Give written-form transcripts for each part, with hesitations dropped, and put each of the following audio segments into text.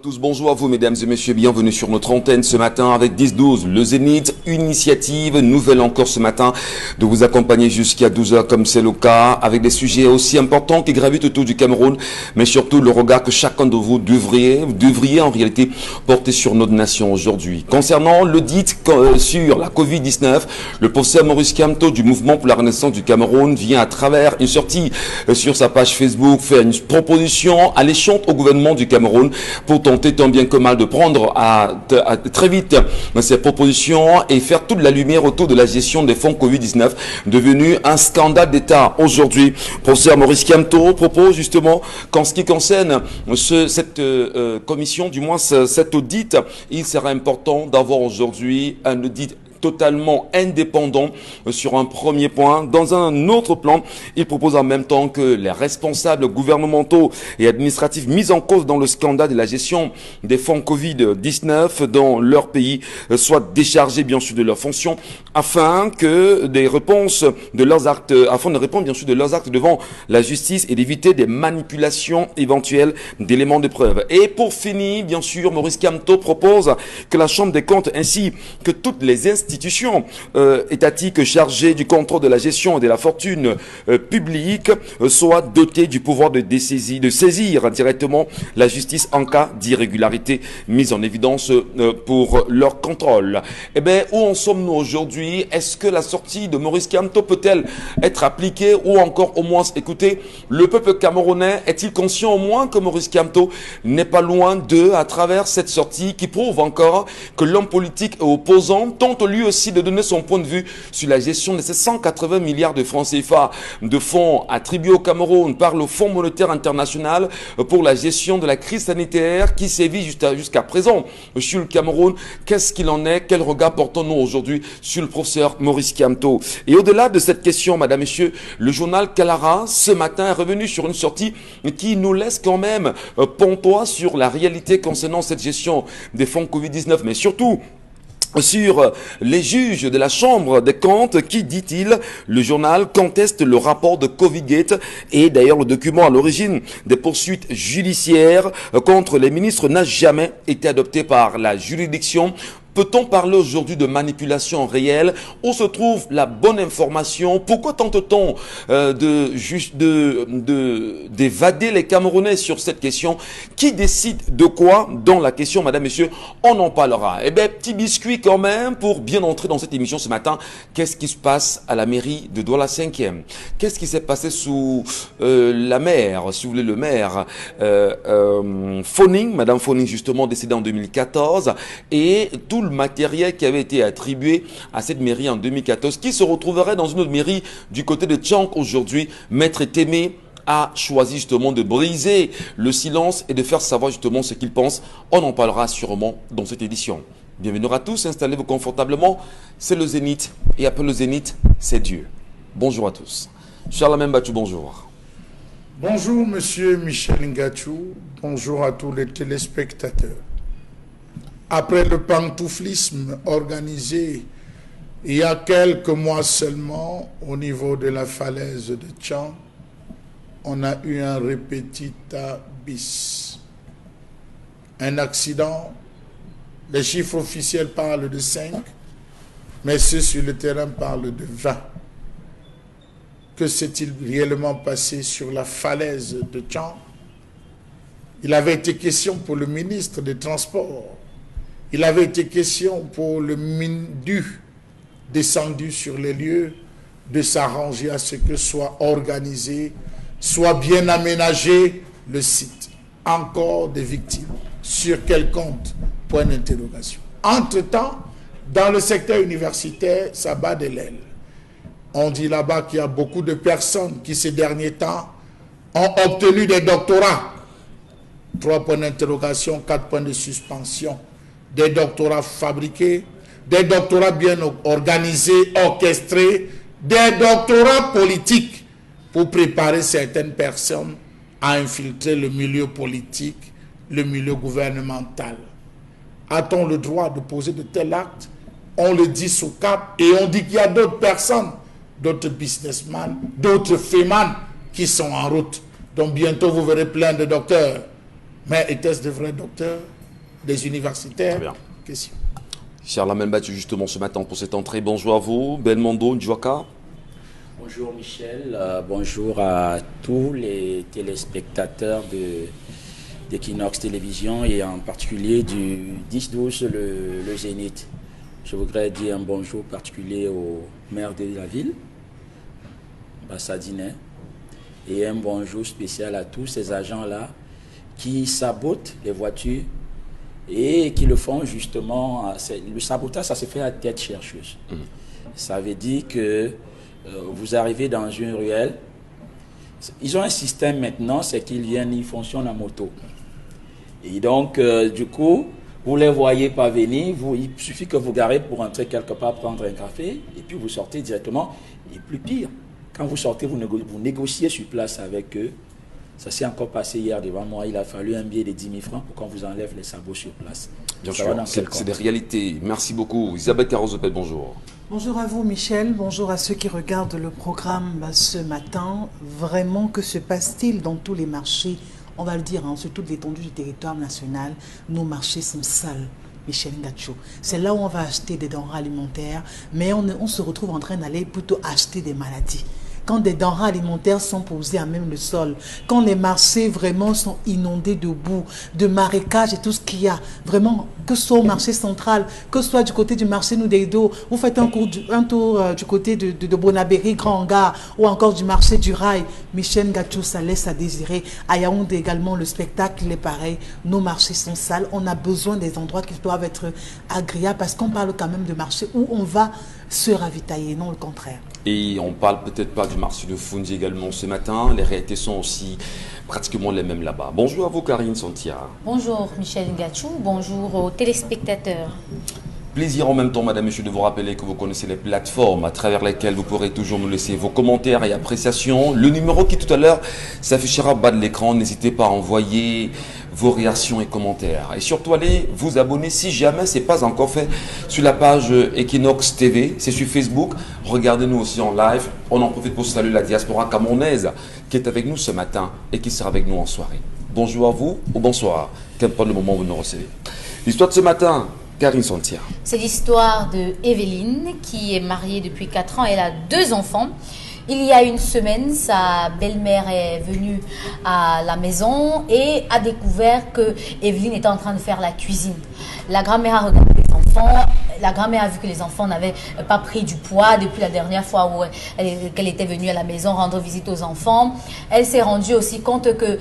tous, bonjour à vous mesdames et messieurs, bienvenue sur notre antenne ce matin avec 10-12, le Zénith, initiative nouvelle encore ce matin de vous accompagner jusqu'à 12h comme c'est le cas, avec des sujets aussi importants qui gravitent autour du Cameroun, mais surtout le regard que chacun de vous devriez en réalité porter sur notre nation aujourd'hui. Concernant l'audit sur la Covid-19, le professeur Maurice Kamto du Mouvement pour la Renaissance du Cameroun vient à travers une sortie sur sa page Facebook faire une proposition alléchante au gouvernement du Cameroun pour tenter tant bien que mal de prendre très vite ces propositions et faire toute la lumière autour de la gestion des fonds Covid-19 devenu un scandale d'État. Aujourd'hui, professeur Maurice Kamto propose justement qu'en ce qui concerne cette commission, du moins cet audit, il sera important d'avoir aujourd'hui un audit totalement indépendant sur un premier point. Dans un autre plan, il propose en même temps que les responsables gouvernementaux et administratifs mis en cause dans le scandale de la gestion des fonds Covid-19 dans leur pays soient déchargés bien sûr de leurs fonctions afin de répondre bien sûr de leurs actes devant la justice et d'éviter des manipulations éventuelles d'éléments de preuve. Et pour finir, bien sûr, Maurice Kamto propose que la Chambre des comptes ainsi que toutes les institutions étatiques chargées du contrôle de la gestion et de la fortune publique soient dotées du pouvoir de saisir directement la justice en cas d'irrégularité mise en évidence pour leur contrôle. Eh bien, où en sommes-nous aujourd'hui? Est-ce que la sortie de Maurice Kamto peut-elle être appliquée ou encore au moins, écoutez, le peuple camerounais est-il conscient au moins que Maurice Kamto n'est pas loin d'eux à travers cette sortie qui prouve encore que l'homme politique et opposant tente lui aussi de donner son point de vue sur la gestion de ces 180 milliards de francs CFA de fonds attribués au Cameroun par le Fonds monétaire international pour la gestion de la crise sanitaire qui sévit jusqu'à présent sur le Cameroun. Qu'est-ce qu'il en est? Quel regard portons-nous aujourd'hui sur le professeur Maurice Kamto? Et au-delà de cette question, madame, messieurs, le journal Kalara ce matin est revenu sur une sortie qui nous laisse quand même pantois sur la réalité concernant cette gestion des fonds Covid-19, mais surtout sur les juges de la Chambre des comptes qui, dit-il, le journal conteste le rapport de Covidgate et d'ailleurs le document à l'origine des poursuites judiciaires contre les ministres n'a jamais été adopté par la juridiction. Peut-on parler aujourd'hui de manipulation réelle? Où se trouve la bonne information? Pourquoi tente-t-on d'évader les Camerounais sur cette question? Qui décide de quoi dans la question, madame, messieurs? On en parlera. Eh bien, petit biscuit quand même pour bien entrer dans cette émission ce matin. Qu'est-ce qui se passe à la mairie de Douala 5e? Qu'est-ce qui s'est passé sous la maire, si vous voulez, le maire Phoning, madame Phoning justement décédée en 2014 et tout le matériel qui avait été attribué à cette mairie en 2014 qui se retrouverait dans une autre mairie du côté de Tchank aujourd'hui. Maître Témé a choisi justement de briser le silence et de faire savoir justement ce qu'il pense. On en parlera sûrement dans cette édition. Bienvenue à tous, installez-vous confortablement. C'est le Zénith et après le Zénith, c'est Dieu. Bonjour à tous. Charles Mbachou, bonjour. Bonjour monsieur Michel Ngachou, bonjour à tous les téléspectateurs. Après le pantouflisme organisé il y a quelques mois seulement au niveau de la falaise de Tchan, on a eu un repetita bis. Un accident, les chiffres officiels parlent de 5, mais ceux sur le terrain parlent de 20. Que s'est-il réellement passé sur la falaise de Tchan? Il avait été question pour le ministre des Transports. Il avait été question pour le MINDU descendu sur les lieux de s'arranger à ce que soit organisé, soit bien aménagé le site. Encore des victimes. Sur quel compte? Point d'interrogation. Entre-temps, dans le secteur universitaire, ça bat de l'aile. On dit là-bas qu'il y a beaucoup de personnes qui ces derniers temps ont obtenu des doctorats. 3 points d'interrogation, 4 points de suspension. Des doctorats fabriqués, des doctorats bien organisés, orchestrés, des doctorats politiques pour préparer certaines personnes à infiltrer le milieu politique, le milieu gouvernemental. A-t-on le droit de poser de tels actes? On le dit sous cap et on dit qu'il y a d'autres personnes, d'autres businessmen, d'autres fémans qui sont en route. Donc bientôt vous verrez plein de docteurs. Mais était-ce de vrais docteurs? des universitaires. Très bien. Question. Cher Lamel Battu, justement, ce matin pour cette entrée, bonjour à vous. Belmondo, Ndjouaka. Bonjour Michel, bonjour à tous les téléspectateurs d'Equinox Télévision et en particulier du 10-12 le Zénith. Je voudrais dire un bonjour particulier au maire de la ville, Bassadinet, et un bonjour spécial à tous ces agents-là qui sabotent les voitures et qui le font justement. Le sabotage, ça se fait à tête chercheuse. Ça veut dire que vous arrivez dans une ruelle. Ils ont un système maintenant, c'est qu'ils viennent, ils fonctionnent en moto. Et donc, du coup, vous ne les voyez pas venir. Il suffit que vous garez pour entrer quelque part, prendre un café, et puis vous sortez directement. Et plus pire, quand vous sortez, vous négociez sur place avec eux. Ça s'est encore passé hier devant moi. Il a fallu un billet de 10 000 francs pour qu'on vous enlève les sabots sur place. Bien sûr, c'est des réalités. Merci beaucoup. Isabelle Carozopel, bonjour. Bonjour à vous Michel, bonjour à ceux qui regardent le programme ce matin. Vraiment, que se passe-t-il dans tous les marchés? On va le dire, sur toute l'étendue du territoire national, nos marchés sont sales. Michel Ngacho. C'est là où on va acheter des denrées alimentaires, mais on se retrouve en train d'aller plutôt acheter des maladies. Quand des denrées alimentaires sont posées à même le sol, quand les marchés vraiment sont inondés de boue, de marécages et tout ce qu'il y a, vraiment, que ce soit au marché central, que ce soit du côté du marché Noudeido, vous faites un tour du côté de Bonabéry, Grand Hangar, ou encore du marché du Rail, Michel Ngacho, ça laisse à désirer. À Yaoundé également, le spectacle est pareil, nos marchés sont sales, on a besoin des endroits qui doivent être agréables, parce qu'on parle quand même de marchés où on va se ravitailler, non le contraire. Et on parle peut-être pas du marché de Fundy également ce matin. Les réalités sont aussi pratiquement les mêmes là-bas. Bonjour à vous, Karine Santia. Bonjour, Michel Ngachou. Bonjour aux téléspectateurs. Plaisir en même temps, madame, monsieur, de vous rappeler que vous connaissez les plateformes à travers lesquelles vous pourrez toujours nous laisser vos commentaires et appréciations. Le numéro qui tout à l'heure s'affichera au bas de l'écran. N'hésitez pas à envoyer vos réactions et commentaires. Et surtout, allez vous abonner si jamais ce n'est pas encore fait sur la page Equinox TV. C'est sur Facebook. Regardez-nous aussi en live. On en profite pour saluer la diaspora camerounaise qui est avec nous ce matin et qui sera avec nous en soirée. Bonjour à vous ou bonsoir, qu'importe le moment où vous nous recevez. L'histoire de ce matin, Karine Santia. C'est l'histoire de Evelyne qui est mariée depuis 4 ans. Elle a 2 enfants. Il y a une semaine, sa belle-mère est venue à la maison et a découvert que Evelyne était en train de faire la cuisine. La grand-mère a regardé les enfants. La grand-mère a vu que les enfants n'avaient pas pris du poids depuis la dernière fois qu'elle était venue à la maison rendre visite aux enfants. Elle s'est rendue aussi compte que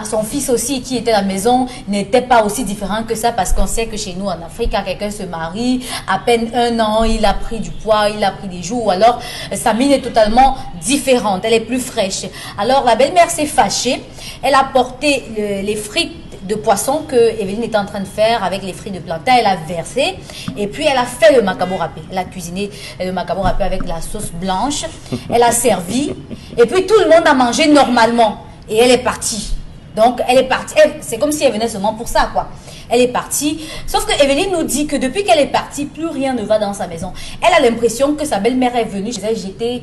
son fils aussi qui était à la maison n'était pas aussi différent que ça, parce qu'on sait que chez nous en Afrique, quand quelqu'un se marie, à peine 1 an, il a pris du poids, il a pris des jours, ou alors sa mine est totalement différente, elle est plus fraîche. Alors la belle-mère s'est fâchée, elle a porté les frites de poisson que Evelyne était en train de faire avec les fruits de plantain, elle a versé et puis elle a fait le macabo râpé. Elle a cuisiné le macabo râpé avec la sauce blanche, elle a servi et puis tout le monde a mangé normalement et elle est partie. Donc elle est partie, c'est comme si elle venait seulement pour ça quoi. Elle est partie, sauf que Evelyne nous dit que depuis qu'elle est partie, plus rien ne va dans sa maison. Elle a l'impression que sa belle-mère est venue, j'étais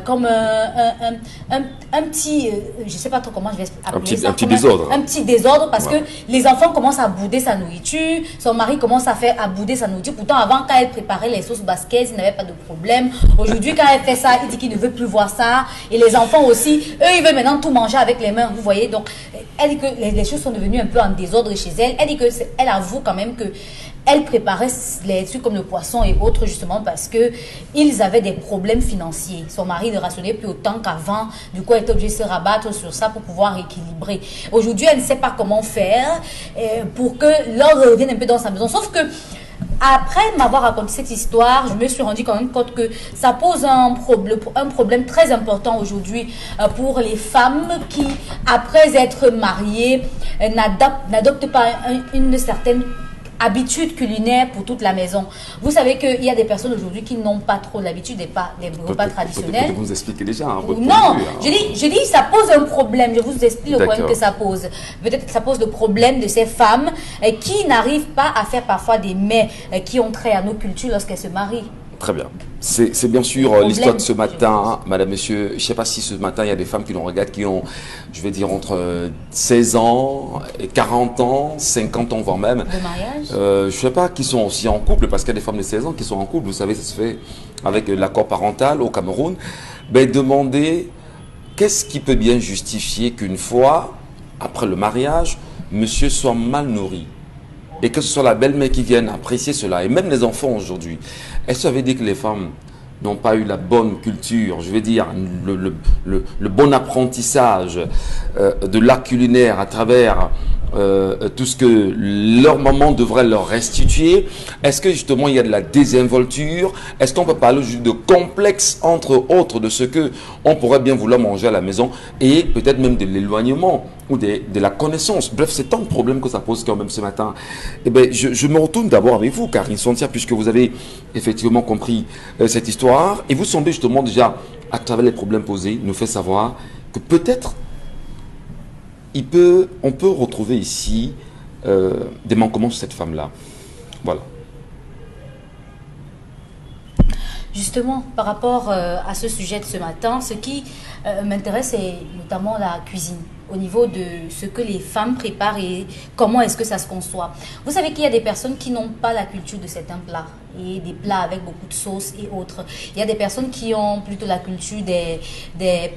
comme un petit, je sais pas trop comment je vais appeler ça. Un petit désordre. Un petit désordre parce que les enfants commencent à bouder sa nourriture, son mari commence à bouder sa nourriture. Pourtant avant, quand elle préparait les sauces basquaises, il n'avait pas de problème. Aujourd'hui, quand elle fait ça, il dit qu'il ne veut plus voir ça. Et les enfants aussi, eux, ils veulent maintenant tout manger avec les mains, vous voyez. Donc, elle dit que les choses sont devenues un peu en désordre chez elle. Elle dit que elle avoue quand même que elle préparait les trucs comme le poisson et autres justement parce que ils avaient des problèmes financiers. Son mari ne rationnait plus autant qu'avant. Du coup, elle était obligée de se rabattre sur ça pour pouvoir équilibrer. Aujourd'hui, elle ne sait pas comment faire pour que l'ordre revienne un peu dans sa maison. Sauf que après m'avoir raconté cette histoire, je me suis rendu quand même compte que ça pose un problème très important aujourd'hui pour les femmes qui, après être mariées, n'adoptent pas une certaine habitude culinaire pour toute la maison. Vous savez qu'il y a des personnes aujourd'hui qui n'ont pas trop l'habitude des repas traditionnels. Vous expliquez déjà. Non, je dis ça pose un problème. Je vous explique le problème que ça pose. Peut-être que ça pose le problème de ces femmes qui n'arrivent pas à faire parfois des mets qui ont trait à nos cultures lorsqu'elles se marient. Très bien. C'est bien sûr Problème. l'histoire de ce matin, madame, monsieur. Je ne sais pas si ce matin, il y a des femmes qui nous regardent qui ont, je vais dire, entre 16 ans et 40 ans, 50 ans, voire même. De mariage. Je ne sais pas, qui sont aussi en couple, parce qu'il y a des femmes de 16 ans qui sont en couple. Vous savez, ça se fait avec l'accord parental au Cameroun. Ben, demandez qu'est-ce qui peut bien justifier qu'une fois, après le mariage, monsieur soit mal nourri. Et que ce soit la belle-mère qui vienne apprécier cela, et même les enfants aujourd'hui. Est-ce que ça veut dire que les femmes n'ont pas eu la bonne culture, je veux dire, le bon apprentissage de l'art culinaire à travers tout ce que leur maman devrait leur restituer? Est-ce que justement il y a de la désinvolture? Est-ce qu'on peut parler juste de complexe entre autres de ce que on pourrait bien vouloir manger à la maison, et peut-être même de l'éloignement ou de la connaissance? Bref, c'est tant de problèmes que ça pose quand même ce matin. Eh bien, je me retourne d'abord avec vous, Karine Sontia, puisque vous avez effectivement compris cette histoire, et vous semblez justement déjà, à travers les problèmes posés, nous faire savoir que peut-être on peut retrouver ici des manquements sur cette femme-là. Voilà. Justement, par rapport à ce sujet de ce matin, ce qui m'intéresse, c'est notamment la cuisine, au niveau de ce que les femmes préparent et comment est-ce que ça se conçoit. Vous savez qu'il y a des personnes qui n'ont pas la culture de certains plats, et des plats avec beaucoup de sauce et autres. Il y a des personnes qui ont plutôt la culture des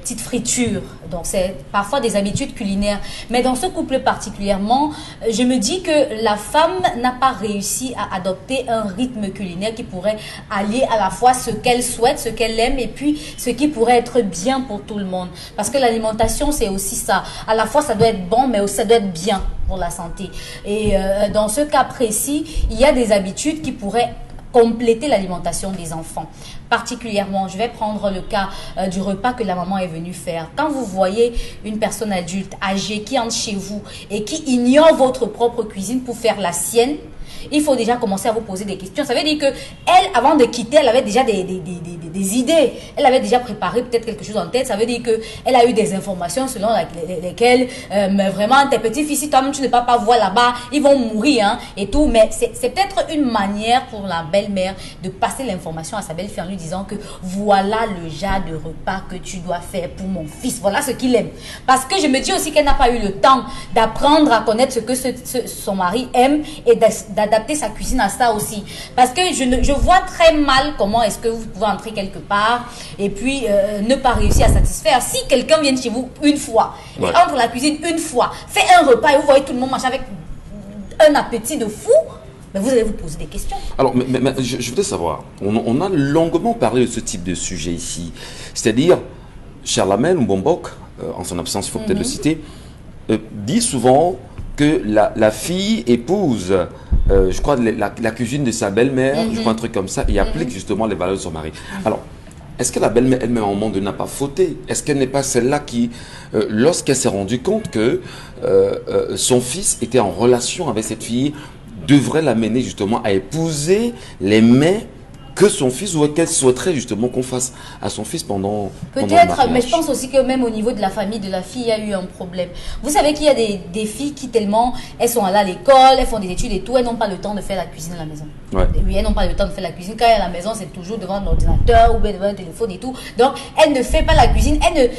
petites fritures. Donc, c'est parfois des habitudes culinaires. Mais dans ce couple particulièrement, je me dis que la femme n'a pas réussi à adopter un rythme culinaire qui pourrait allier à la fois ce qu'elle souhaite, ce qu'elle aime, et puis ce qui pourrait être bien pour tout le monde. Parce que l'alimentation, c'est aussi ça. À la fois, ça doit être bon, mais aussi ça doit être bien pour la santé. Et dans ce cas précis, il y a des habitudes qui pourraient compléter l'alimentation des enfants. Particulièrement, je vais prendre le cas du repas que la maman est venue faire. Quand vous voyez une personne adulte, âgée, qui entre chez vous et qui ignore votre propre cuisine pour faire la sienne, il faut déjà commencer à vous poser des questions. Ça veut dire que elle, avant de quitter, elle avait déjà des idées. Elle avait déjà préparé peut-être quelque chose en tête. Ça veut dire que elle a eu des informations selon lesquelles mais vraiment, tes petits-fils, si toi-même tu ne peux pas voir là-bas, ils vont mourir hein, et tout. Mais c'est peut-être une manière pour la belle-mère de passer l'information à sa belle-fille en lui disant que voilà le genre de repas que tu dois faire pour mon fils. Voilà ce qu'il aime. Parce que je me dis aussi qu'elle n'a pas eu le temps d'apprendre à connaître ce que son mari aime et d'adapter sa cuisine à ça aussi. Parce que je vois très mal comment est-ce que vous pouvez entrer quelque part et puis ne pas réussir à satisfaire. Si quelqu'un vient chez vous une fois, et entre la cuisine une fois, fait un repas et vous voyez tout le monde manger avec un appétit de fou, mais vous allez vous poser des questions. Alors, mais je voudrais savoir, on a longuement parlé de ce type de sujet ici. C'est-à-dire, Charlamagne Mbombok, en son absence, il faut peut-être le citer, dit souvent que la fille épouse, je crois, la cuisine de sa belle-mère, je crois un truc comme ça, et applique justement les valeurs de son mari. Alors, est-ce que la belle-mère elle-même, à un moment donné, n'a pas fauté? Est-ce qu'elle n'est pas celle-là qui, lorsqu'elle s'est rendue compte que son fils était en relation avec cette fille, devrait l'amener justement à épouser les mets que son fils, ou qu'elle souhaiterait justement qu'on fasse à son fils pendant le mariage? Mais je pense aussi que même au niveau de la famille de la fille, il y a eu un problème. Vous savez qu'il y a des filles qui tellement, elles sont allées à l'école, elles font des études et tout, elles n'ont pas le temps de faire la cuisine à la maison. Ouais. Oui, elles n'ont pas le temps de faire la cuisine. Quand elles sont à la maison, c'est toujours devant l'ordinateur ou bien devant un téléphone et tout. Donc, elle ne fait pas la cuisine. Elle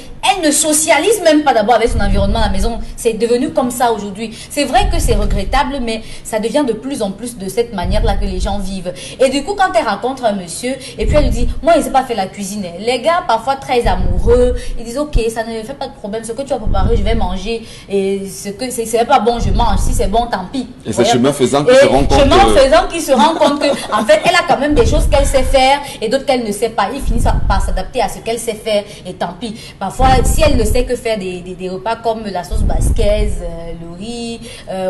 ne socialise même pas d'abord avec son environnement à la maison. C'est devenu comme ça aujourd'hui. C'est vrai que c'est regrettable, mais ça devient de plus en plus de cette manière-là que les gens vivent. Et du coup, quand elle rencontre un monsieur, et puis elle lui dit, moi, il ne sait pas faire la cuisine. Les gars, parfois très amoureux, ils disent, ok, ça ne fait pas de problème. Ce que tu as préparé, je vais manger. Et ce que c'est pas bon, je mange. Si c'est bon, tant pis. Et c'est chemin faisant qu'il se rend compte. Chemin faisant qu'il se rend compte que, en fait, elle a quand même des choses qu'elle sait faire et d'autres qu'elle ne sait pas. Il finit par s'adapter à ce qu'elle sait faire et tant pis. Parfois, si elle ne sait que faire des repas comme la sauce basquaise, le riz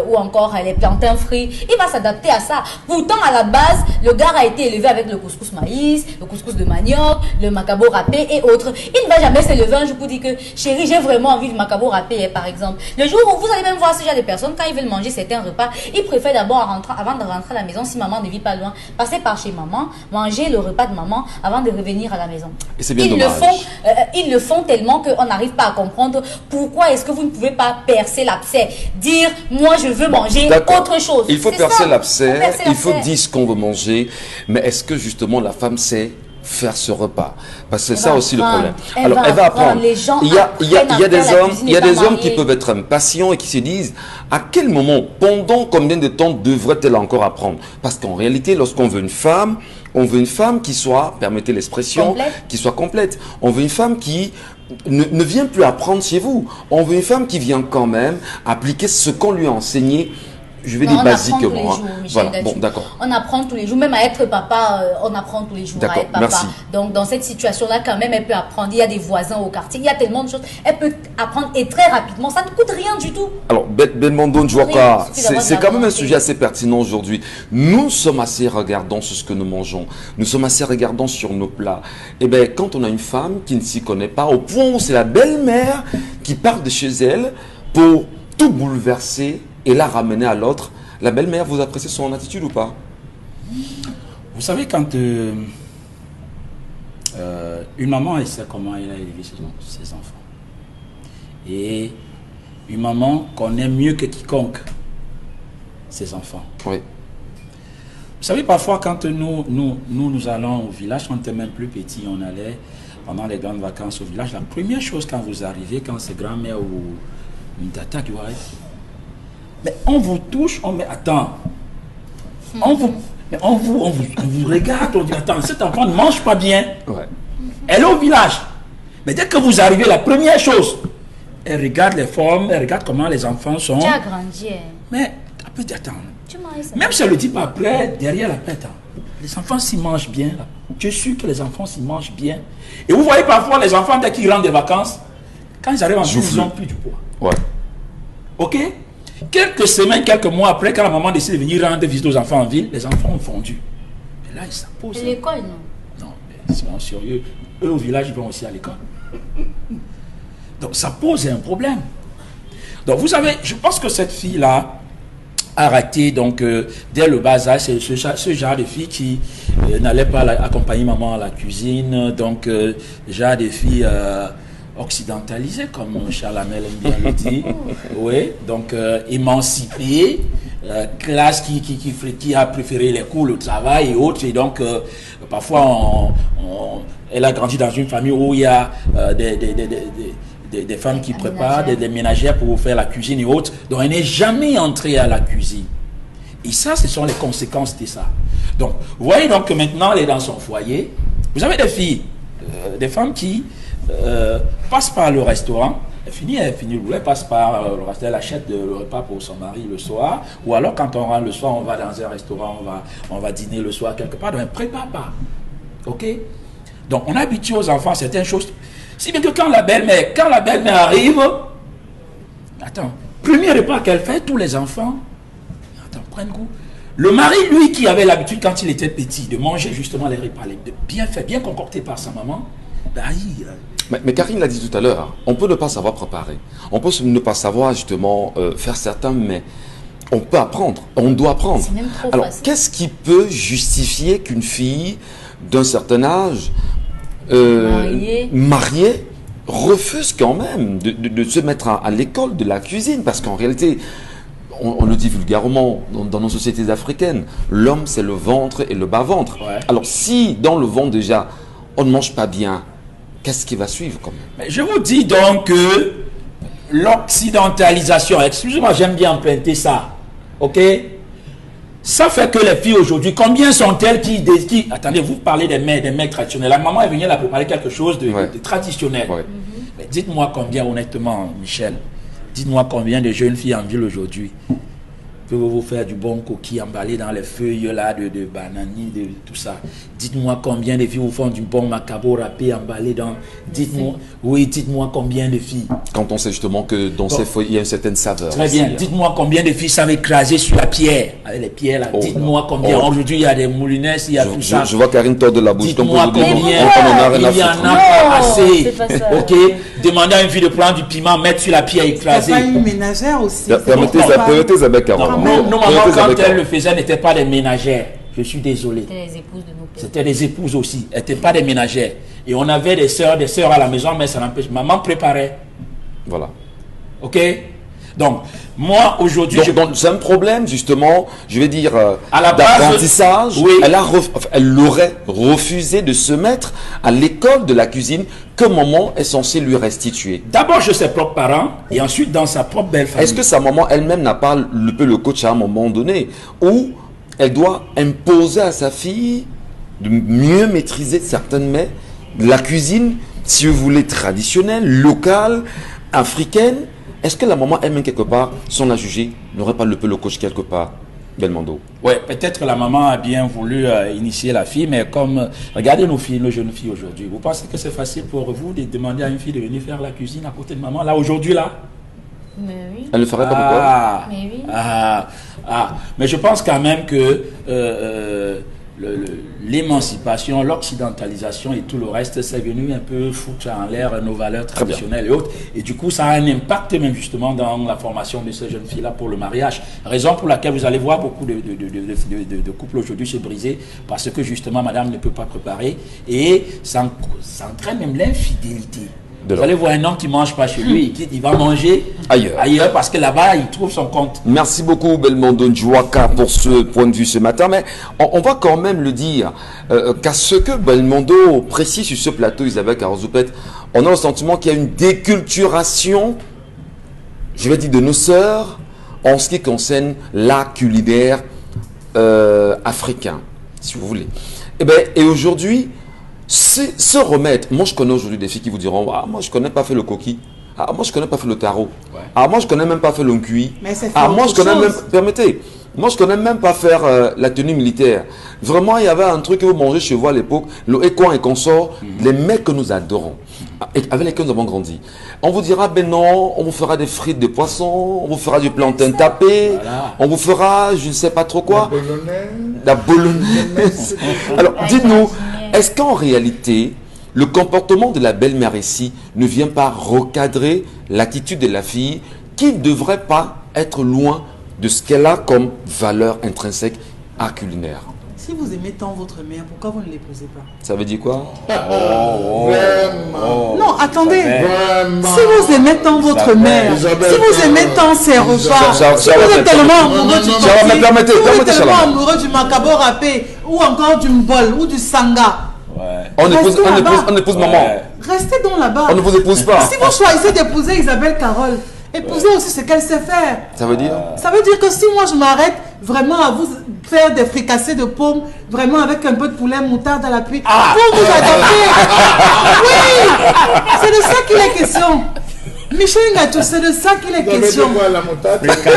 ou encore les plantains frits, il va s'adapter à ça. Pourtant, à la base, le gars a été élevé avec le couscous maïs, le couscous de manioc, le macabo râpé et autres. Il ne va jamais se lever un jour pour dire que chérie, j'ai vraiment envie de macabo râpé, par exemple. Le jour où vous allez même voir ce genre de personnes, quand ils veulent manger certains repas, ils préfèrent d'abord avant de rentrer à la maison, si maman ne vit pas loin, passer par chez maman, manger le repas de maman avant de revenir à la maison. Et c'est bien dommage. Ils le font tellement qu'on n'arrive pas à comprendre pourquoi est-ce que vous ne pouvez pas percer l'abcès. Dire, moi je veux manger autre chose. Il faut percer l'abcès, il faut dire ce qu'on veut manger, mais est-ce que justement justement la femme sait faire ce repas. Parce que c'est Elle ça va aussi le apprendre. problème. Alors, elle va apprendre. Les gens Il y a des apprennent à faire la hommes, cuisine il y a étant des hommes qui mariés. peuvent être impatients et qui se disent à quel moment, pendant combien de temps devrait-elle encore apprendre? Parce qu'en réalité, lorsqu'on veut une femme, on veut une femme qui soit, permettez l'expression, Complète. qui soit complète. On veut une femme qui ne vient plus apprendre chez vous. On veut une femme qui vient quand même appliquer ce qu'on lui a enseigné. Je vais Non, dire on apprend tous les basiquement. jours, Michel Voilà, Gatu. bon, d'accord. On apprend tous les jours, même à être papa, on apprend tous les jours à D'accord, être papa. merci. Donc, dans cette situation-là, quand même, elle peut apprendre. Il y a des voisins au quartier, il y a tellement de choses. Elle peut apprendre et très rapidement. Ça ne coûte rien du tout. Alors, Belmondo Njouaka, Oui, il suffit d'avoir c'est de la quand même un volonté. sujet assez pertinent aujourd'hui. Nous sommes assez regardants sur ce que nous mangeons. Nous sommes assez regardants sur nos plats. Eh bien, quand on a une femme qui ne s'y connaît pas, au point où c'est la belle-mère qui part de chez elle pour tout bouleverser et la ramener à l'autre, la belle-mère, vous appréciez son attitude ou pas? Vous savez, quand une maman, elle sait comment elle a élevé ses enfants. Et une maman connaît mieux que quiconque ses enfants. Oui. Vous savez, parfois, quand nous allons au village, quand on était même plus petit, on allait pendant les grandes vacances au village. La première chose quand vous arrivez, quand c'est grand-mère ou une tata qui va être, mais on vous touche, on met, attends, on vous regarde, on dit, attends, cet enfant ne mange pas bien. Ouais. Elle est au village. Mais dès que vous arrivez, la première chose, elle regarde les formes, elle regarde comment les enfants sont. Tu as grandi. Hein. Mais, elle peut dire, attends, Tu maries ça. même si elle ne le dit pas après, derrière la tête, les enfants s'y mangent bien. Là. Je suis sûr que les enfants s'y mangent bien. Et vous voyez parfois les enfants, dès qu'ils rentrent des vacances, quand ils arrivent en ville, ils n'ont plus du poids. Ouais. Ok? Quelques semaines, quelques mois après, quand la maman décide de venir rendre visite aux enfants en ville, les enfants ont fondu. Et là, ça pose. Et l'école, non? Non, mais c'est sérieux. Eux, au village, ils vont aussi à l'école. Donc, ça pose un problème. Donc, vous savez, je pense que cette fille-là a raté, donc, dès le bas âge, c'est ce genre de fille qui n'allait pas accompagner maman à la cuisine. Donc, genre de fille occidentalisée, comme Charles Hamel aime bien le dire. Oui, donc, émancipée. Classe qui a préféré les cours, le travail et autres. Et donc, parfois, elle a grandi dans une famille où il y a des femmes qui préparent, des ménagères pour faire la cuisine et autres. Donc, elle n'est jamais entrée à la cuisine. Et ça, ce sont les conséquences de ça. Donc, vous voyez donc que maintenant, elle est dans son foyer. Vous avez des filles, des femmes qui passent par le restaurant. Elle finit le boulot, elle passe par le restaurant, elle achète le repas pour son mari le soir. Ou alors, quand on rentre le soir, on va dans un restaurant, on va dîner le soir quelque part. Donc, elle ne prépare pas. OK? Donc, on habitue aux enfants certaines choses. Si bien que quand la belle-mère arrive, attends, premier repas qu'elle fait, tous les enfants, attends, prennent goût. Le mari, lui, qui avait l'habitude, quand il était petit, de manger justement les repas, bien fait, bien concoctés par sa maman, ben, Mais Karine l'a dit tout à l'heure, on peut ne pas savoir préparer. On peut ne pas savoir justement faire certains, mais on peut apprendre, on doit apprendre. C'est même trop Alors, facile. qu'est-ce qui peut justifier qu'une fille d'un certain âge mariée refuse quand même de se mettre à l'école de la cuisine? Parce qu'en réalité, on le dit vulgairement dans nos sociétés africaines, l'homme c'est le ventre et le bas-ventre. Ouais. Alors si dans le ventre déjà, on ne mange pas bien, qu'est-ce qui va suivre quand même? Mais je vous dis donc que l'occidentalisation, excusez-moi, j'aime bien emprunter ça, ok? Ça fait que les filles aujourd'hui, combien sont-elles qui attendez, vous parlez des mères traditionnelles, la maman est venue la préparer quelque chose de traditionnel. Ouais. Mais dites-moi combien, honnêtement, Michel, dites-moi combien de jeunes filles en ville aujourd'hui peuvent vous faire du bon coquille emballé dans les feuilles là de bananier, de tout ça. Dites-moi combien de filles vous font du bon macabo râpé emballé dans. Dites-moi, oui, dites-moi combien de filles. Quand on sait justement que dans ces feuilles, il y a une certaine saveur. Très aussi, bien. hein. Dites-moi combien de filles savent écraser sur la pierre. Avec les pierres là. Oh, Dites-moi combien. oh. Aujourd'hui, il y a des moulinets, il y a tout ça. Je vois Karine tord de la bouche. Donc, Dites-moi on peut vous dire, combien. on en a rien à Il y en a foutre. pas assez. c'est pas ça. Ok. Demandez à une fille de prendre du piment, mettre sur la pierre Il n'y a écrasée. pas une ménagère aussi. Permettez Isabelle Caron. Non, nos mamans, Permettez quand Isabelle elles Caron. le faisaient, n'étaient pas des ménagères. Je suis désolé. C'était les épouses de nos pères. C'était des épouses aussi. Elles n'étaient pas des ménagères. Et on avait des sœurs à la maison, mais ça n'empêche. Maman préparait. Voilà. Ok? Donc, moi, aujourd'hui, Donc, c'est un problème, justement, je vais dire, À la base, d'apprentissage. oui. Elle aurait refusé de se mettre à l'école de la cuisine que maman est censée lui restituer. d'abord chez ses propres parents et ensuite dans sa propre belle famille. Est-ce que sa maman elle-même n'a pas le coach à un moment donné où elle doit imposer à sa fille de mieux maîtriser certaines mets, de la cuisine, si vous voulez, traditionnelle, locale, africaine? Est-ce que la maman elle-même quelque part, si on l'a jugé, n'aurait pas le coach quelque part, Belmondo? Ouais, peut-être que la maman a bien voulu initier la fille, mais comme regardez nos filles, nos jeunes filles aujourd'hui, vous pensez que c'est facile pour vous de demander à une fille de venir faire la cuisine à côté de maman là aujourd'hui là? Mais oui. Elle ne ferait pas pourquoi? Ah, Mais oui. mais je pense quand même que l'émancipation, l'occidentalisation et tout le reste, c'est venu un peu foutre en l'air nos valeurs traditionnelles et autres. Et du coup, ça a un impact même justement dans la formation de ces jeunes filles-là pour le mariage. Raison pour laquelle vous allez voir beaucoup de couples aujourd'hui se briser parce que justement, madame ne peut pas préparer et ça entraîne même l'infidélité. Vous allez voir un homme qui ne mange pas chez lui, il va manger ailleurs parce que là-bas, il trouve son compte. Merci beaucoup Belmondo Njouaka pour ce point de vue ce matin, mais on va quand même le dire, qu'à ce que Belmondo précise sur ce plateau, Isabelle Carozoupet, on a le sentiment qu'il y a une déculturation, je vais dire, de nos sœurs en ce qui concerne l'art culinaire africain, si vous voulez. Et aujourd'hui, se remettre, moi je connais aujourd'hui des filles qui vous diront, ah, moi je connais pas fait le coquille, ah, moi je connais pas fait le tarot, ah, moi je connais même pas fait l'oncuit, ah, moi je connais même, permettez, moi je connais même pas faire la tenue militaire. Vraiment, il y avait un truc que vous mangez chez vous à l'époque, le écoin et consort, les mecs que nous adorons, avec lesquels nous avons grandi. On vous dira, ben non, on vous fera des frites de poisson, on vous fera du plantain tapé, on vous fera je ne sais pas trop quoi, la bolognaise. Alors dites-nous, est-ce qu'en réalité, le comportement de la belle-mère ici ne vient pas recadrer l'attitude de la fille qui ne devrait pas être loin de ce qu'elle a comme valeur intrinsèque à culinaire? Si vous aimez tant votre mère, pourquoi vous ne l'épousez pas? Ça veut dire quoi? Vraiment. Non, attendez. Vraiment. Si vous aimez tant votre mère, si vous aimez tant ses repas, si vous êtes tellement amoureux du coquille, si vous êtes tellement amoureux du macabo râpé, ou encore du mbol, ou du sanga, On épouse maman. restez donc là-bas. On ne vous épouse pas. Si vous choisissez d'épouser Isabelle Carole, épousez aussi ce qu'elle sait faire. Ça veut dire? Ça veut dire que si moi je m'arrête vraiment à vous faire des fricassés de pommes, vraiment avec un peu de poulet moutarde à l'appui, pour vous adopter. Oui, c'est de ça qu'il est question. Michel Ngatou, c'est de ça qu'il est question.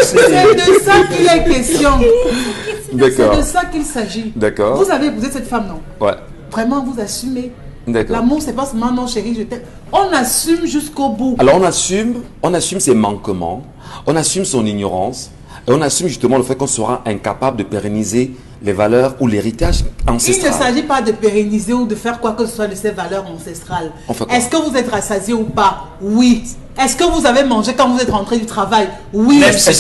C'est de ça qu'il est question. D'accord. C'est de ça qu'il s'agit. D'accord. Vous avez épousé cette femme, non? Ouais. Vraiment, vous assumez. D'accord. L'amour, c'est pas seulement non chérie, je t'aime. On assume jusqu'au bout. Alors on assume ses manquements, on assume son ignorance, et on assume justement le fait qu'on sera incapable de pérenniser les valeurs ou l'héritage ancestral. Il ne s'agit pas de pérenniser ou de faire quoi que ce soit de ces valeurs ancestrales. Est-ce que vous êtes rassasié ou pas? Oui. Est-ce que vous avez mangé quand vous êtes rentré du travail? Oui. Est-ce que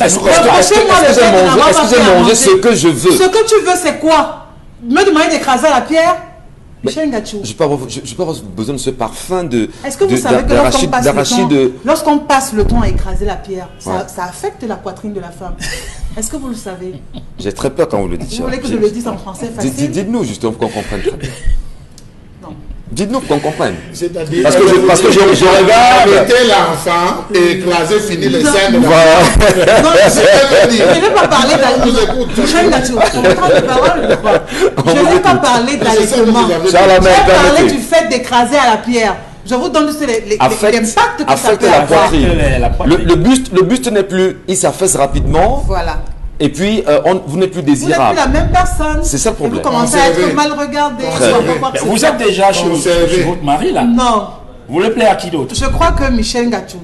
j'ai mangé ce que je veux? Ce que tu veux, c'est quoi? Me demander d'écraser à la pierre? Michel Ngatou. Je n'ai pas besoin de ce parfum de. Est-ce que vous savez que lorsqu'on passe le temps à écraser la pierre, ça affecte la poitrine de la femme? Est-ce que vous le savez? J'ai très peur quand vous le dites. Vous voulez que je le dise en français facile? Dites-nous justement pour qu'on comprenne très bien. Non. Dites-nous pour qu'on comprenne. C'est-à-dire parce que je regarde. Mettez l'enfant et écraser, finir les scènes. Voilà. Non, je ne vais pas parler d'allaitement. Michel Ngatou, on prend de parole ou pas? Je ne vais pas parler d'allaitement. Je vais parler du fait d'écraser à la pierre. Je vous donne l'impact que ça peut avoir. Le buste n'est plus, il s'affaisse rapidement. Voilà. Et puis, vous n'êtes plus Vous désirable. n'êtes plus la même personne. C'est ça le problème. Vous commencez à être mal regardé. Vous êtes déjà chez votre mari là? Non. Vous voulez plaire à qui d'autre? Je crois que Michel Ngatou,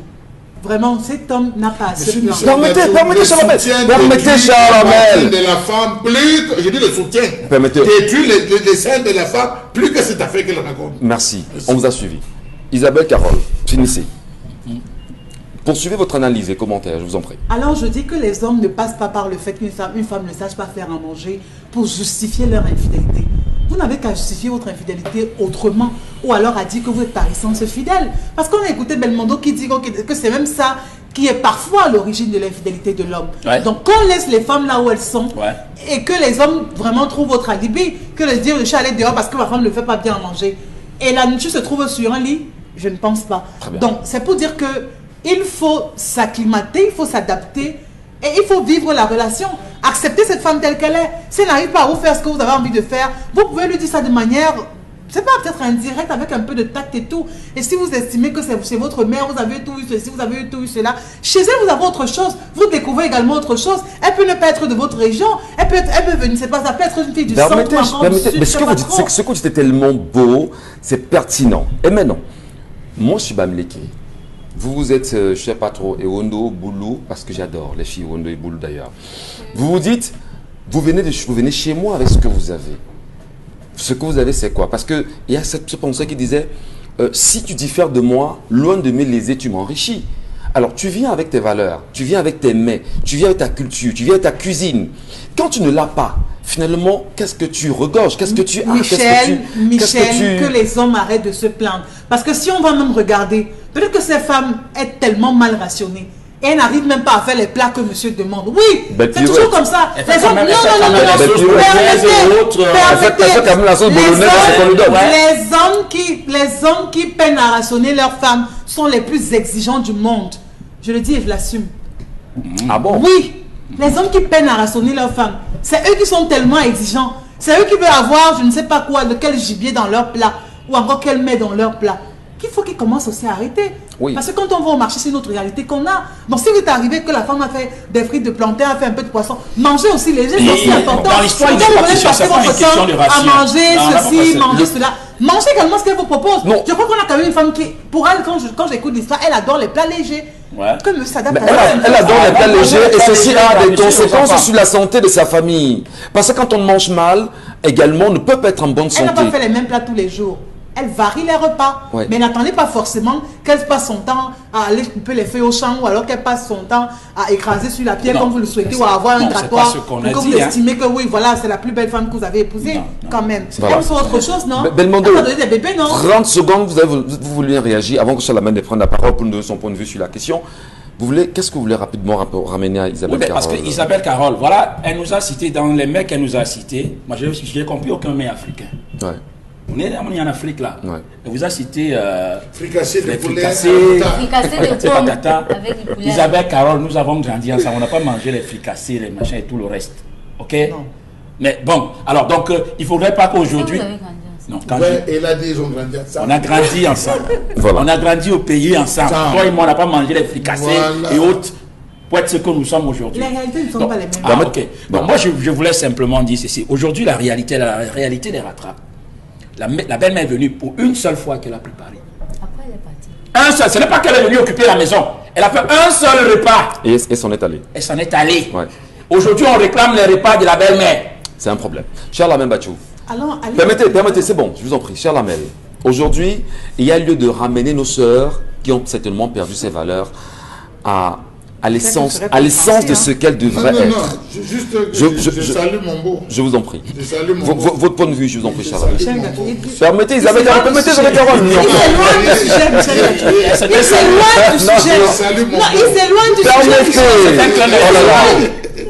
vraiment, cet homme n'a pas assez de plan. Permettez Charlamel. De la femme, plus que, je dis le soutien. Permettez. Détruire les scènes de la femme, plus que cette affaire qu'elle raconte. Merci. On vous a suivi. Isabelle Carole, finissez. Poursuivez votre analyse et commentaires, je vous en prie. Alors je dis que les hommes ne passent pas par le fait qu'une femme ne sache pas faire à manger pour justifier leur infidélité. Vous n'avez qu'à justifier votre infidélité autrement, ou alors à dire que vous êtes par essence fidèle. Parce qu'on a écouté Belmondo qui dit que c'est même ça qui est parfois à l'origine de l'infidélité de l'homme. Ouais. Donc, qu'on laisse les femmes là où elles sont et que les hommes vraiment trouvent votre alibi, que le dire le chat allait dehors parce que ma femme ne fait pas bien manger. Et la nourriture se trouve sur un lit, je ne pense pas. Donc, c'est pour dire que il faut s'acclimater, il faut s'adapter et il faut vivre la relation. Accepter cette femme telle qu'elle est. Si elle n'arrive pas à vous faire ce que vous avez envie de faire, vous pouvez lui dire ça de manière... C'est pas peut-être indirect, avec un peu de tact et tout. Et si vous estimez que c'est votre mère, vous avez tout eu ceci, vous avez eu tout eu cela. Chez elle, vous avez autre chose. Vous découvrez également autre chose. Elle peut ne pas être de votre région. Elle peut venir, c'est pas ça. peut être une fille du centre. Mais ce que vous dites est tellement beau, c'est pertinent. Et maintenant, moi, je suis Bamleke. Vous êtes, je ne sais pas trop, Ewondo, Boulou, parce que j'adore les filles Ewondo et Boulou d'ailleurs. Vous vous dites, vous venez chez moi avec ce que vous avez. Ce que vous avez, c'est quoi? Parce qu'il y a cette pensée qui disait, si tu diffères de moi, loin de me léser, tu m'enrichis. Alors, tu viens avec tes valeurs, tu viens avec tes mets, tu viens avec ta culture, tu viens avec ta cuisine. Quand tu ne l'as pas, finalement, qu'est-ce que tu regorges? Qu'est-ce que tu as? Michel, que les hommes arrêtent de se plaindre. Parce que si on va même regarder, peut-être que ces femmes sont tellement mal rationnées. Et elle n'arrive même pas à faire les plats que monsieur demande. Oui, c'est toujours comme ça. Les hommes, les hommes qui peinent à rationner leurs femmes sont les plus exigeants du monde. Je le dis et je l'assume. Ah bon? Oui, les hommes qui peinent à rationner leurs femmes, c'est eux qui sont tellement exigeants. C'est eux qui veulent avoir, je ne sais pas quoi, de quel gibier dans leur plat, ou encore quel mets dans leur plat. Qu'il faut qu'ils commencent aussi à arrêter. Oui. Parce que quand on va au marché, c'est une autre réalité qu'on a. Donc si vous êtes arrivé que la femme a fait des frites de plantain, a fait un peu de poisson, manger aussi léger, c'est aussi important. Dans l'histoire, vous voulez passer votre temps à manger ceci, manger cela. Mangez également ce qu'elle vous propose. Non. Je crois qu'on a quand même une femme qui, pour elle, quand j'écoute l'histoire, elle adore les plats légers. Ouais. Comme ça s'adapte elle adore les plats légers et ceci a des conséquences sur la santé de sa famille. Parce que quand on mange mal, également, on ne peut pas être en bonne santé. Elle n'a pas fait les mêmes plats tous les jours. Elle varie les repas. Ouais. Mais n'attendez pas forcément qu'elle passe son temps à aller couper les feuilles au champ ou alors qu'elle passe son temps à écraser sur la pierre comme vous le souhaitez ou à avoir un grattoir pour que vous estimez que oui, voilà, c'est la plus belle femme que vous avez épousée. Quand même. Voilà. Elle fait autre chose, non? Belmondo, elle des bébés, non? 30 secondes, vous voulez réagir avant que Charlamagne prenne la parole pour nous donner son point de vue sur la question. Qu'est-ce que vous voulez rapidement ramener à Isabelle Carole? Parce que Isabelle Carole, voilà, elle nous a cité dans les mets qu'elle nous a cités. Moi, je n'ai compris aucun mets africain. Ouais. On est en Afrique là. Ouais. Elle vous a cité fricassé de poulet, patata. Isabelle Carole, nous avons grandi ensemble. On n'a pas mangé les fricassés, les machins et tout le reste. Ok? Non. Mais bon, alors donc il ne faudrait pas qu'aujourd'hui. Non, elle a dit ils ont grandi ensemble. On a grandi ensemble. Voilà. On a grandi au pays ensemble. Toi et moi, on n'a pas mangé les fricassés et autres pour être ce que nous sommes aujourd'hui. Les réalités ne sont pas les mêmes. Ah, ok. Donc moi, je voulais simplement dire ceci. Aujourd'hui, la réalité les rattrape. La belle-mère est venue pour une seule fois qu'elle a préparé. Après, elle est partie. Un seul. Ce n'est pas qu'elle est venue occuper la maison. Elle a fait un seul repas. Et elle s'en est allée. Elle s'en est allée. Ouais. Aujourd'hui, on réclame les repas de la belle-mère. C'est un problème. Charlamagne Bachou. Permettez, c'est bon, je vous en prie. Charlamagne, aujourd'hui, il y a lieu de ramener nos sœurs qui ont certainement perdu ces valeurs à l'essence de ce qu'elles devraient être. Non, je salue mon beau. Je vous en prie. Je salue mon beau. Votre point de vue, je vous en prie, Charlamagne. Permettez, Isabelle Carole. Il s'éloigne du sujet.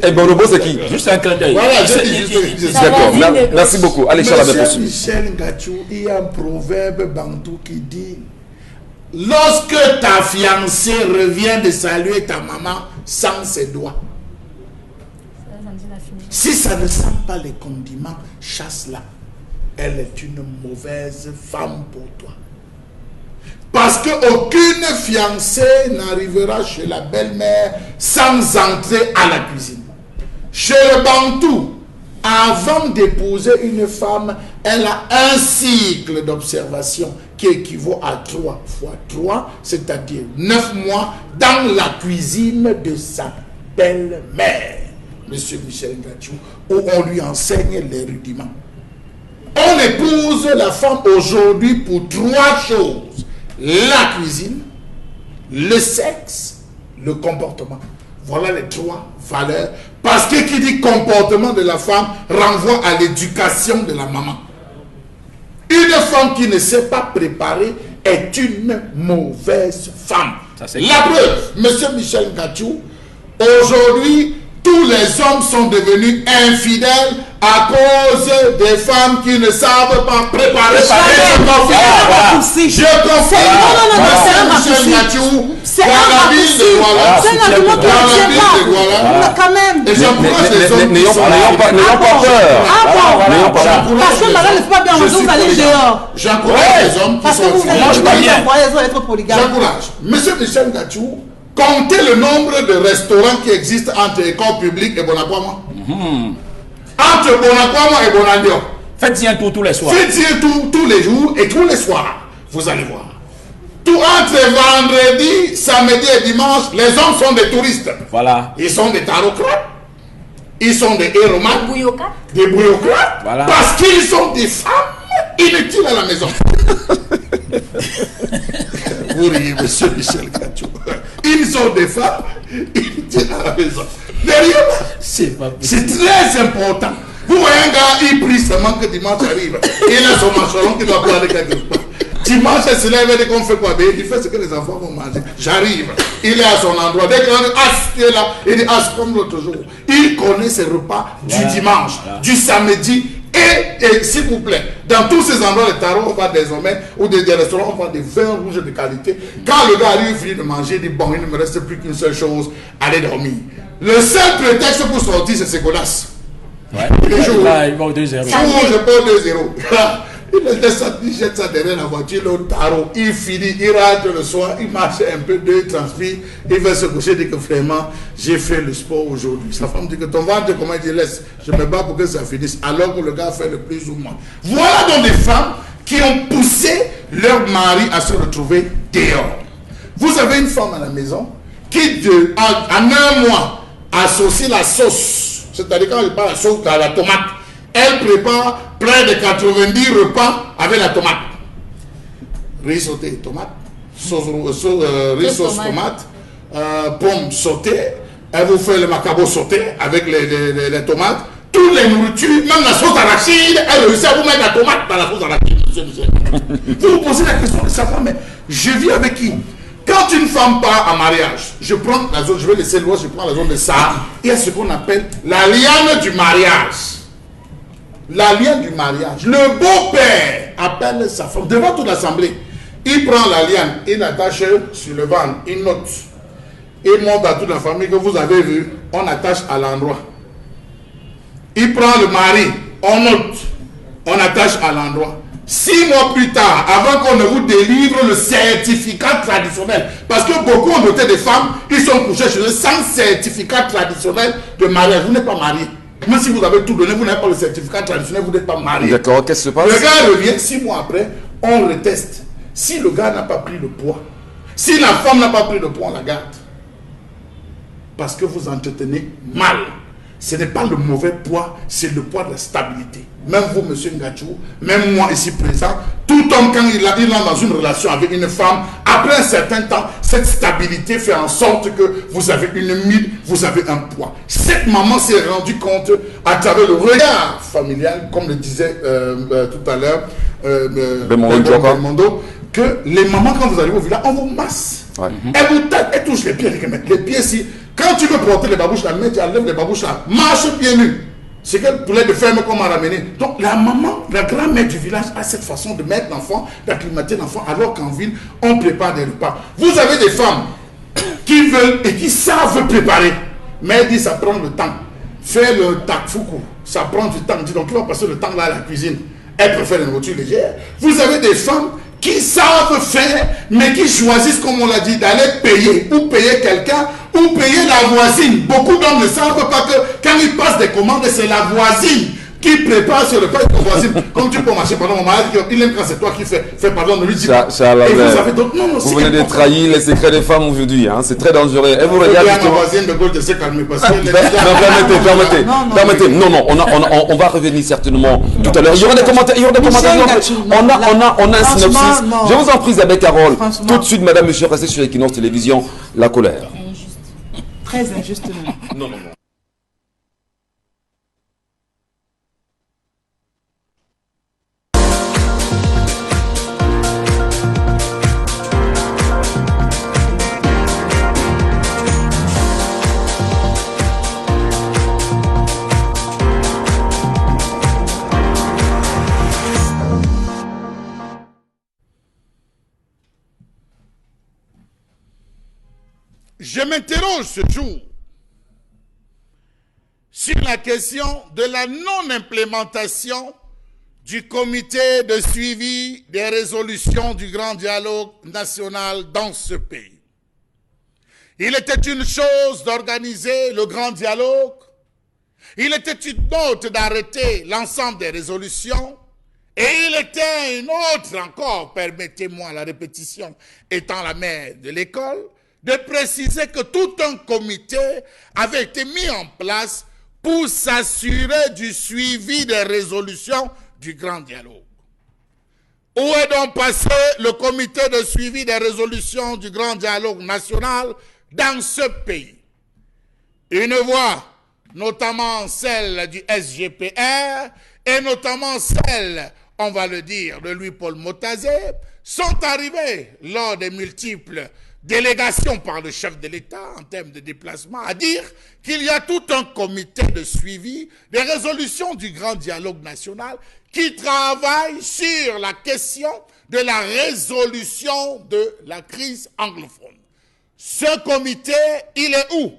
Et bon, le beau, c'est qui? Juste un clin d'œil. Voilà, d'accord. Merci beaucoup. Allez, Charlamagne, poursuivre. Michel Ngachou, il y a un proverbe bantou qui dit: lorsque ta fiancée revient de saluer ta maman sans ses doigts, si ça ne sent pas les condiments, chasse-la. Elle est une mauvaise femme pour toi. Parce qu'aucune fiancée n'arrivera chez la belle-mère sans entrer à la cuisine. Chez le Bantou, avant d'épouser une femme, elle a un cycle d'observation qui équivaut à 3 fois 3, c'est-à-dire 9 mois dans la cuisine de sa belle-mère, Monsieur Michel Ngachou, où on lui enseigne les rudiments. On épouse la femme aujourd'hui pour 3 choses: la cuisine, le sexe, le comportement. Voilà les 3 valeurs. Parce que qui dit comportement de la femme renvoie à l'éducation de la maman. Une femme qui ne sait pas préparer est une mauvaise femme. La preuve, monsieur Michel Gatchou, aujourd'hui, tous les hommes sont devenus infidèles à cause des femmes qui ne savent pas préparer. Je confirme. Michel Gatchou, c'est dans la ville de Douala. C'est un argument qui ne tient pas. Quand même. Et j'encourage les hommes. N'ayons pas peur. N'ayons pas peur. Parce que madame ne fait pas bien manger, vous allez dehors. J'encourage les hommes qui Parce que sont vous allez être polygame. J'encourage. Monsieur Michel Gatchou, comptez le nombre de restaurants qui existent entre école publique et Bonakwama. Entre Bonakwama et Bonandio. Faites-y un tour tous les soirs. Faites-y un tour tous les jours et tous les soirs. Vous allez voir. Tout entre vendredi, samedi et dimanche, les hommes sont des touristes. Voilà. Ils sont des tarocrates. Ils sont des héromanes. Des bouillocrates. Voilà. Parce qu'ils sont des femmes inutiles à la maison. Vous riez, monsieur Michel Gatchou. Ils sont des femmes inutiles à la maison. Derrière, c'est très important. Vous voyez un gars, il prie seulement que dimanche arrive. Il a son macheron qui doit prendre quelque part. Dimanche, il se lève et dit qu'on fait quoi? Il fait ce que les enfants vont manger. J'arrive. Il est à son endroit. Dès qu'il dit, tu es là, il dit, comme l'autre jour. Il connaît ses repas du dimanche, du samedi. Et s'il vous plaît, dans tous ces endroits, les tarots, on va désormais, ou des restaurants, on va des vins rouges de qualité. Quand le gars arrive, finit de manger, il dit, bon, il ne me reste plus qu'une seule chose, aller dormir. Le seul prétexte pour sortir, c'est ses godasses. Ouais. Les jours, Là, il va au 2-0. je peux 2-0. Il jette ça derrière la voiture, le tarot, il finit, il rentre le soir, il marche un peu, il transpire, il va se coucher, il dit que vraiment, j'ai fait le sport aujourd'hui. Sa femme dit que ton ventre, comment il dit, laisse, je me bats pour que ça finisse, alors que le gars fait le plus ou moins. Voilà donc des femmes qui ont poussé leur mari à se retrouver dehors. Vous avez une femme à la maison qui, en un mois, associe la sauce, c'est-à-dire quand elle parle la sauce à la tomate, elle prépare près de 90 repas avec la tomate. Riz sauté, tomate, riz sauce tomate, pommes sautées. Elle vous fait le macabo sauté avec les tomates. Toutes les nourritures, même la sauce arachide, elle réussit à vous mettre la tomate dans la sauce arachide. Vous vous posez la question de savoir, mais je vis avec qui? Quand une femme part en mariage, je prends la zone, je vais laisser l'ouest, je prends la zone de Sahara. Il y a ce qu'on appelle la liane du mariage. La liane du mariage. Le beau-père appelle sa femme devant toute l'assemblée. Il prend la liane, il l'attache sur le ventre, il note. Il montre à toute la famille que vous avez vu, on attache à l'endroit. Il prend le mari, on note, on attache à l'endroit. 6 mois plus tard, avant qu'on ne vous délivre le certificat traditionnel, parce que beaucoup ont noté des femmes, ils sont couchés chez eux sans certificat traditionnel de mariage. Vous n'êtes pas marié. Même si vous avez tout donné, vous n'avez pas le certificat traditionnel, vous n'êtes pas marié. D'accord, qu'est-ce qui se passe? Le gars revient 6 mois après, on reteste. Si le gars n'a pas pris le poids, si la femme n'a pas pris le poids, on la garde. Parce que vous entretenez mal. Ce n'est pas le mauvais poids, c'est le poids de la stabilité. Même vous, monsieur Ngatchou, même moi ici présent, tout homme, quand il entre dans une relation avec une femme, après un certain temps, cette stabilité fait en sorte que vous avez une mine, vous avez un poids. Cette maman s'est rendue compte à travers le regard familial, comme le disait tout à l'heure Belmondo, que les mamans, quand vous arrivez au village, on vous masse. Ouais. Elle vous tape, elle touche les pieds. Les pieds, si, quand tu veux porter les babouches là, tu enlèves les babouches là, marche pieds nus. C'est quel poulet de ferme qu'on m'a ramené. Donc la maman, la grand-mère du village a cette façon de mettre l'enfant, d'acclimater l'enfant, alors qu'en ville, on prépare des repas. Vous avez des femmes qui veulent et qui savent préparer. Mais elle dit, ça prend le temps. Faire le takfuku, ça prend du temps. Donc tu vas passer le temps là à la cuisine. Elle préfère les nourritures légères. Vous avez des femmes qui savent faire, mais qui choisissent, comme on l'a dit, d'aller payer, ou payer quelqu'un, ou payer la voisine. Beaucoup d'hommes ne savent pas que quand ils passent des commandes, c'est la voisine qui prépare sur le pain de ta voisine. Comme tu peux marcher, pardon, mon mari, il aime quand c'est toi qui fais pardon, ne lui dis pas. Et vous avez d'autres. Vous venez de trahir les secrets des femmes aujourd'hui, hein, c'est très dangereux. Et vous regardez. Ma voisine de gauche de se calmer parce que permettez. Non, on va revenir certainement tout à l'heure. Il y aura des commentaires. On a un synopsis. Je vous en prie, Isabelle Carole. Tout de suite, madame, monsieur, restez sur Equinox Télévision. La colère. Très injustement. Non. je m'interroge ce jour sur la question de la non-implémentation du comité de suivi des résolutions du grand dialogue national dans ce pays. Il était une chose d'organiser le grand dialogue, il était une autre d'arrêter l'ensemble des résolutions, et il était une autre encore, permettez-moi la répétition étant la mère de l'école, de préciser que tout un comité avait été mis en place pour s'assurer du suivi des résolutions du grand dialogue. Où est donc passé le comité de suivi des résolutions du grand dialogue national dans ce pays? Une voix, notamment celle du SGPR et notamment celle, on va le dire, de Louis-Paul Motazé, sont arrivées lors des multiples délégations par le chef de l'État en termes de déplacement à dire qu'il y a tout un comité de suivi des résolutions du grand dialogue national qui travaille sur la question de la résolution de la crise anglophone. Ce comité, il est où?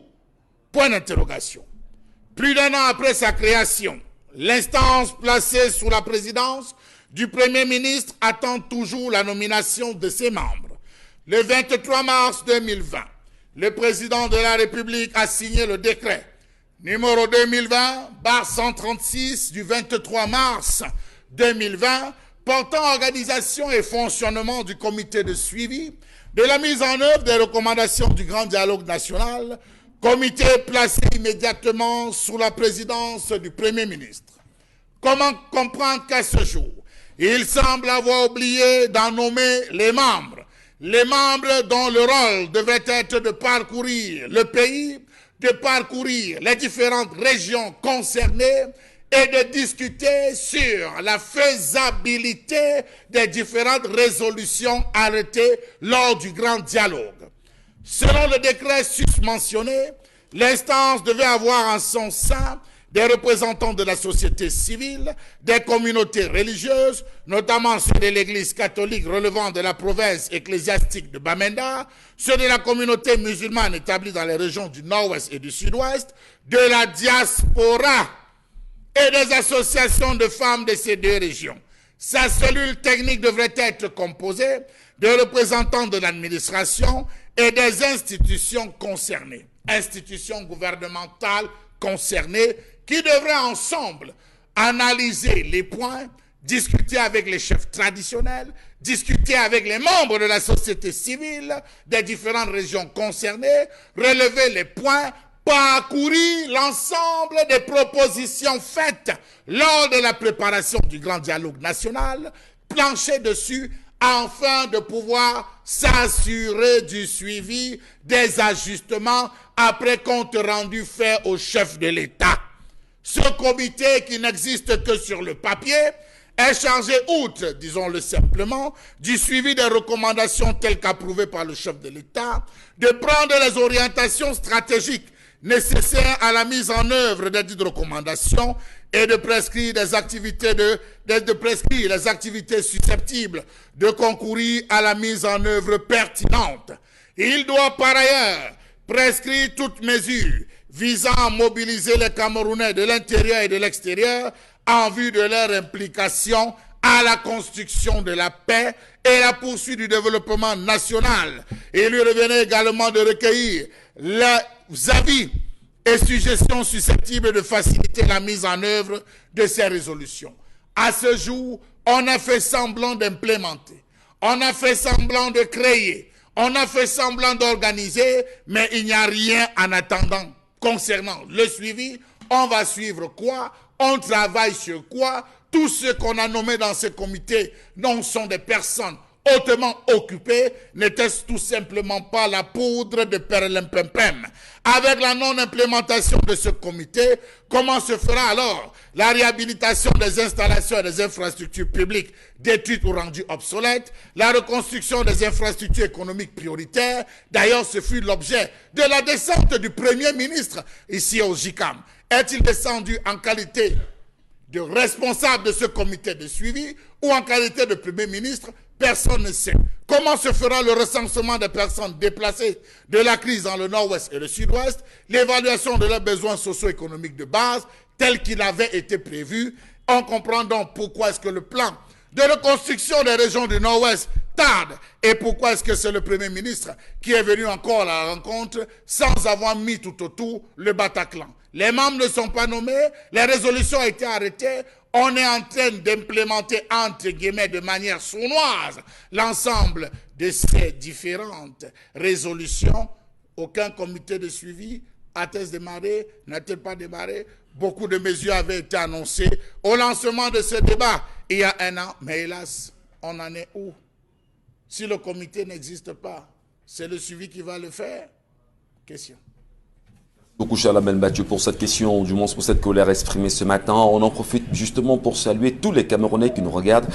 Point d'interrogation. Plus d'un an après sa création, l'instance placée sous la présidence du Premier ministre attend toujours la nomination de ses membres. Le 23 mars 2020, le président de la République a signé le décret numéro 2020/136 du 23 mars 2020 portant organisation et fonctionnement du comité de suivi de la mise en œuvre des recommandations du grand dialogue national, comité placé immédiatement sous la présidence du Premier ministre. Comment comprendre qu'à ce jour, il semble avoir oublié d'en nommer les membres dont le rôle devrait être de parcourir le pays, de parcourir les différentes régions concernées et de discuter sur la faisabilité des différentes résolutions arrêtées lors du grand dialogue. Selon le décret susmentionné, l'instance devait avoir en son sein des représentants de la société civile, des communautés religieuses, notamment ceux de l'Église catholique relevant de la province ecclésiastique de Bamenda, ceux de la communauté musulmane établie dans les régions du Nord-Ouest et du Sud-Ouest, de la diaspora et des associations de femmes de ces deux régions. Sa cellule technique devrait être composée de représentants de l'administration et des institutions concernées, institutions gouvernementales concernées, qui devraient ensemble analyser les points, discuter avec les chefs traditionnels, discuter avec les membres de la société civile des différentes régions concernées, relever les points, parcourir l'ensemble des propositions faites lors de la préparation du grand dialogue national, plancher dessus afin de pouvoir s'assurer du suivi des ajustements après compte rendu fait au chef de l'État. Ce comité, qui n'existe que sur le papier, est chargé, outre, disons-le simplement, du suivi des recommandations telles qu'approuvées par le chef de l'État, de prendre les orientations stratégiques nécessaires à la mise en œuvre des dites recommandations et de prescrire des activités prescrire les activités susceptibles de concourir à la mise en œuvre pertinente. Il doit par ailleurs prescrire toute mesure visant à mobiliser les Camerounais de l'intérieur et de l'extérieur en vue de leur implication à la construction de la paix et la poursuite du développement national. Il lui revenait également de recueillir les avis et suggestions susceptibles de faciliter la mise en œuvre de ces résolutions. À ce jour, on a fait semblant d'implémenter, on a fait semblant de créer, on a fait semblant d'organiser, mais il n'y a rien en attendant concernant le suivi. On va suivre quoi? On travaille sur quoi? Tous ceux qu'on a nommés dans ce comité non sont des personnes hautement occupées. N'était-ce tout simplement pas la poudre de perlimpinpin? Avec la non-implémentation de ce comité, comment se fera alors la réhabilitation des installations et des infrastructures publiques détruites ou rendues obsolètes, la reconstruction des infrastructures économiques prioritaires? D'ailleurs, ce fut l'objet de la descente du Premier ministre ici au JICAM. Est-il descendu en qualité de responsable de ce comité de suivi ou en qualité de Premier ministre? Personne ne sait. comment se fera le recensement des personnes déplacées de la crise dans le nord-ouest et le sud-ouest, l'évaluation de leurs besoins socio-économiques de base, tel qu'il avait été prévu. On comprend donc pourquoi est-ce que le plan de reconstruction des régions du nord-ouest tarde et pourquoi est-ce que c'est le Premier ministre qui est venu encore à la rencontre sans avoir mis tout autour le Bataclan. Les membres ne sont pas nommés, les résolutions ont été arrêtées, on est en train d'implémenter entre guillemets de manière sournoise l'ensemble de ces différentes résolutions. Aucun comité de suivi a-t-il démarré, n'a-t-il pas démarré? Beaucoup de mesures avaient été annoncées au lancement de ce débat il y a un an, mais hélas, on en est où? Si le comité n'existe pas, c'est le suivi qui va le faire? Question. Beaucoup, Charles Mathieu, pour cette question, du moins pour cette colère exprimée ce matin. On en profite justement pour saluer tous les Camerounais qui nous regardent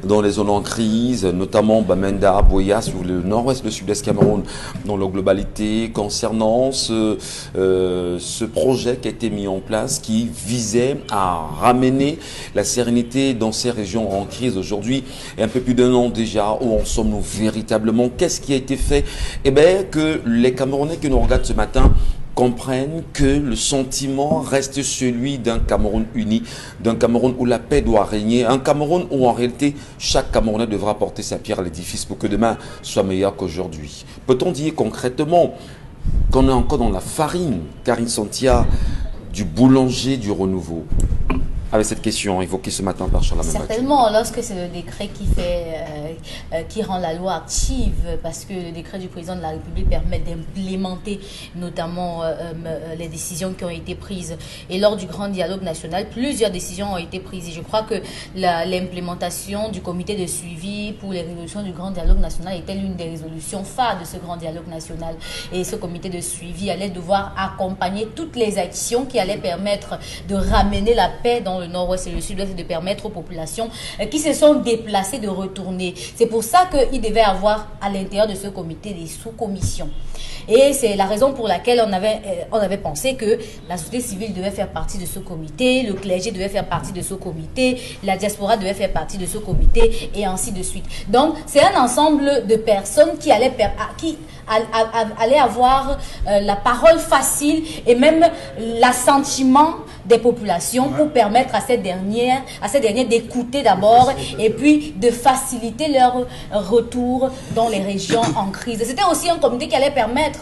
dans les zones en crise, notamment Bamenda, Boya, sur le nord-ouest, le sud-est Cameroun, dans leur globalité, concernant ce projet qui a été mis en place, qui visait à ramener la sérénité dans ces régions en crise aujourd'hui. Et un peu plus d'un an déjà, où en sommes-nous véritablement? Qu'est-ce qui a été fait? Eh bien, que les Camerounais qui nous regardent ce matin comprennent que le sentiment reste celui d'un Cameroun uni, d'un Cameroun où la paix doit régner, un Cameroun où en réalité chaque Camerounais devra porter sa pierre à l'édifice pour que demain soit meilleur qu'aujourd'hui. Peut-on dire concrètement qu'on est encore dans la farine, Karine Santia, du boulanger du renouveau? Avec cette question évoquée ce matin par Charles Mathieu. Certainement, lorsque c'est le décret qui rend la loi active, parce que le décret du président de la République permet d'implémenter notamment les décisions qui ont été prises. Et lors du grand dialogue national, plusieurs décisions ont été prises. Et je crois que l'implémentation du comité de suivi pour les résolutions du grand dialogue national était l'une des résolutions phares de ce grand dialogue national. Et ce comité de suivi allait devoir accompagner toutes les actions qui allaient permettre de ramener la paix dans le nord-ouest et le sud-ouest, de permettre aux populations qui se sont déplacées de retourner. C'est pour ça qu'il devait avoir à l'intérieur de ce comité des sous-commissions. Et c'est la raison pour laquelle on avait pensé que la société civile devait faire partie de ce comité, le clergé devait faire partie de ce comité, la diaspora devait faire partie de ce comité, et ainsi de suite. Donc, c'est un ensemble de personnes qui allaient avoir la parole facile et même l'assentiment des populations pour permettre à ces dernières d'écouter d'abord et puis de faciliter leur retour dans les régions en crise. C'était aussi un comité qui allait permettre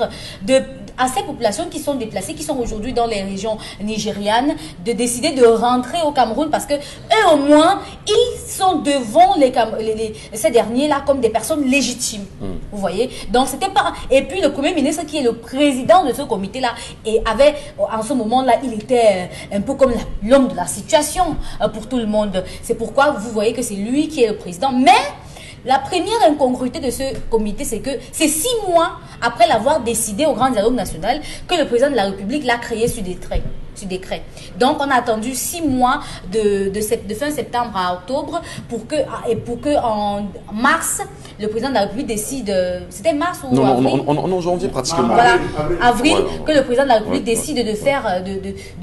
à ces populations qui sont déplacées, qui sont aujourd'hui dans les régions nigérianes, de décider de rentrer au Cameroun parce que eux au moins, ils sont devant ces derniers-là comme des personnes légitimes. Vous voyez? Donc c'était pas... Et puis le Premier ministre qui est le président de ce comité-là, et avait, en ce moment-là, il était un peu comme l'homme de la situation pour tout le monde. C'est pourquoi vous voyez que c'est lui qui est le président. Mais la première incongruité de ce comité, c'est que c'est 6 mois après l'avoir décidé au Grand Dialogue National que le président de la République l'a créé sur décret. Donc, on a attendu 6 mois de fin septembre à octobre pour que en mars, le président de la République décide... C'était mars ou avril? Non, en janvier pratiquement. Voilà, avril, que le président de la République décide de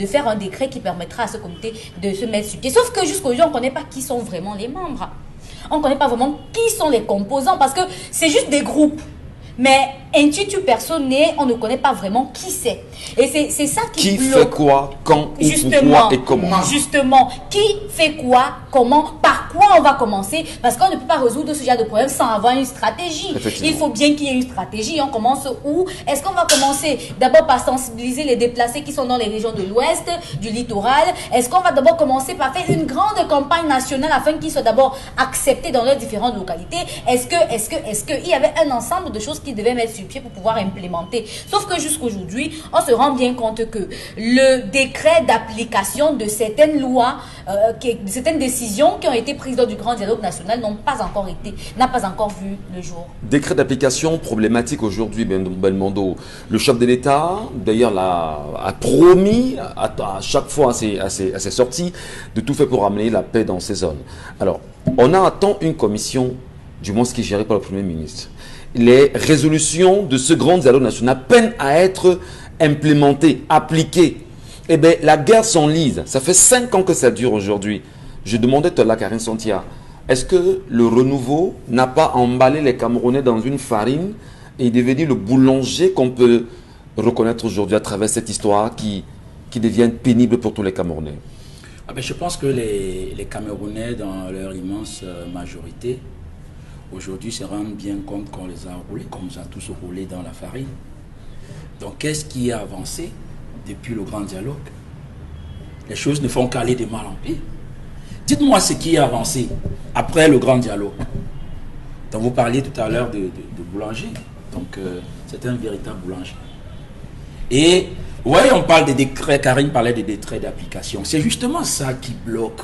faire un décret qui permettra à ce comité de se mettre sur pied. Sauf que jusqu'aujourd'hui, on ne connaît pas qui sont vraiment les membres. On ne connaît pas vraiment qui sont les composants parce que c'est juste des groupes. Mais institut personnel, on ne connaît pas vraiment qui c'est. Et c'est ça qui bloque. Qui fait quoi, quand, où, pourquoi et comment. Justement, qui fait quoi, comment, par quoi on va commencer. Parce qu'on ne peut pas résoudre ce genre de problème sans avoir une stratégie. Il faut bien qu'il y ait une stratégie. On commence où? Est-ce qu'on va commencer d'abord par sensibiliser les déplacés qui sont dans les régions de l'ouest, du littoral? Est-ce qu'on va d'abord commencer par faire une grande campagne nationale afin qu'ils soient d'abord acceptés dans leurs différentes localités? Est-ce qu'il y avait un ensemble de choses qui devaient mettre sur pied pour pouvoir implémenter? Sauf que jusqu'aujourd'hui, on se rend bien compte que le décret d'application de certaines lois, de certaines décisions qui ont été prises lors du grand dialogue national n'a pas encore vu le jour. Décret d'application problématique aujourd'hui, Belmondo. Le chef de l'État, d'ailleurs, a promis à chaque fois à ses sorties de tout faire pour ramener la paix dans ces zones. Alors, on attend une commission, du moins ce qui est géré par le Premier ministre. Les résolutions de ce grand dialogue national peinent à être implémentées, appliquées. Eh bien, la guerre s'enlise. Ça fait 5 ans que ça dure aujourd'hui. Je demandais tout à l'heure, Karine Santia, est-ce que le renouveau n'a pas emballé les Camerounais dans une farine et est devenu le boulanger qu'on peut reconnaître aujourd'hui à travers cette histoire qui devient pénible pour tous les Camerounais? Je pense que les Camerounais, dans leur immense majorité, aujourd'hui se rendent bien compte qu'on les a roulés, qu'on nous a tous roulés dans la farine. Donc qu'est-ce qui a avancé depuis le grand dialogue? Les choses ne font qu'aller de mal en pire. Dites-moi ce qui a avancé après le grand dialogue. Donc vous parliez tout à l'heure de boulanger. Donc c'est un véritable boulanger. Et vous voyez, on parle des décrets, Karine parlait des décrets d'application. C'est justement ça qui bloque.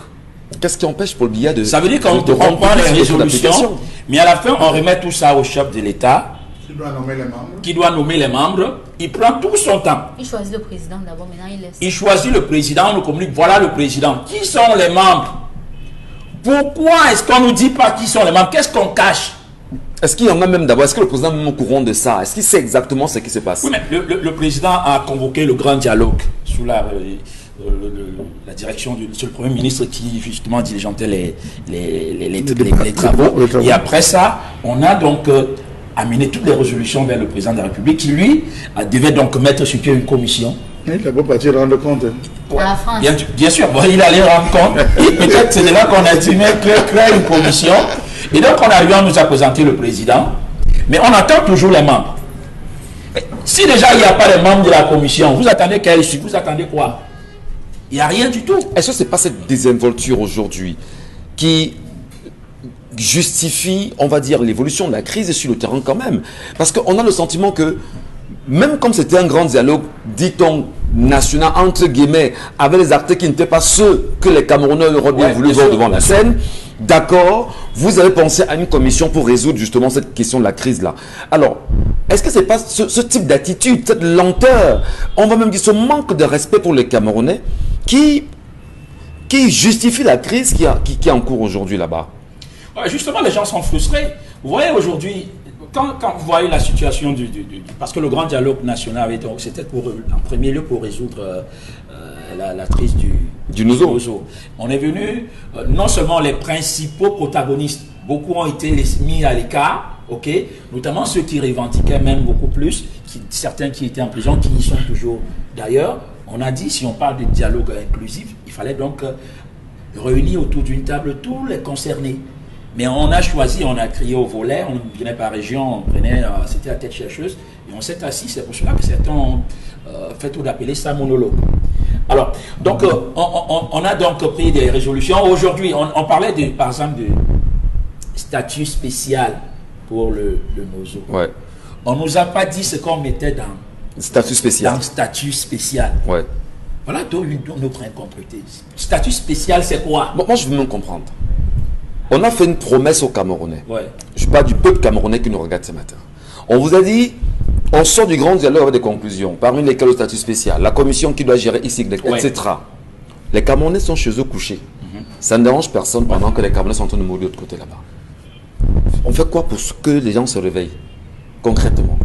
Qu'est-ce qui empêche Paul Biya de... Ça veut dire qu'on prend les résolutions, mais à la fin, on remet tout ça au chef de l'État. Qui doit nommer les membres. Qui doit nommer les membres. Il prend tout son temps. Il choisit le président d'abord, maintenant il laisse. Il choisit le président, on nous communique, voilà le président. Qui sont les membres? Pourquoi est-ce qu'on ne nous dit pas qui sont les membres? Qu'est-ce qu'on cache? Est-ce qu'il y en a même d'abord? Est-ce que le président est même au courant de ça? Est-ce qu'il sait exactement ce qui se passe? Oui, mais le président a convoqué le grand dialogue sous la direction du Premier ministre qui justement diligentait les travaux. Et après ça, on a donc amené toutes les résolutions vers le président de la République qui lui devait donc mettre sur pied une commission. Il n'a pas parti rendre compte. À la France. Bien sûr, bon, il allait rendre compte. Et peut-être c'est de là qu'on a dit créer une commission. Et donc on arrive, on nous a présenté le président. Mais on attend toujours les membres. Si déjà il n'y a pas les membres de la commission, vous attendez quelle issue? Vous attendez quoi? Il n'y a rien du tout. Est-ce que ce n'est pas cette désinvolture aujourd'hui qui justifie, on va dire, l'évolution de la crise sur le terrain quand même? Parce qu'on a le sentiment que, même comme c'était un grand dialogue, dit-on, national, entre guillemets, avec les acteurs qui n'étaient pas ceux que les Camerounais auraient bien voulu voir devant la scène, d'accord, vous avez pensé à une commission pour résoudre justement cette question de la crise-là. Alors, est-ce que ce n'est pas ce type d'attitude, cette lenteur, on va même dire ce manque de respect pour les Camerounais qui justifie la crise qui est en cours aujourd'hui là-bas? Justement, les gens sont frustrés. Vous voyez aujourd'hui, quand vous voyez la situation parce que le grand dialogue national, c'était en premier lieu pour résoudre la crise du Nozo. On est venu, non seulement les principaux protagonistes, beaucoup ont été mis à l'écart, notamment ceux qui revendiquaient même beaucoup plus, certains qui étaient en prison, qui y sont toujours. D'ailleurs, on a dit, si on parle de dialogue inclusif, il fallait donc réunir autour d'une table tous les concernés. Mais on a choisi, on a crié au volet, on venait par région, c'était la tête chercheuse, et on s'est assis. C'est pour cela que certains ont fait tout d'appeler ça monologue. Alors, donc, on a donc pris des résolutions. Aujourd'hui, on parlait, par exemple, de statut spécial pour le Nozo. Ouais. On ne nous a pas dit ce qu'on mettait dans statut spécial. Dans statut spécial. Ouais. Voilà donc notre incomplété. Statut spécial, c'est quoi? Bon, moi, je veux même comprendre. On a fait une promesse aux Camerounais. Ouais. Je parle du peuple camerounais qui nous regarde ce matin. On vous a dit, on sort du grand dialogue avec des conclusions, parmi lesquelles le statut spécial, la commission qui doit gérer ici, etc. Les Camerounais sont chez eux couchés. Ça ne dérange personne pendant que les Camerounais sont en train de mourir de l'autre côté là-bas. On fait quoi pour que les gens se réveillent concrètement?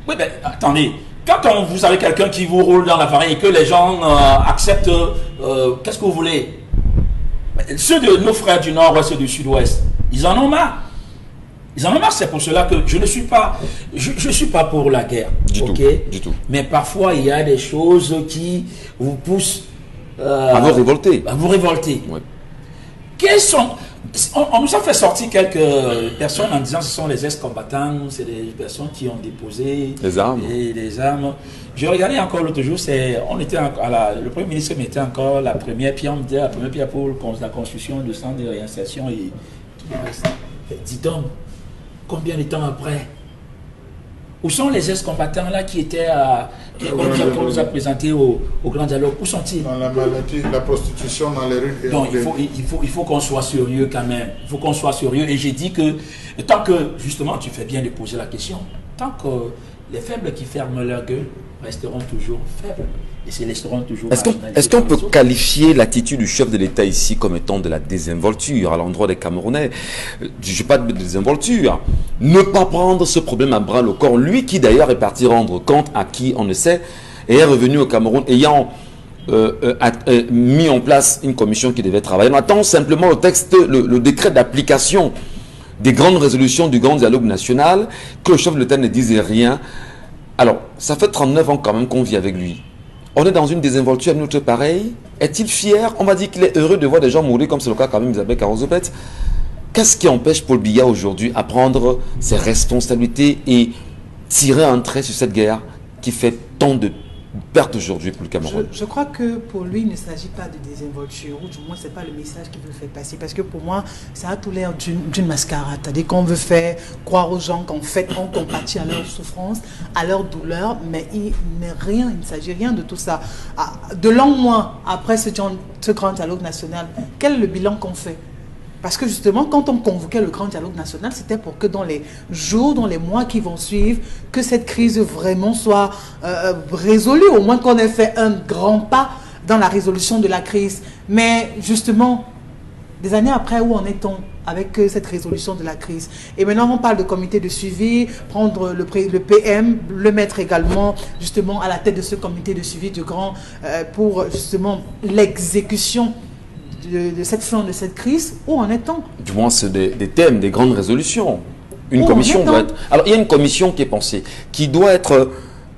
Oui, mais attendez. Quand vous avez quelqu'un qui vous roule dans la farine et que les gens acceptent, qu'est-ce que vous voulez? Ceux de nos frères du Nord-Ouest et du Sud-Ouest, ils en ont marre. Ils en ont marre, c'est pour cela que je ne suis pas, je suis pas pour la guerre. Du tout. Mais parfois, il y a des choses qui vous poussent à vous révolter. À vous révolter. Ouais. Quels sont... On nous a fait sortir quelques personnes en disant que ce sont les ex-combattants, c'est des personnes qui ont déposé les armes. Les armes. Je regardais encore l'autre jour, le Premier ministre mettait encore la première pierre, pour la construction du centre de réinsertion. Et dis donc, combien de temps après? Où sont les ex-combattants là qui étaient qu'on nous a présentés au grand dialogue? Où sont-ils? Dans la maladie, la prostitution dans les rues. Donc il faut qu'on soit sérieux quand même. Il faut qu'on soit sérieux. Et j'ai dit que tant que, justement, tu fais bien de poser la question, tant que les faibles qui ferment leur gueule resteront toujours faibles. Et se laisseront toujours. Est-ce qu'on peut qualifier l'attitude du chef de l'État ici comme étant de la désinvolture à l'endroit des Camerounais? Je parle de désinvolture. Ne pas prendre ce problème à bras le corps. Lui qui d'ailleurs est parti rendre compte à qui on ne sait et est revenu au Cameroun ayant mis en place une commission qui devait travailler. On attend simplement le texte, le décret d'application des grandes résolutions du grand dialogue national, que le chef de l'État ne disait rien. Alors, ça fait 39 ans quand même qu'on vit avec lui. On est dans une désinvolture à notre pareil. Est-il fier? On va dire qu'il est heureux de voir des gens mourir, comme c'est le cas quand même d'Isabelle Carozopet. Qu'est-ce qui empêche Paul Biya aujourd'hui à prendre ses responsabilités et tirer un trait sur cette guerre qui fait tant de pertes aujourd'hui pour le Cameroun? Je crois que pour lui, il ne s'agit pas de désinvolture, ou du moins, ce n'est pas le message qu'il veut faire passer. Parce que pour moi, ça a tout l'air d'une mascarade. C'est-à-dire qu'on veut faire croire aux gens qu'en fait, on compatit à leur souffrance, à leur douleur, mais il ne s'agit rien de tout ça. De longs mois après ce grand dialogue national, quel est le bilan qu'on fait? Parce que justement, quand on convoquait le grand dialogue national, c'était pour que dans les jours, dans les mois qui vont suivre, que cette crise vraiment soit résolue, au moins qu'on ait fait un grand pas dans la résolution de la crise. Mais justement, des années après, où en est-on avec cette résolution de la crise? Et maintenant, on parle de comité de suivi, prendre le PM, le mettre également justement à la tête de ce comité de suivi du grand pour justement l'exécution de cette fin de cette crise. Où en est-on? Du moins, c'est des thèmes, des grandes résolutions. Une commission doit être... Alors, il y a une commission qui est pensée, qui doit être,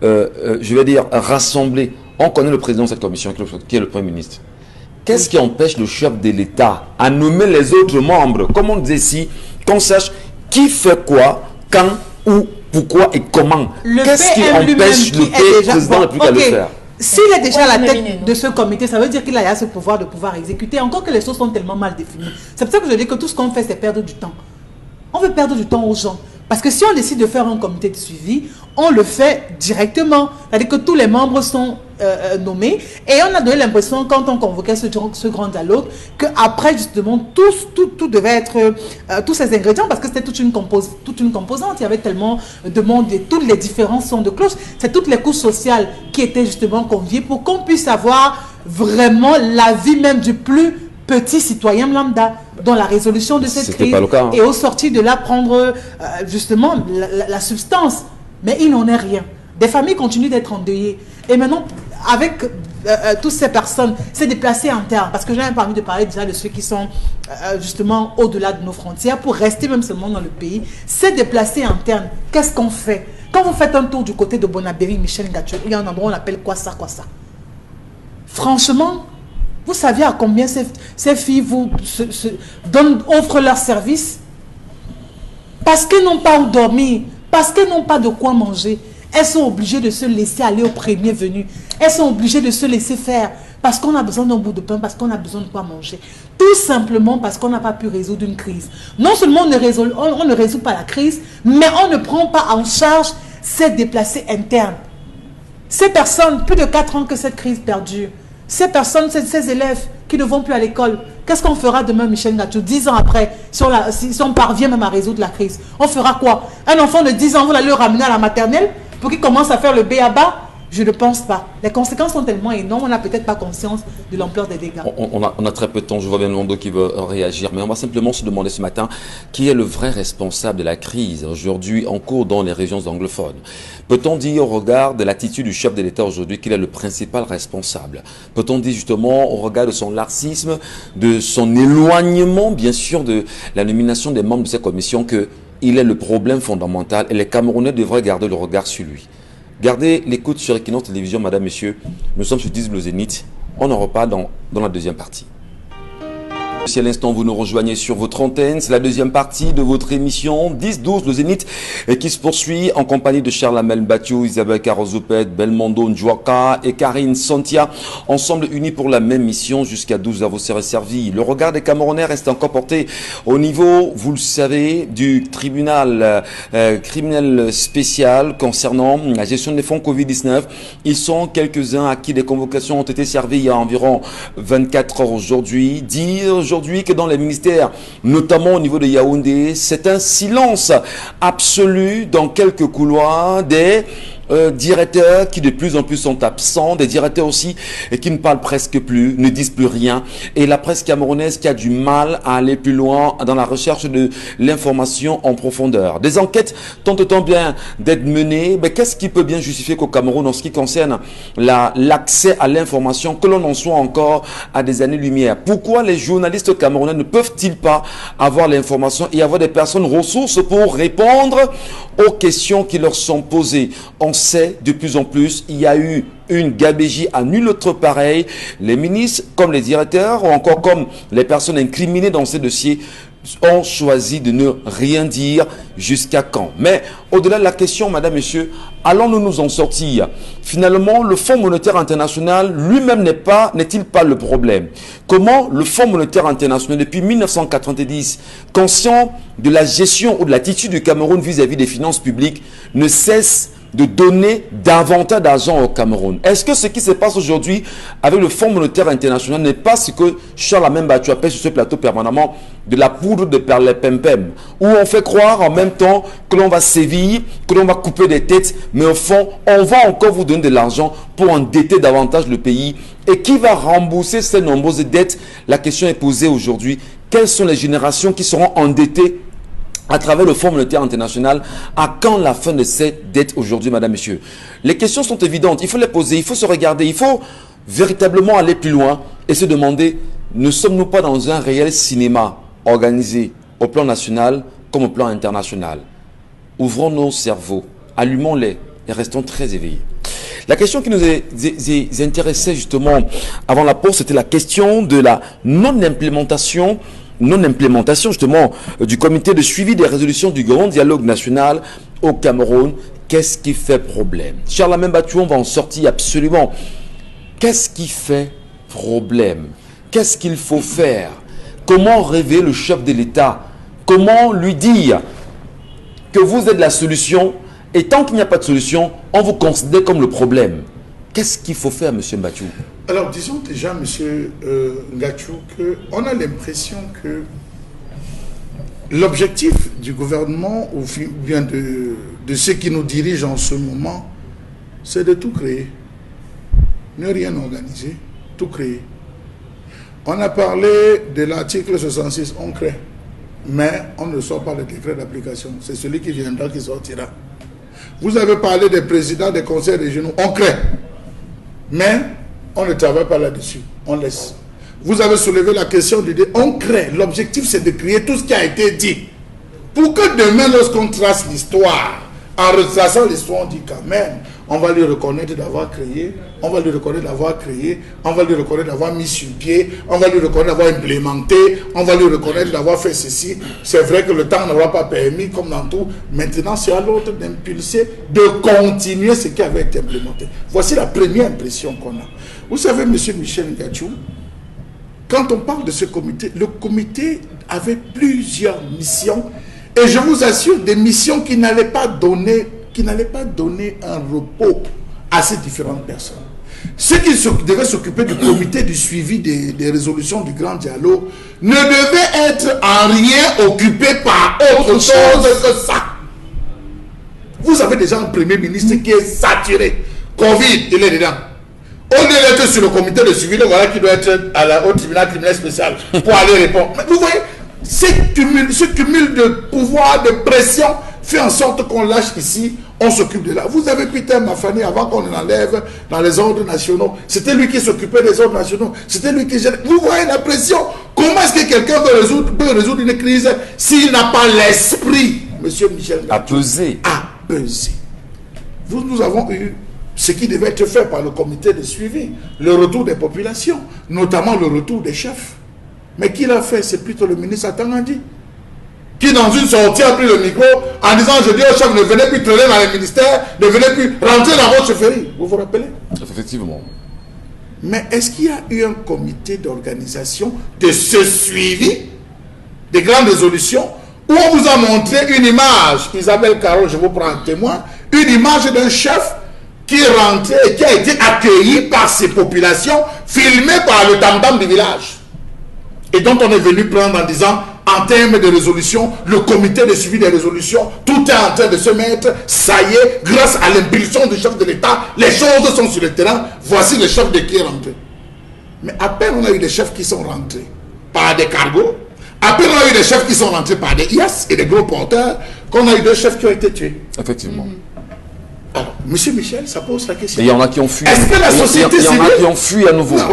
je vais dire, rassemblée. On connaît le président de cette commission, qui est le Premier ministre. Qu'est-ce qui empêche le chef de l'État à nommer les autres membres? Comme on disait ici, qu'on sache qui fait quoi, quand, où, pourquoi et comment. Qu'est-ce qui empêche le président de plus qu'à le faire? S'il est déjà à la tête de ce comité, ça veut dire qu'il a ce pouvoir de pouvoir exécuter. Encore que les choses sont tellement mal définies. C'est pour ça que je dis que tout ce qu'on fait, c'est perdre du temps. On veut perdre du temps aux gens. Parce que si on décide de faire un comité de suivi, on le fait directement. C'est-à-dire que tous les membres sont nommés. Et on a donné l'impression, quand on convoquait ce grand dialogue, qu'après, justement, tout devait être... tous ces ingrédients, parce que c'était toute une composante. Il y avait tellement de monde et tous les différents sons de cloche. C'est toutes les couches sociales qui étaient justement conviées pour qu'on puisse avoir vraiment la vie même du plus petit citoyen lambda dans la résolution de cette crise. Pas le cas, hein. Et au sorti de là, prendre justement la substance. Mais il n'en est rien. Des familles continuent d'être endeuillées. Et maintenant, avec toutes ces personnes, c'est déplacés internes. Parce que j'ai envie de parler déjà de ceux qui sont justement au-delà de nos frontières pour rester même seulement dans le pays. C'est déplacés internes. Qu'est-ce qu'on fait? Quand vous faites un tour du côté de Bonabéry, Michel Ngacho, il y a un endroit où on appelle quoi ça? Franchement, vous savez à combien ces filles vous offrent leurs services? Parce qu'elles n'ont pas où dormir, parce qu'elles n'ont pas de quoi manger. Elles sont obligées de se laisser aller au premier venu. Elles sont obligées de se laisser faire parce qu'on a besoin d'un bout de pain, parce qu'on a besoin de quoi manger. Tout simplement parce qu'on n'a pas pu résoudre une crise. Non seulement on ne résout pas la crise, mais on ne prend pas en charge ces déplacés internes. Ces personnes, plus de 4 ans que cette crise perdure. Ces personnes, ces élèves qui ne vont plus à l'école, qu'est-ce qu'on fera demain, Michel Ngacho, 10 ans après, si on parvient même à résoudre la crise? On fera quoi? Un enfant de 10 ans, vous allez le ramener à la maternelle pour qu'il commence à faire le b.a.-ba? Je ne pense pas. Les conséquences sont tellement énormes, on n'a peut-être pas conscience de l'ampleur des dégâts. On a très peu de temps, je vois bien Londo qui veut réagir, mais on va simplement se demander ce matin qui est le vrai responsable de la crise aujourd'hui en cours dans les régions anglophones. Peut-on dire au regard de l'attitude du chef de l'État aujourd'hui qu'il est le principal responsable? Peut-on dire justement au regard de son laxisme, de son éloignement bien sûr de la nomination des membres de cette commission qu'il est le problème fondamental et les Camerounais devraient garder le regard sur lui? Gardez l'écoute sur Equinox Télévision, madame, messieurs. Nous sommes sur 10 le Zénith. On en reparle dans la deuxième partie. Si à l'instant vous nous rejoignez sur votre antenne, c'est la deuxième partie de votre émission 10-12 le Zénith qui se poursuit en compagnie de Charles Amel Bathiou, Isabelle Carozopet, Belmondo Ndjouaka et Karine Santia, ensemble unis pour la même mission jusqu'à 12 à vous serez servi. Le regard des Camerounais reste encore porté au niveau, vous le savez, du tribunal criminel spécial concernant la gestion des fonds Covid-19. Ils sont quelques-uns à qui des convocations ont été servies il y a environ 24 heures aujourd'hui. Dire aujourd'hui que dans les ministères, notamment au niveau de Yaoundé, c'est un silence absolu dans quelques couloirs des directeurs qui de plus en plus sont absents, des directeurs aussi et qui ne parlent presque plus, ne disent plus rien. Et la presse camerounaise qui a du mal à aller plus loin dans la recherche de l'information en profondeur. Des enquêtes tentent tant bien d'être menées, mais qu'est-ce qui peut bien justifier qu'au Cameroun, en ce qui concerne l'accès à l'information, que l'on en soit encore à des années-lumière? Pourquoi les journalistes camerounais ne peuvent-ils pas avoir l'information et avoir des personnes ressources pour répondre aux questions qui leur sont posées? On sait de plus en plus, il y a eu une gabégie à nul autre pareil. Les ministres, comme les directeurs, ou encore comme les personnes incriminées dans ces dossiers, ont choisi de ne rien dire. Jusqu'à quand? Mais au-delà de la question, madame, monsieur, allons-nous nous en sortir? Finalement, le Fonds monétaire international lui-même n'est-il pas le problème? Comment le Fonds monétaire international, depuis 1990, conscient de la gestion ou de l'attitude du Cameroun vis-à-vis des finances publiques, ne cesse de donner davantage d'argent au Cameroun? Est-ce que ce qui se passe aujourd'hui avec le Fonds monétaire international n'est pas ce que Charles Amemba appelle sur ce plateau permanemment de la poudre de perlépempem, où on fait croire en même temps que l'on va sévir, que l'on va couper des têtes, mais au fond, on va encore vous donner de l'argent pour endetter davantage le pays? Et qui va rembourser ces nombreuses dettes? La question est posée aujourd'hui. Quelles sont les générations qui seront endettées à travers le Fonds monétaire international? À quand la fin de ces dettes aujourd'hui, madame, monsieur? Les questions sont évidentes, il faut les poser, il faut se regarder, il faut véritablement aller plus loin et se demander, ne sommes-nous pas dans un réel cinéma organisé au plan national comme au plan international? Ouvrons nos cerveaux, allumons-les et restons très éveillés. La question qui nous intéressait justement avant la pause, c'était la question de la non-implémentation justement du comité de suivi des résolutions du grand dialogue national au Cameroun. Qu'est-ce qui fait problème? Charles Amemba, on va en sortir absolument. Qu'est-ce qui fait problème? Qu'est-ce qu'il faut faire? Comment réveiller le chef de l'État? Comment lui dire que vous êtes la solution et tant qu'il n'y a pas de solution, on vous considère comme le problème? Qu'est-ce qu'il faut faire, M. Mbachou? Alors, disons déjà, M. Ngachou, qu'on a l'impression que l'objectif du gouvernement, ou bien de ceux qui nous dirigent en ce moment, c'est de tout créer. Ne rien organiser, tout créer. On a parlé de l'article 66, on crée. Mais on ne sort pas le décret d'application. C'est celui qui viendra qui sortira. Vous avez parlé des présidents des conseils régionaux, on crée. Mais on ne travaille pas là-dessus, on laisse. Vous avez soulevé la question de dire, on crée. L'objectif, c'est de créer tout ce qui a été dit. Pour que demain, lorsqu'on trace l'histoire, en retraçant l'histoire, on dit quand même, on va lui reconnaître d'avoir créé, on va lui reconnaître d'avoir créé, on va lui reconnaître d'avoir mis sur pied, on va lui reconnaître d'avoir implémenté, on va lui reconnaître d'avoir fait ceci. C'est vrai que le temps n'aura pas permis, comme dans tout. Maintenant, c'est à l'autre d'impulser, de continuer ce qui avait été implémenté. Voici la première impression qu'on a. Vous savez, M. Michel Ngachou, quand on parle de ce comité, le comité avait plusieurs missions, et je vous assure, des missions qui n'allaient pas donner un repos à ces différentes personnes. Ceux qui devaient s'occuper du comité du suivi des résolutions du grand dialogue ne devaient être en rien occupés par autre chose que ça. Vous avez déjà un premier ministre qui est saturé. Covid, il est dedans. On est là sur le comité de suivi, voilà qui doit être au tribunal criminel spécial pour aller répondre. Mais vous voyez, ce cumul de pouvoir, de pression, fait en sorte qu'on lâche ici, on s'occupe de là. Vous avez Peter Mafani, avant qu'on l'enlève dans les ordres nationaux, c'était lui qui s'occupait des ordres nationaux, c'était lui qui gérait. Vous voyez la pression. Comment est-ce que quelqu'un peut résoudre une crise s'il n'a pas l'esprit, monsieur Michel Ngachou, à peser? À peser. Nous avons eu ce qui devait être fait par le comité de suivi, le retour des populations, notamment le retour des chefs. Mais qui l'a fait? C'est plutôt le ministre Atangandi, qui dans une sortie a pris le micro en disant, je dis au chef, ne venez plus traîner dans les ministères, ne venez plus rentrer dans votre chefferie. Vous vous rappelez? Effectivement. Mais est-ce qu'il y a eu un comité d'organisation de ce suivi des grandes résolutions où on vous a montré une image, Isabelle Caron, je vous prends un témoin, une image d'un chef qui est rentré et qui a été accueilli par ces populations, filmé par le tam-tam du village. et dont on est venu prendre en disant, en termes de résolution, le comité de suivi des résolutions, tout est en train de se mettre, ça y est, grâce à l'impulsion du chef de l'État, les choses sont sur le terrain, voici le chef de qui est rentré. Mais à peine on a eu des chefs qui sont rentrés par des cargos, à peine on a eu des chefs qui sont rentrés par des IAS et des gros porteurs, qu'on a eu 2 chefs qui ont été tués. Effectivement. Alors, monsieur Michel, ça pose la question. Et il y en a qui ont fui. Est-ce que la société civile... Il y en a qui ont fui à nouveau. Non,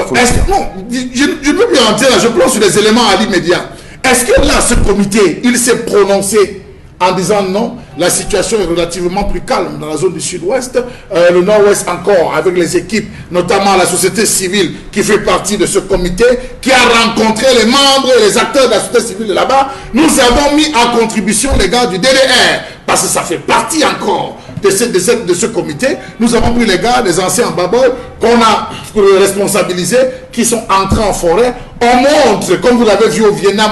je ne veux plus rentrer là, je prends sur les éléments à l'immédiat. Est-ce que là, ce comité, il s'est prononcé en disant non, la situation est relativement plus calme dans la zone du sud-ouest, le nord-ouest encore, avec les équipes, notamment la société civile qui fait partie de ce comité, qui a rencontré les membres et les acteurs de la société civile de là-bas. Nous avons mis en contribution les gars du DDR, parce que ça fait partie encore de ce comité. Nous avons pris les gars des anciens baboy qu'on a responsabilisés, qui sont entrés en forêt. On montre, comme vous l'avez vu au Vietnam,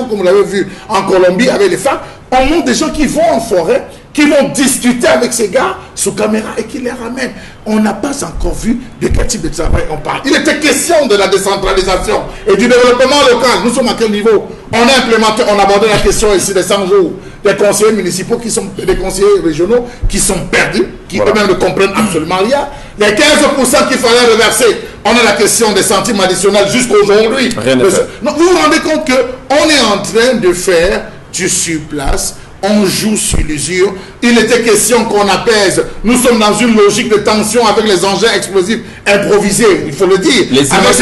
comme vous l'avez vu en Colombie avec les femmes, on montre des gens qui vont en forêt, qui vont discuter avec ces gars sous caméra et qui les ramènent. On n'a pas encore vu de quel type de travail on parle. Il était question de la décentralisation et du développement local. Nous sommes à quel niveau? On a implémenté, on a abordé la question ici des 100 jours des conseillers municipaux, des conseillers régionaux qui sont perdus, qui eux-mêmes ne comprennent absolument rien. Les 15% qu'il fallait reverser, on a la question des centimes additionnels jusqu'à aujourd'hui. Vous vous rendez compte qu'on est en train de faire du surplace, on joue sur l'usure. Il était question qu'on apaise. Nous sommes dans une logique de tension avec les engins explosifs improvisés, il faut le dire. Les images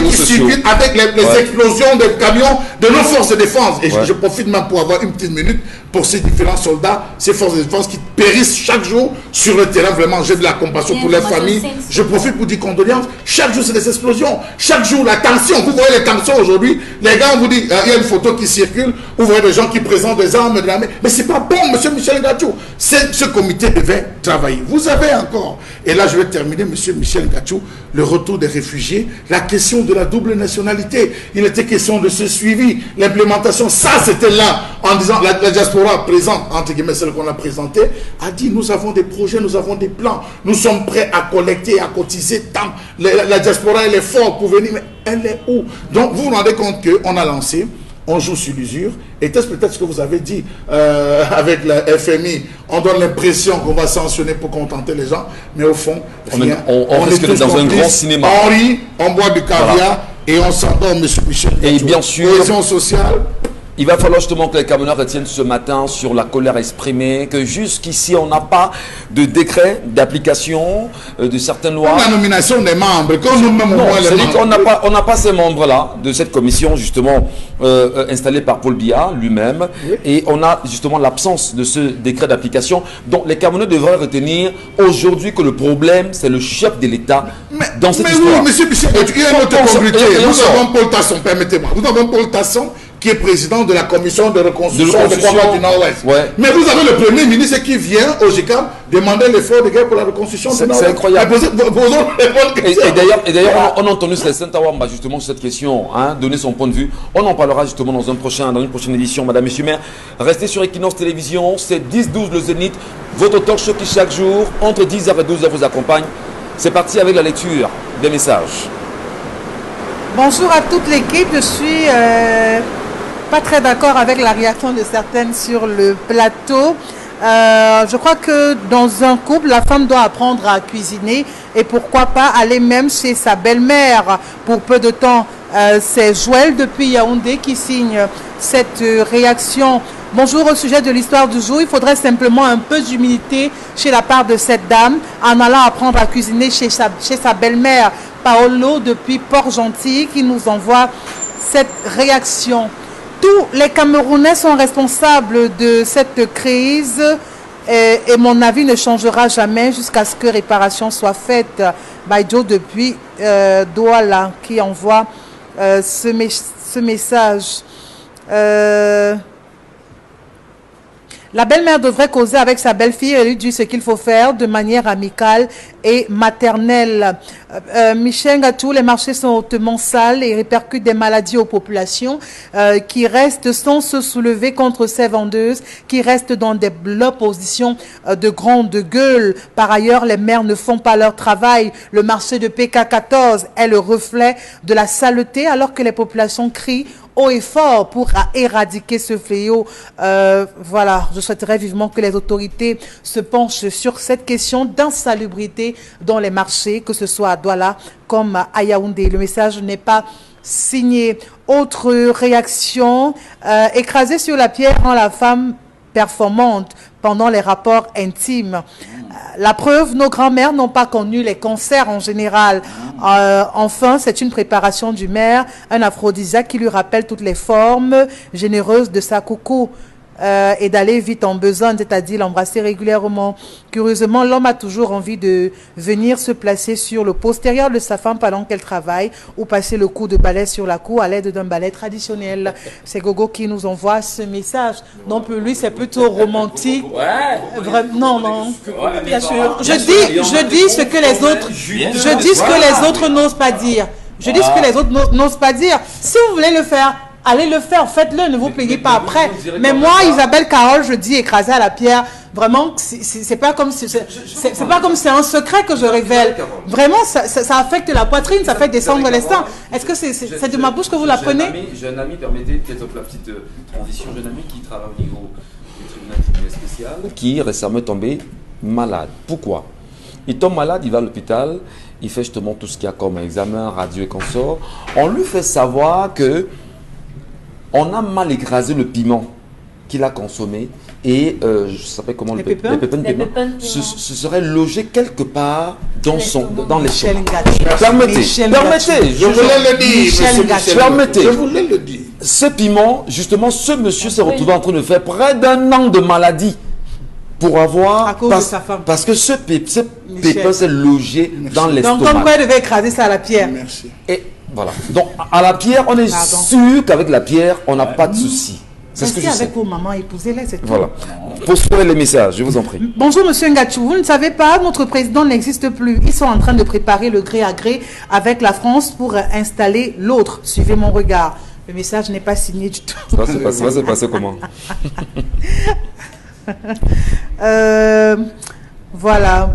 qui circulent avec les explosions de camions de nos forces de défense. Et je profite même pour avoir une petite minute pour ces différents soldats, ces forces de défense qui périssent chaque jour sur le terrain. Vraiment, j'ai de la compassion pour les familles. Je profite pour dire condoléances. Chaque jour, c'est des explosions. Chaque jour, la tension. Vous voyez les tensions aujourd'hui. Les gars, on vous dit, il y a une photo qui circule. Vous voyez des gens qui présentent des armes de l'armée. Mais c'est pas bon, monsieur Michel Ngachou. Ce comité devait travailler. Vous avez encore, et là je vais terminer, monsieur Michel Ngachou, le retour des réfugiés, la question de la double nationalité. Il était question de ce suivi, l'implémentation. Ça, c'était là, en disant, la diaspora présente, entre guillemets, celle qu'on a présentée, a dit, nous avons des projets, nous avons des plans, nous sommes prêts à collecter, à cotiser tant. La diaspora, elle est forte pour venir, mais elle est où? Donc, vous vous rendez compte qu'on a lancé, on joue sur l'usure, et peut-être ce que vous avez dit avec la FMI, on donne l'impression qu'on va sanctionner pour contenter les gens, mais au fond, rien. On risque d'être dans un grand cinéma. On rit, on boit du caviar, et on s'endort, monsieur Michel. Et bien sûr, cohésion sociale. Il va falloir justement que les Camerounais retiennent ce matin sur la colère exprimée, que jusqu'ici on n'a pas de décret d'application de certaines lois. La nomination des membres, quand nous-mêmes on n'a pas ces membres-là de cette commission justement installée par Paul Biya lui-même, et on a justement l'absence de ce décret d'application. Donc les Camerounais devraient retenir aujourd'hui que le problème c'est le chef de l'État dans cette histoire. Oui, monsieur Michel, il y a une autre congruité. Nous avons Paul Tasson, permettez-moi. Nous avons Paul Tasson qui est président de la commission de reconstruction du Nord-Ouest. Mais vous avez le Premier ministre qui vient au GICAM demander l'effort de guerre pour la reconstruction du Nord-Ouest. C'est incroyable. Et d'ailleurs, on a entendu Célestin Tawamba justement sur cette question, donner son point de vue. On en parlera justement dans une prochaine édition, madame, monsieur maire. Restez sur Equinox Télévision, c'est 10-12 le Zénith, votre talk show qui chaque jour, entre 10h et 12h vous accompagne. C'est parti avec la lecture des messages. Bonjour à toute l'équipe, je suis pas très d'accord avec la réaction de certaines sur le plateau. Je crois que dans un couple, la femme doit apprendre à cuisiner et pourquoi pas aller même chez sa belle-mère pour peu de temps. C'est Joël depuis Yaoundé qui signe cette réaction. Bonjour, au sujet de l'histoire du jour, il faudrait simplement un peu d'humilité chez la part de cette dame en allant apprendre à cuisiner chez sa belle-mère. Paolo depuis Port-Gentil qui nous envoie cette réaction. Tous les Camerounais sont responsables de cette crise et mon avis ne changera jamais jusqu'à ce que réparation soit faite. Baïdjo depuis Douala qui envoie ce message. La belle-mère devrait causer avec sa belle-fille et lui dire ce qu'il faut faire de manière amicale et maternelle. Michel Ngatou, les marchés sont hautement sales et répercutent des maladies aux populations qui restent sans se soulever contre ces vendeuses, qui restent dans des positions de grande gueule. Par ailleurs, les maires ne font pas leur travail. Le marché de PK14 est le reflet de la saleté alors que les populations crient haut et fort pour éradiquer ce fléau. Voilà, je souhaiterais vivement que les autorités se penchent sur cette question d'insalubrité dans les marchés, que ce soit à Douala comme à Yaoundé. Le message n'est pas signé. Autre réaction, écrasée sur la pierre rend la femme performante pendant les rapports intimes. La preuve, nos grands-mères n'ont pas connu les cancers en général. Enfin, c'est une préparation du maire, un aphrodisiaque qui lui rappelle toutes les formes généreuses de sa coucou. Et d'aller vite en besogne, c'est-à-dire l'embrasser régulièrement. Curieusement, l'homme a toujours envie de venir se placer sur le postérieur de sa femme pendant qu'elle travaille ou passer le coup de balai sur la cou à l'aide d'un balai traditionnel. C'est Gogo qui nous envoie ce message. Non, pour lui, c'est plutôt romantique. Non. Ouais, bien sûr. Je dis ce que les autres n'osent pas dire. Je dis ce que les autres n'osent pas dire. Si vous voulez le faire, allez le faire, faites-le, ne vous plaignez pas après. Mais moi, Isabelle Carole, je dis écrasée à la pierre. Vraiment, c'est pas comme si c'est pas comme si c'est un secret que je révèle. Vraiment, ça affecte la poitrine, ça fait descendre les seins. Est-ce que c'est de ma bouche que vous l'apprenez? J'ai un ami, permettez peut-être la petite transition, j'ai un ami qui travaille au niveau du tribunal spécial, qui est récemment tombé malade. Pourquoi? Il tombe malade, il va à l'hôpital, il fait justement tout ce qu'il y a comme examen, radio et consort. On lui fait savoir que on a mal écrasé le piment qu'il a consommé et je ne sais pas comment les pépins de piment se serait logé quelque part dans les Permettez, je voulais le dire. Je voulais le dire. Ce piment, justement, ce monsieur s'est retrouvé en train de faire près d'1 an de maladie pour avoir à cause de sa femme. Parce que ce pépin s'est logé dans l'estomac. Donc comme quoi il devait écraser ça à la pierre. Merci. Et voilà. Donc, à la pierre, on est sûr qu'avec la pierre, on n'a pas de souci. C'est ce que je sais. Avec vos mamans, épousez-les, c'est tout. Voilà. Postulez les messages, je vous en prie. Bonjour, monsieur Ngatou. Vous ne savez pas, notre président n'existe plus. Ils sont en train de préparer le gré à gré avec la France pour installer l'autre. Suivez mon regard. Le message n'est pas signé du tout. Ça va se passer comment? Voilà.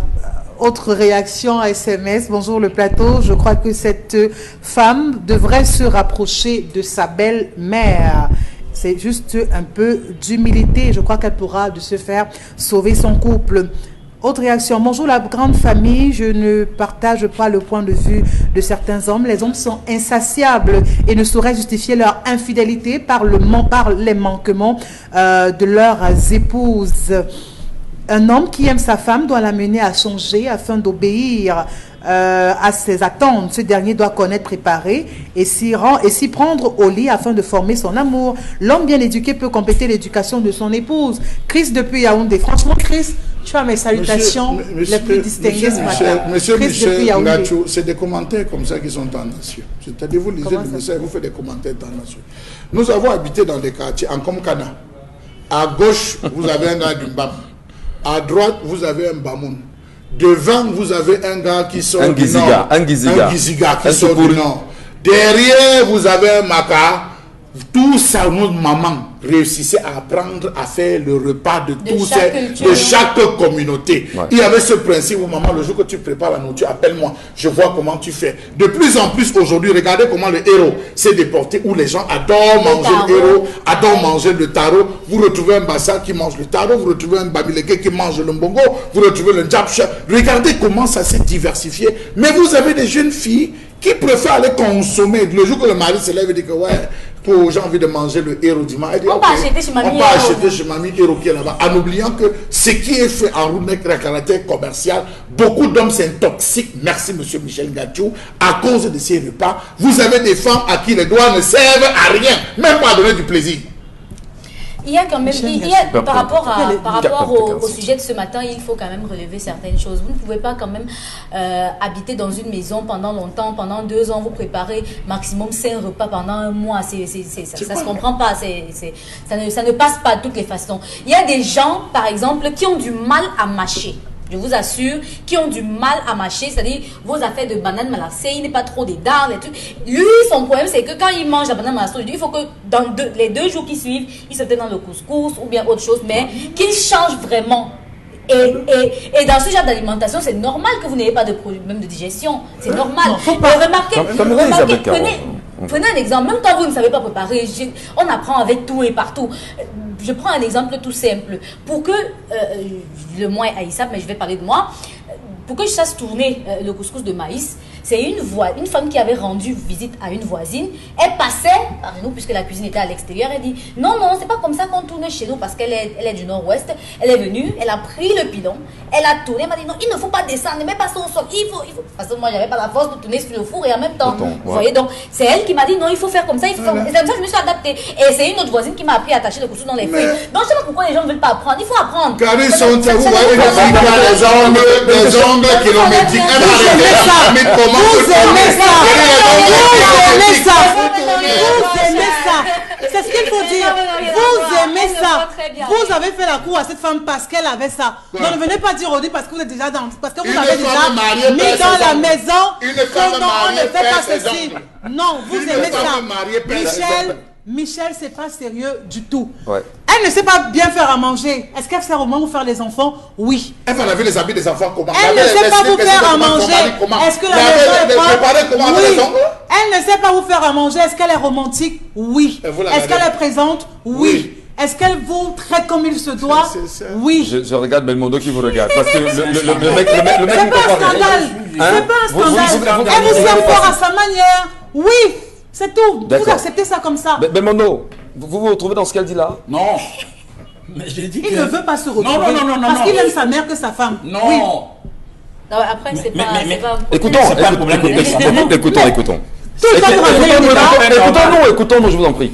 Autre réaction à SMS. Bonjour le plateau. Je crois que cette femme devrait se rapprocher de sa belle-mère. C'est juste un peu d'humilité. Je crois qu'elle pourra de se faire sauver son couple. Autre réaction. Bonjour la grande famille. Je ne partage pas le point de vue de certains hommes. Les hommes sont insatiables et ne sauraient justifier leur infidélité par les manquements de leurs épouses. Un homme qui aime sa femme doit l'amener à changer afin d'obéir à ses attentes. Ce dernier doit connaître, préparer et s'y prendre au lit afin de former son amour. L'homme bien éduqué peut compléter l'éducation de son épouse. Chris depuis Yaoundé. Franchement, Chris, tu as mes salutations les plus distinguées ce matin. Monsieur Michel Ngatou, c'est des commentaires comme ça qui sont tendancieux. C'est-à-dire, vous lisez le message, vous faites des commentaires tendancieux. Nous avons habité dans des quartiers en Komkana. À gauche, vous avez un gars du Mbam. À droite, vous avez un Bamoun. Devant, vous avez un gars qui sort du nord. Un Giziga qui sort du nord. Derrière, vous avez un Maka. Tout ça, notre maman réussissait à apprendre à faire le repas de chaque communauté. Ouais. Il y avait ce principe où maman, le jour que tu prépares la nourriture, appelle-moi, je vois comment tu fais. De plus en plus aujourd'hui, regardez comment le héros s'est déporté, où les gens adorent manger le héros, adorent manger le taro. Vous retrouvez un Bassa qui mange le taro, vous retrouvez un Babileke qui mange le mbongo, vous retrouvez le Djabcha. Regardez comment ça s'est diversifié. Mais vous avez des jeunes filles qui préfèrent aller consommer. Le jour que le mari se lève et dit que ouais, j'ai envie de manger le héros du mal. On va acheter chez Mamie Héros qui est là-bas. En oubliant que ce qui est fait en route avec un caractère commercial, beaucoup d'hommes s'intoxiquent. Merci monsieur Michel Ngatou. À cause de ces repas, vous avez des femmes à qui les doigts ne servent à rien. Même pas à donner du plaisir. Il y a quand même, par rapport au sujet de ce matin, il faut quand même relever certaines choses. Vous ne pouvez pas quand même habiter dans une maison pendant longtemps, pendant 2 ans, vous préparez maximum 5 repas pendant un mois. Ça ne se comprend pas. Ça ne passe pas de toutes les façons. Il y a des gens, par exemple, qui ont du mal à mâcher. Je vous assure, qui ont du mal à mâcher, c'est-à-dire vos affaires de banane malassée, il n'est pas trop des dents, les trucs. Lui, son problème, c'est que quand il mange la banane malassée, il faut que dans les 2 jours qui suivent, il se mette dans le couscous ou bien autre chose, mais qu'il change vraiment. Et dans ce genre d'alimentation, c'est normal que vous n'ayez pas de problème de digestion. C'est normal. Remarquez, prenez un exemple. Même quand vous ne savez pas préparer, on apprend avec tout et partout. Je prends un exemple tout simple. Pour que, le moins Aïssa, mais je vais parler de moi, pour que je sache tourner le couscous de maïs, c'est une femme qui avait rendu visite à une voisine. Elle passait par nous, puisque la cuisine était à l'extérieur. Elle dit non, c'est pas comme ça qu'on tourne chez nous, parce qu'elle est du nord-ouest. Elle est venue, elle a pris le pilon, elle a tourné, elle m'a dit non, il ne faut pas descendre, ne mets pas ça au sol, il faut. Parce que moi, j'avais pas la force de tourner sur le four et en même temps. Vous voyez, donc c'est elle qui m'a dit non, il faut faire comme ça, il faut faire comme ça. C'est comme ça que je me suis adaptée. Et c'est une autre voisine qui m'a appris à attacher le couscous dans les feuilles. Donc je sais pas pourquoi les gens ne veulent pas apprendre. Il faut apprendre. Car ils sont, vous voyez, des ongles kilométriques. Vous aimez ça. C'est ce qu'il faut dire. Vous aimez ça. Vous avez fait la cour à cette femme parce qu'elle avait ça. Non, ne venez pas dire aujourd'hui parce que vous êtes déjà dans... Parce que vous avez déjà mis dans la maison que non, on ne fait pas ceci. Non, vous aimez ça. Michel, c'est pas sérieux du tout. Ouais. Elle ne sait pas bien faire à manger. Est-ce qu'elle sait au moins vous faire les enfants? Oui. Elle va laver les habits des enfants comment? Elle ne sait pas vous faire à manger. Est-ce que la maison est propre? Oui. Elle ne sait pas vous faire à manger. Est-ce qu'elle est romantique? Oui. Est-ce qu'elle est présente? Oui. Est-ce qu'elle vous traite comme il se doit? Oui. Je regarde Belmondo qui vous regarde. Parce que le mec c'est pas un scandale. C'est pas un scandale. Elle vous sert fort à sa manière. Oui. C'est tout. Vous acceptez ça comme ça. Belmondo, vous vous retrouvez dans ce qu'elle dit là? Non. Mais j'ai dit il ne veut pas se retrouver. Non. Parce qu'il aime sa mère que sa femme. Non. Oui. Non, après, c'est pas écoutons. Écoutons-nous, je vous en prie.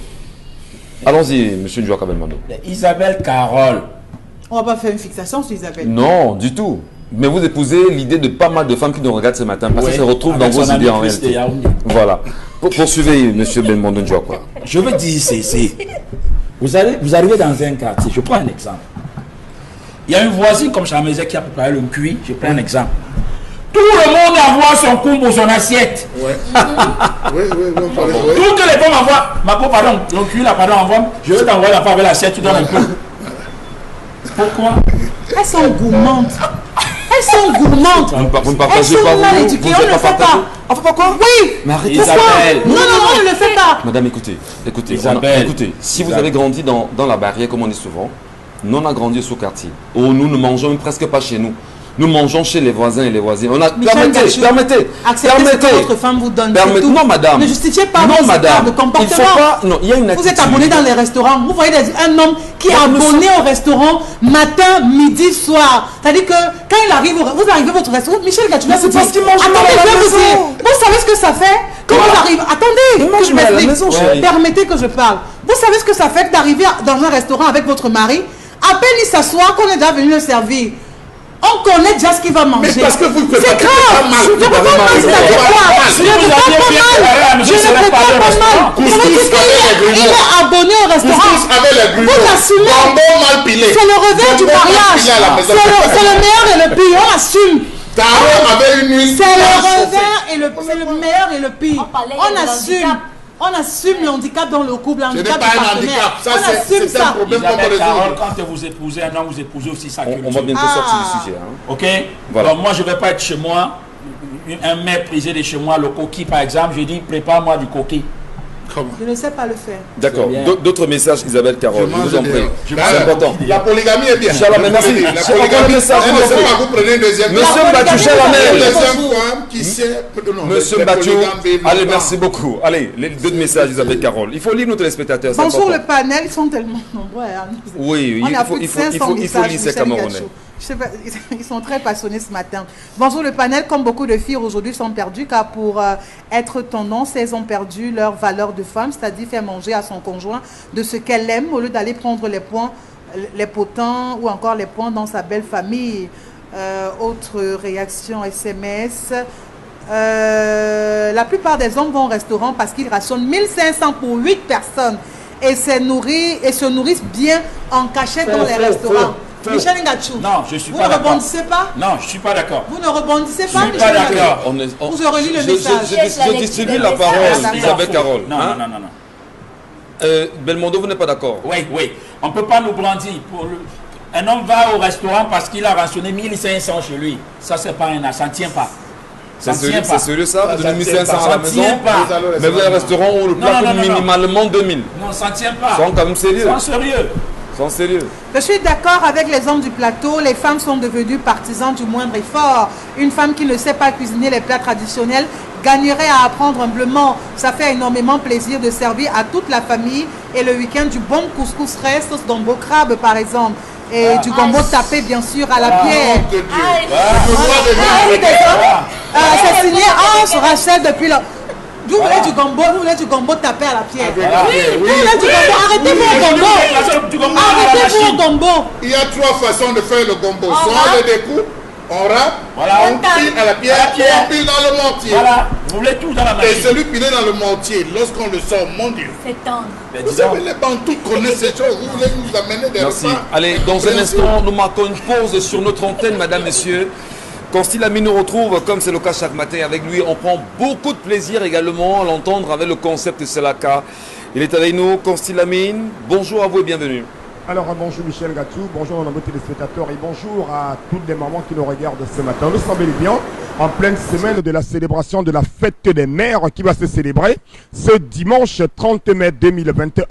Allons-y, monsieur Ndjouaka Belmondo. Isabelle Carole. On va pas faire une fixation sur Isabelle. Non, du tout. Mais vous épousez l'idée de pas mal de femmes qui nous regardent ce matin parce qu'elles se retrouvent dans vos idées en réalité. Voilà. Poursuivez, monsieur Belmondo Ndjouaka. Je veux dire, vous arrivez dans un quartier, je prends un exemple. Il y a une voisine comme Chamezé qui a préparé le cuit, je prends un exemple. Tout le monde envoie son combo, son assiette. Oui. Toutes les femmes envoient, ma peau, pardon, le cuit là, pardon, envoie, je veux t'envoyer la femme avec l'assiette, tu donnes un peu. Pourquoi? Elles sont gourmandes. Elles sont gourmandes. Vous ne partagez pas, vous ne le fait pas. On fait pas quoi? Oui. Mais arrêtez. Isabelle. Non, on ne le fait pas. Madame, écoutez. Isabelle. Écoutez, si vous avez grandi dans la barrière, comme on dit souvent, nous on a grandi au quartier, où nous ne mangeons presque pas chez nous. Nous mangeons chez les voisins et les voisines. Permettez. Acceptez ce que votre femme vous donne. Non, madame. Ne justifiez pas vos écarts de comportement. Il faut pas. Non, il y a une attitude. Vous êtes abonné dans les restaurants. Vous voyez un homme qui est abonné au restaurant matin, midi, soir. C'est-à-dire que quand il arrive, vous arrivez à votre restaurant, Michel Gachou, c'est parce qu'il mange attendez, je vais vous dire. Vous savez ce que ça fait quand vous arrivez. Attendez, que je m'explique. Permettez que je parle. Vous savez ce que ça fait d'arriver dans un restaurant avec votre mari, à peine il s'assoit qu'on est déjà venu le servir. On connaît déjà ce qu'il va manger. Mais parce que vous c'est grave. Je ne veux pas mal. Je ne veux pas mal. Je ne veux pas mal. Il est abonné au restaurant. Vous l'assumez. C'est le revers du mariage. C'est le meilleur et le pire. On assume. C'est le meilleur et le pire. On assume. On assume le handicap dans le couple, ce n'est pas un handicap, ça c'est un problème qu'on peut résoudre. Quand vous épousez un homme, vous épousez aussi sa culture. On va bientôt sortir du sujet. Ok. Voilà. Donc moi je ne vais pas être chez moi, un mec prisé de chez moi, le coquille par exemple, je dis prépare-moi du coquille. Je ne sais pas le faire. D'accord. D'autres messages, Isabelle Carole. Je vous en prie. C'est important. La polygamie est bien. Chalamel, merci. La polygamie, vous prenez une deuxième. Monsieur Batchou, Chalamel. Monsieur Batchou. Allez, merci beaucoup. Allez, les 2 messages, Isabelle Carole. Il faut lire nos téléspectateurs. Bonjour le panel, ils sont tellement nombreux. Oui, il faut lire ces Camerounais. Je sais pas, ils sont très passionnés ce matin. Bonjour le panel, comme beaucoup de filles aujourd'hui sont perdues, car pour être tendance, elles ont perdu leur valeur de femme, c'est-à-dire faire manger à son conjoint de ce qu'elle aime, au lieu d'aller prendre les potins ou encore les points dans sa belle famille. Autre réaction SMS. La plupart des hommes vont au restaurant parce qu'ils rationnent 1500 pour 8 personnes et se nourrissent bien en cachette dans les restaurants. Michel Ngachou, non, je suis vous pas ne rebondissez pas? Non, je suis pas d'accord. Vous ne rebondissez pas, Michel? Je suis pas d'accord. Vous aurez lu le message. Je distribue la parole, Isabelle Carole. Non, non, non, non. Belmondo, vous n'êtes pas d'accord? Oui, oui. On ne peut pas nous brandir. Un homme va au restaurant parce qu'il a rationné 1500 chez lui. Ça, c'est pas un... Ça ne tient pas. C'est sérieux ça? Vous donnez 1500 à la maison, mais vous avez un restaurant où le plat coûte minimalement 2000. Non, ça ne tient pas. Ils sont quand même sérieux. Ils sont sérieux. Je suis d'accord avec les hommes du plateau. Les femmes sont devenues partisans du moindre effort. Une femme qui ne sait pas cuisiner les plats traditionnels gagnerait à apprendre humblement. Ça fait énormément plaisir de servir à toute la famille. Et le week-end, du bon couscous frais, sauce gombo crabe par exemple. Et du gombo tapé bien sûr à la pierre. C'est signé Ange Rachel depuis le... Vous voulez du gombo tapé à la pierre. Vous voulez du gombo, arrêtez vos gombo. Arrêtez vos gombo. Il y a 3 façons de faire le gombo. Soit on le découpe, on râpe, on pile à la pierre, on pile dans le mortier. Voilà, vous voulez tout dans la machine. Et celui pilé dans le mortier, lorsqu'on le sort, mon Dieu. C'est tendre. Vous savez, les Bantous connaissent ces choses. Vous voulez nous amener des Merci. repas. Allez, dans un instant, nous marquons une pause sur notre antenne, mesdames, messieurs. Quand Stylami nous retrouve, comme c'est le cas chaque matin avec lui, on prend beaucoup de plaisir également à l'entendre avec le concept Selaka. Il est avec nous, Constylami. Bonjour à vous et bienvenue. Alors bonjour Michel Ngachou, bonjour à nos téléspectateurs et bonjour à toutes les mamans qui nous regardent ce matin. Nous sommes bien en pleine semaine de la célébration de la fête des mères qui va se célébrer ce dimanche 30 mai 2021.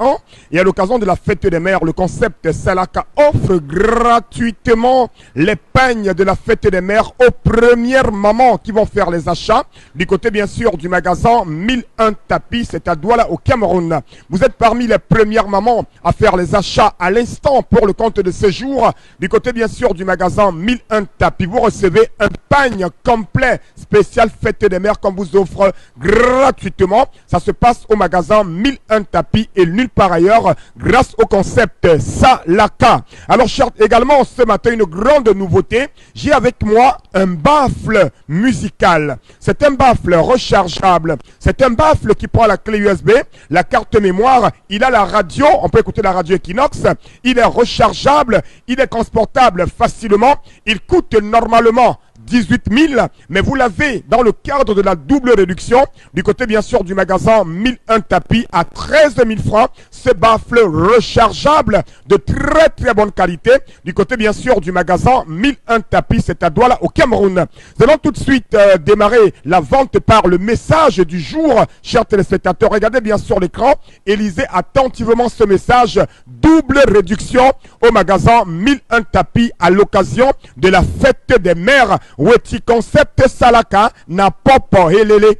Et à l'occasion de la fête des mères, le concept Selaka offre gratuitement les peignes de la fête des mères aux premières mamans qui vont faire les achats. Du côté bien sûr du magasin 1001 tapis, c'est à Douala au Cameroun. Vous êtes parmi les premières mamans à faire les achats à l'instant pour le compte de ce jour. Du côté bien sûr du magasin 1001 tapis, vous recevez un pagne complet spécial fête des mères qu'on vous offre gratuitement. Ça se passe au magasin 1001 tapis et nulle part ailleurs grâce au concept Selaka. Alors également ce matin une grande nouveauté, j'ai avec moi un baffle musical. C'est un baffle rechargeable, c'est un baffle qui prend la clé USB, la carte mémoire, il a la radio, on peut écouter la radio Equinox, il est rechargeable, il est transportable facilement, il coûte normalement 18 000, mais vous l'avez dans le cadre de la double réduction du côté bien sûr du magasin 1001 tapis à 13 000 francs. Ce baffle rechargeable de très bonne qualité du côté bien sûr du magasin 1001 tapis, c'est à Douala au Cameroun. Nous allons tout de suite démarrer la vente par le message du jour, chers téléspectateurs. Regardez bien sur l'écran et lisez attentivement ce message. Double réduction au magasin 1001 tapis à l'occasion de la fête des mères. Weti concept Selaka n'a pas helele.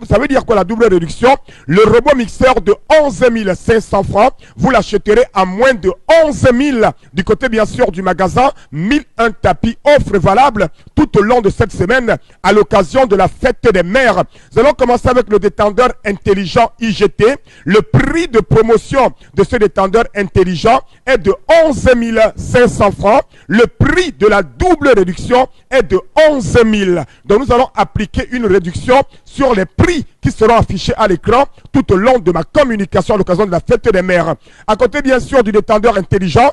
Ça veut dire quoi la double réduction? Le robot mixeur de 11 500 francs, vous l'achèterez à moins de 11 000 du côté bien sûr du magasin 1001 tapis. Offre valable tout au long de cette semaine à l'occasion de la fête des mères. Nous allons commencer avec le détendeur intelligent IGT. Le prix de promotion de ce détendeur intelligent est de 11 500 francs. Le prix de la double réduction est de 11 000. Donc nous allons appliquer une réduction sur les prix qui seront affichés à l'écran tout au long de ma communication à l'occasion de la fête des mères. À côté bien sûr du détendeur intelligent,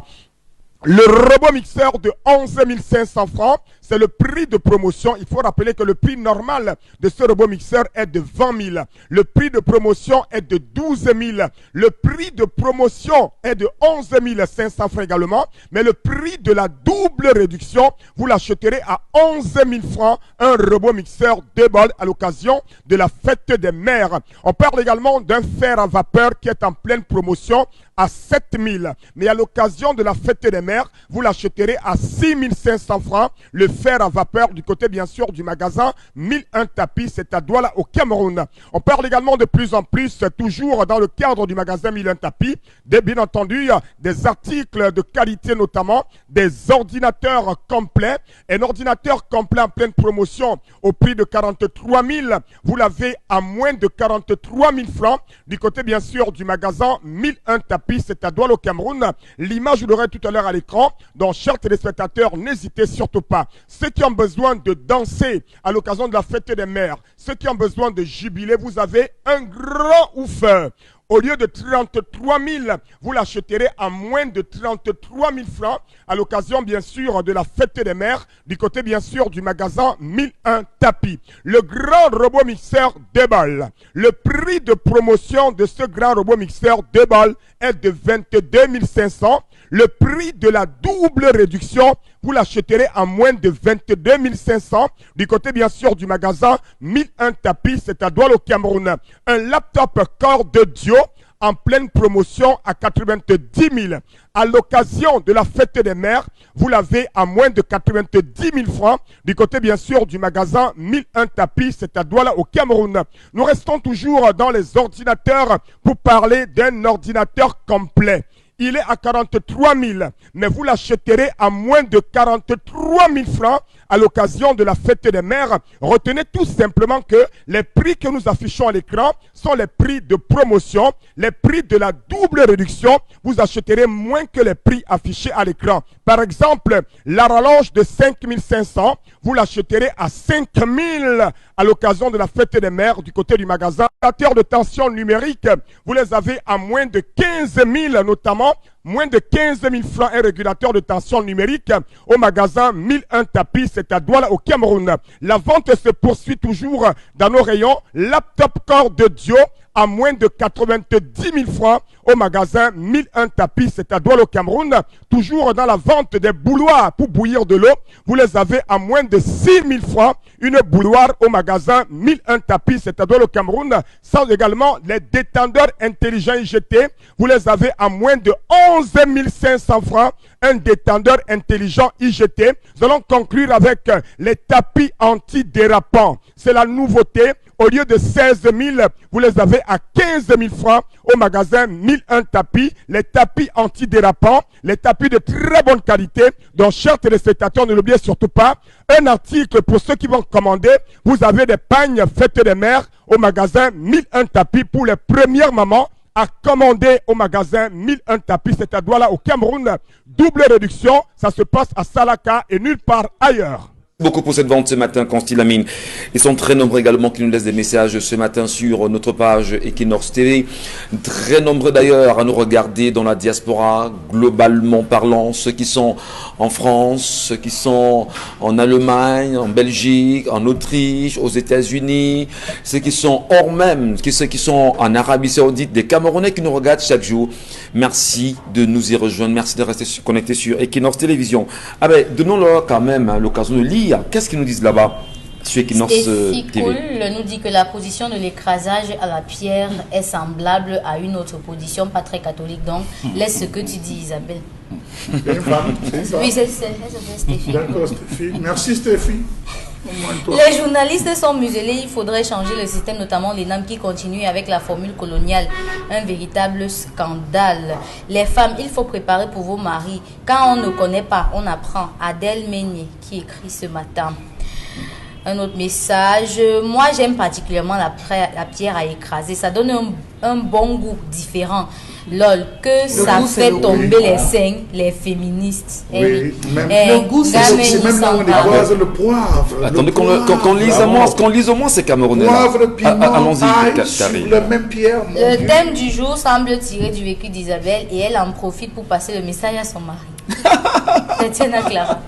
le robot mixeur de 11 500 francs, c'est le prix de promotion. Il faut rappeler que le prix normal de ce robot mixeur est de 20 000. Le prix de promotion est de 12 000. Le prix de promotion est de 11 500 francs également. Mais le prix de la double réduction, vous l'achèterez à 11 000 francs. Un robot mixeur Debol à l'occasion de la fête des mères. On parle également d'un fer à vapeur qui est en pleine promotion à 7 000. Mais à l'occasion de la fête des mères, vous l'achèterez à 6 500 francs. Le fer à vapeur du côté bien sûr du magasin 1001 tapis, c'est à Douala au Cameroun. On parle également de plus en plus, toujours dans le cadre du magasin 1001 tapis, bien entendu des articles de qualité, notamment des ordinateurs complets. Un ordinateur complet en pleine promotion au prix de 43 000, vous l'avez à moins de 43 000 francs du côté bien sûr du magasin 1001 tapis, c'est à Douala au Cameroun. L'image vous l'aurez tout à l'heure à l'écran, donc chers téléspectateurs, n'hésitez surtout pas. Ceux qui ont besoin de danser à l'occasion de la fête des mères, ceux qui ont besoin de jubiler, vous avez un grand ouf. Au lieu de 33 000, vous l'acheterez à moins de 33 000 francs à l'occasion, bien sûr, de la fête des mères, du côté, bien sûr, du magasin 1001 tapis. Le grand robot mixeur Debal. Le prix de promotion de ce grand robot mixeur Debal est de 22 500. Le prix de la double réduction, vous l'achèterez à moins de 22 500 du côté bien sûr du magasin 1001 tapis, c'est à Douala au Cameroun. Un laptop Core de Dio en pleine promotion à 90 000. À l'occasion de la fête des mères, vous l'avez à moins de 90 000 francs du côté bien sûr du magasin 1001 tapis, c'est à Douala au Cameroun. Nous restons toujours dans les ordinateurs pour parler d'un ordinateur complet. Il est à 43 000, mais vous l'achèterez à moins de 43 000 francs à l'occasion de la fête des mères. Retenez tout simplement que les prix que nous affichons à l'écran sont les prix de promotion, les prix de la double réduction. Vous achèterez moins que les prix affichés à l'écran. Par exemple, la rallonge de 5 500, vous l'achèterez à 5 000 à l'occasion de la fête des mères du côté du magasin. Les régulateur de tension numérique, vous les avez à moins de 15 000 notamment. Moins de 15 000 francs un régulateur de tension numérique au magasin 1001 tapis, c'est à Douala au Cameroun. La vente se poursuit toujours dans nos rayons. Laptop Core de Dio à moins de 90 000 francs au magasin 1001 tapis, c'est à Douala au Cameroun. Toujours dans la vente des bouilloires pour bouillir de l'eau, vous les avez à moins de 6 000 francs. Une bouilloire au magasin 1001 tapis, c'est à Douala au Cameroun. Sans également les détendeurs intelligents IGT, vous les avez à moins de 11 500 francs. Un détendeur intelligent IGT. Nous allons conclure avec les tapis antidérapants. C'est la nouveauté. Au lieu de 16 000, vous les avez à 15 000 francs au magasin 1001 tapis. Les tapis antidérapants, les tapis de très bonne qualité. Donc, chers téléspectateurs, ne l'oubliez surtout pas. Un article pour ceux qui vont commander. Vous avez des pagnes fêtes des mères au magasin 1001 tapis pour les premières mamans. À commander au magasin 1001 tapis, c'est à Douala au Cameroun. Double réduction, ça se passe à Salaka et nulle part ailleurs. Beaucoup pour cette vente ce matin, Constilamine. Ils sont très nombreux également qui nous laissent des messages ce matin sur notre page Equinox TV. Très nombreux d'ailleurs à nous regarder dans la diaspora, globalement parlant. Ceux qui sont en France, ceux qui sont en Allemagne, en Belgique, en Autriche, aux États-Unis, ceux qui sont hors même, ceux qui sont en Arabie Saoudite, des Camerounais qui nous regardent chaque jour. Merci de nous y rejoindre. Merci de rester connectés sur Equinox Télévision. Ah ben, donnons-leur quand même l'occasion de lire. Qu'est-ce qu'ils nous disent là-bas sur Equinox TV? Cool nous dit que la position de l'écrasage à la pierre est semblable à une autre position, pas très catholique. Donc, laisse ce que tu dis, Isabelle. Oui, c'est Stéphie. D'accord, Stéphie. Merci, Stéphie. Les journalistes sont muselés, il faudrait changer le système, notamment les NAM qui continuent avec la formule coloniale. Un véritable scandale. Les femmes, il faut préparer pour vos maris. Quand on ne connaît pas, on apprend. Adèle Meignet qui écrit ce matin. Un autre message. Moi, j'aime particulièrement la pierre à écraser. Ça donne un bon goût différent. Lol, que ça fait tomber les seins, les féministes. Oui, même le goût, c'est même là où on écrase le poivre. Attendez qu'on lise au moins ces Camerounais. Poivre, piment, allons-y, sur la même pierre. Le thème du jour semble tirer du vécu d'Isabelle et elle en profite pour passer le message à son mari. Tatiana Clara.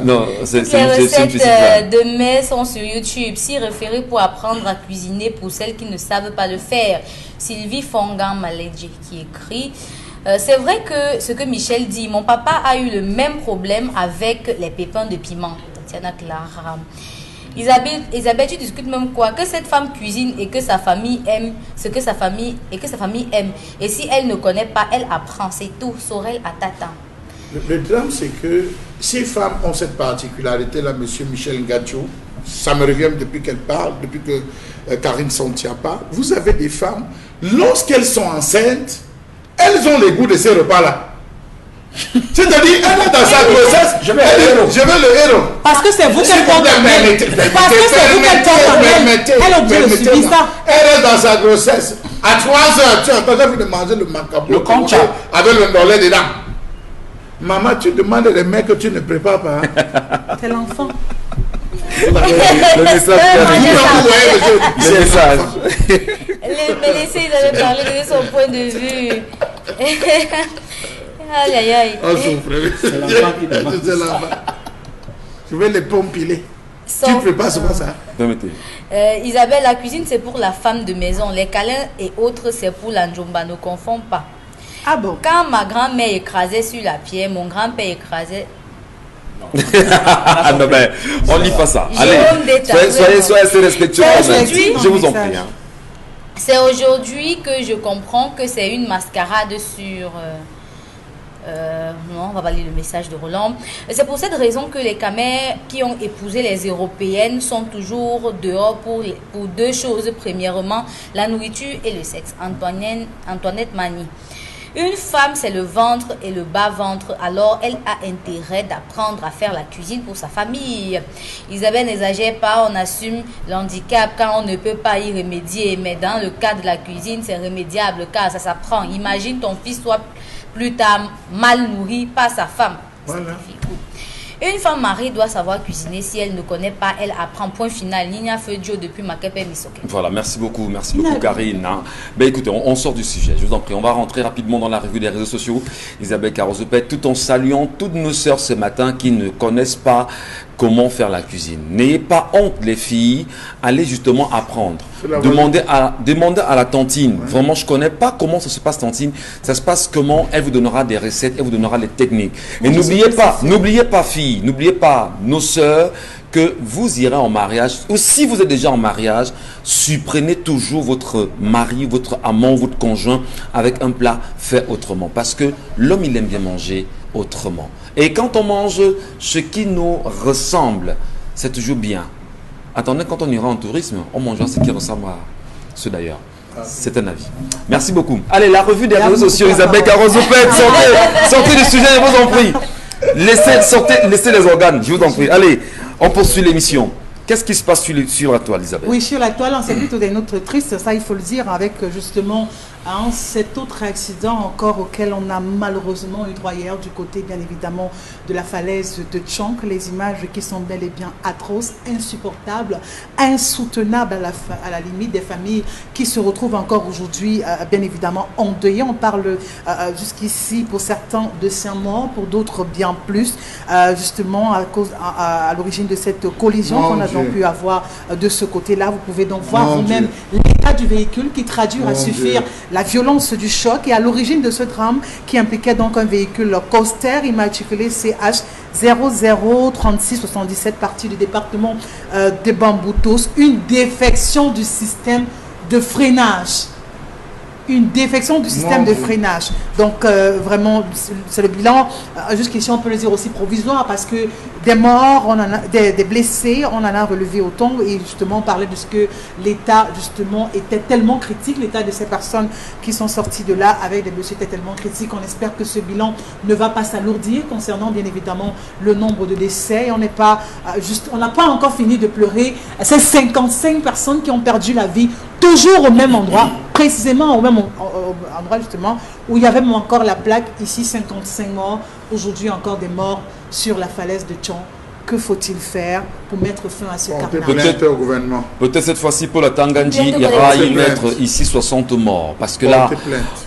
Non, c'est les recettes de mets sont sur YouTube. S'y référer pour apprendre à cuisiner pour celles qui ne savent pas le faire. Sylvie Fongan Maledji qui écrit c'est vrai que ce que Michel dit, mon papa a eu le même problème avec les pépins de piment. Tatiana Clara. Isabelle, tu discutes même quoi? Que cette femme cuisine et que sa famille aime ce que sa famille aime. Et si elle ne connaît pas, elle apprend. C'est tout. Sorel Atata. Le drame, c'est que ces femmes ont cette particularité-là, monsieur Michel Ngacho. Ça me revient depuis qu'elle parle, depuis que Karine Santia parle. Vous avez des femmes, lorsqu'elles sont enceintes, elles ont le goût de ces repas-là. C'est-à-dire, elle est dans sa grossesse, je veux le héros. Parce que c'est vous qu'elle porte en elle. Parce que c'est vous qu'elle porte en elle. Elle obtient de subir ça. Elle est dans sa grossesse. À 3 heures, tu es en train de manger le macabre. Le concha. Avec le nollet dedans. Maman, tu demandes des mecs que tu ne prépares pas. C'est l'enfant. Le message. Le message. Mais laissez, il avait parlé de son point de vue. Aïe, aïe, aïe. Oh, son frère. C'est l'enfant qui demande. C'est l'enfant. Je vais les pompiler. Tu prépares souvent ça. Isabelle, la cuisine, c'est pour la femme de maison. Les câlins et autres, c'est pour la njomba. Ne confonds pas. Ah bon? Quand ma grand-mère écrasait sur la pierre, mon grand-père écrasait. Ah non, mais on lit pas ça. Allez, soyez assez respectueux. Je vous en prie. Hein. C'est aujourd'hui que je comprends que c'est une mascarade sur... non, on va pas lire le message de Roland. C'est pour cette raison que les Camers qui ont épousé les Européennes sont toujours dehors pour 2 choses. Premièrement, la nourriture et le sexe. Antoinette Mani. Une femme, c'est le ventre et le bas-ventre. Alors, elle a intérêt d'apprendre à faire la cuisine pour sa famille. Isabelle n'exagère pas, on assume l'handicap quand on ne peut pas y remédier. Mais dans le cas de la cuisine, c'est remédiable car ça s'apprend. Imagine ton fils soit plus tard mal nourri par sa femme. Voilà. Une femme mariée doit savoir cuisiner. Si elle ne connaît pas, elle apprend. Point final. Nina Feudio depuis Makepe Misoke. Voilà, merci beaucoup Karine. Hein. Ben, écoutez, on sort du sujet, je vous en prie. On va rentrer rapidement dans la revue des réseaux sociaux. Isabelle Carozepet, tout en saluant toutes nos sœurs ce matin qui ne connaissent pas comment faire la cuisine. N'ayez pas honte les filles, allez justement apprendre. Demandez à la tantine. Ouais. Vraiment, je ne connais pas comment ça se passe tantine. Ça se passe comment, elle vous donnera des recettes, elle vous donnera les techniques. Et n'oubliez pas filles, n'oubliez pas nos sœurs, que vous irez en mariage, ou si vous êtes déjà en mariage, supprenez toujours votre mari, votre amant, votre conjoint avec un plat fait autrement. Parce que l'homme, il aime bien manger autrement. Et quand on mange ce qui nous ressemble, c'est toujours bien. Attendez, quand on ira en tourisme, on mangera ce qui ressemble à ceux d'ailleurs. C'est un avis. Merci beaucoup. Allez, la revue des réseaux sociaux, Isabelle Carozepet, sortez du sujet, je vous en prie. Laissez les organes, je vous en prie. Allez, on poursuit l'émission. Qu'est-ce qui se passe sur la toile, Isabelle? Oui, sur la toile, c'est plutôt des notes tristes, ça il faut le dire, avec justement cet autre accident encore auquel on a malheureusement eu droit hier du côté bien évidemment de la falaise de Tchonk. Les images qui sont bel et bien atroces, insupportables, insoutenables à la limite, des familles qui se retrouvent encore aujourd'hui bien évidemment endeuillées. On parle jusqu'ici pour certains de 5 morts, pour d'autres bien plus, justement à l'origine de cette collision qu'on a donc pu avoir de ce côté-là. Vous pouvez donc voir vous-même l'état du véhicule qui traduit à suffire la violence du choc et à l'origine de ce drame qui impliquait donc un véhicule coaster immatriculé CH 003677 parti du département de Bamboutos, une défection du système de freinage. Une défection du système de freinage. Donc, vraiment, c'est le bilan. Jusqu'ici, on peut le dire aussi provisoire parce que des morts, on en a, des blessés, on en a relevé autant. Et justement, on parlait de ce que l'état, justement, était tellement critique. L'état de ces personnes qui sont sorties de là avec des blessés était tellement critique. On espère que ce bilan ne va pas s'alourdir concernant, bien évidemment, le nombre de décès. Et on n'est pas on n'a pas encore fini de pleurer ces 55 personnes qui ont perdu la vie toujours au même endroit, précisément au même endroit justement, où il y avait encore la plaque, ici 55 morts, aujourd'hui encore des morts sur la falaise de Tchon. Que faut-il faire pour mettre fin à ce carnage? Peut-être cette fois-ci pour la Tangandji, il va y mettre ici 60 morts. Parce que là,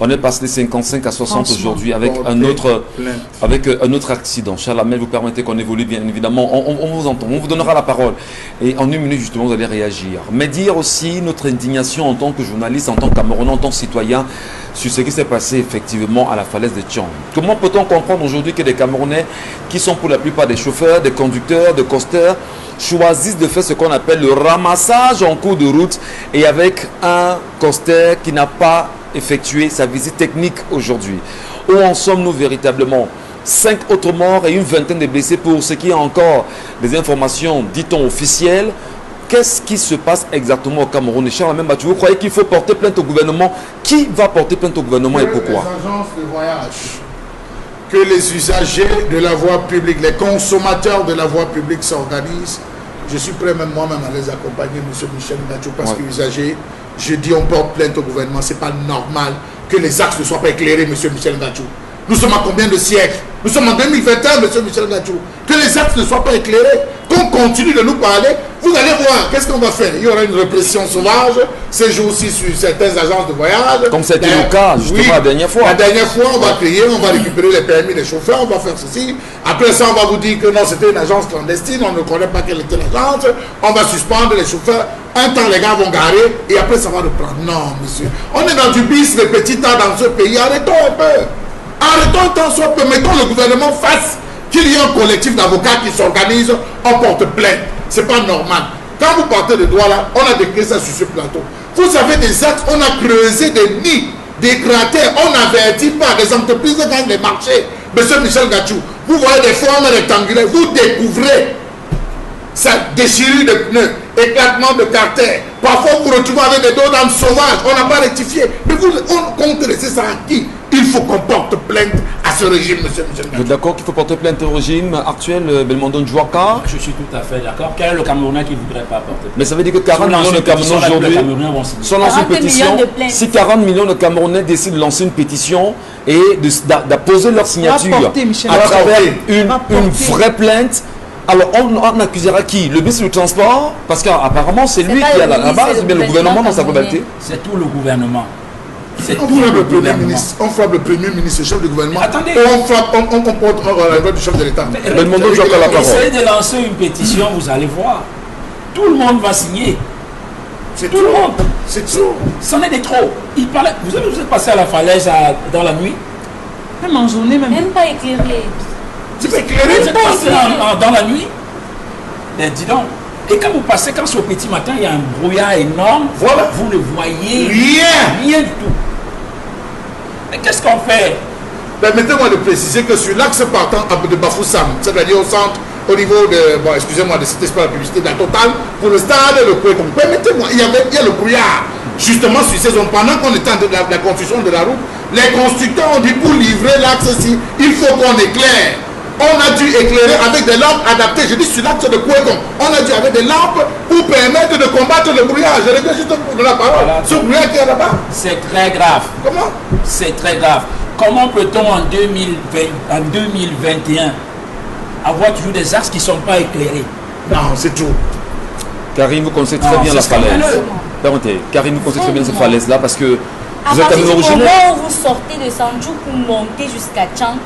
on est passé de 55 à 60 aujourd'hui avec un autre accident. Chalamel, vous permettez qu'on évolue bien évidemment. On vous entend, on vous donnera la parole. Et en 1 minute justement, vous allez réagir. Mais dire aussi notre indignation en tant que journaliste, en tant que Camerounais, en tant que citoyen, sur ce qui s'est passé effectivement à la falaise de Tchon. Comment peut-on comprendre aujourd'hui que des Camerounais, qui sont pour la plupart des chauffeurs, des conducteurs, des coasters, choisissent de faire ce qu'on appelle le ramassage en cours de route et avec un coaster qui n'a pas effectué sa visite technique aujourd'hui? Où en sommes-nous véritablement? 5 autres morts et une vingtaine de blessés pour ce qui est encore des informations, dit-on, officielles. Qu'est-ce qui se passe exactement au Cameroun? Charles Membatou, vous croyez qu'il faut porter plainte au gouvernement? Qui va porter plainte au gouvernement et pourquoi? Les agences de voyage, que les usagers de la voie publique, les consommateurs de la voie publique s'organisent. Je suis prêt même moi-même à les accompagner, M. Michel Ngacho, parce que usagers, je dis on porte plainte au gouvernement. C'est pas normal que les axes ne soient pas éclairés, M. Michel Ngacho. Nous sommes à combien de siècles? Nous sommes en 2021, M. Michel Ngacho. Que les axes ne soient pas éclairés, qu'on continue de nous parler. Vous allez voir, qu'est-ce qu'on va faire? Il y aura une répression sauvage ces jours-ci sur certaines agences de voyage. Comme c'était le cas, justement, la dernière fois. La dernière fois, on va crier, on va récupérer les permis des chauffeurs, on va faire ceci. Après ça, on va vous dire que non, c'était une agence clandestine, on ne connaît pas quelle était l'agence. On va suspendre les chauffeurs. Un temps, les gars vont garer et après, ça va reprendre. Non, monsieur. On est dans du bis, les petits tas dans ce pays. Arrêtons un peu. Arrêtons un temps soit peu. Mettons le gouvernement face qu'il y ait un collectif d'avocats qui s'organise, on porte plainte. C'est pas normal. Quand vous partez de droit là, on a décrit ça sur ce plateau. Vous avez des axes, on a creusé des nids, des cratères, on n'avertit pas, des entreprises gagnent les marchés. Monsieur Michel Gachou, vous voyez des formes rectangulaires, vous découvrez cette déchirure de pneus, éclatement de carter. Parfois vous vous retrouvez avec des dos d'âme sauvages, on n'a pas rectifié. Mais vous, on compte laisser ça à qui? Il faut qu'on porte plainte à ce régime, monsieur Michel Gachou. Vous êtes d'accord qu'il faut porter plainte au régime actuel, Belmondo Ndjouaka? Je suis tout à fait d'accord. Quel est le Camerounais qui ne voudrait pas porter plainte? Mais ça veut dire que 40 millions de Camerounais aujourd'hui sont lancés une pétition. Si 40 millions de Camerounais décident de lancer une pétition et d'apposer leur signature à travers une vraie plainte, alors on accusera qui? Le ministre du Transport? Parce qu'apparemment c'est lui qui a la base, ou bien le gouvernement dans sa globalité? C'est tout le gouvernement. On frappe le Premier ministre, on frappe le Premier ministre, le chef du gouvernement. Attendez. On porte la voix du chef de l'État. Essayez de lancer une pétition, vous allez voir. Tout le monde va signer. C'est tout le monde. C'est trop. C'en est des trop. Il parlait. Vous êtes passé à la falaise dans la nuit? Même en journée, même pas éclairé. Tu peux éclairer? Vous êtes passé dans la nuit? Mais dis donc. Et quand vous passez, quand c'est au petit matin, il y a un brouillard énorme. Voilà. Vous ne voyez rien du tout. Mais qu'est-ce qu'on fait? Permettez-moi de préciser que sur l'axe partant de Bafoussam, c'est-à-dire au centre, au niveau de, bon, excusez-moi de citer pas la publicité, de la Total, pour le stade, le Kouékom. Permettez-moi, il y a le brouillard. Justement, sur ces zones, pendant qu'on était en train de la construction de la route, les constructeurs ont dit pour livrer l'axe-ci, il faut qu'on éclaire. On a dû éclairer avec des lampes adaptées. Je dis sur l'axe de Kouékom. On a dû avec des lampes pour permettre de combattre le brouillard. Je regrette juste de la parole. Voilà. Ce brouillard qui est là-bas. C'est très grave. Comment? C'est très grave. Comment peut-on en 2021 avoir toujours des axes qui ne sont pas éclairés? Non, c'est tout. Karim, vous connaissez très bien la falaise. Permettez, Karim, vous connaissez très bien cette falaise-là parce que vous êtes un originaire. Comment vous sortez de Sandjou pour monter jusqu'à Tchang?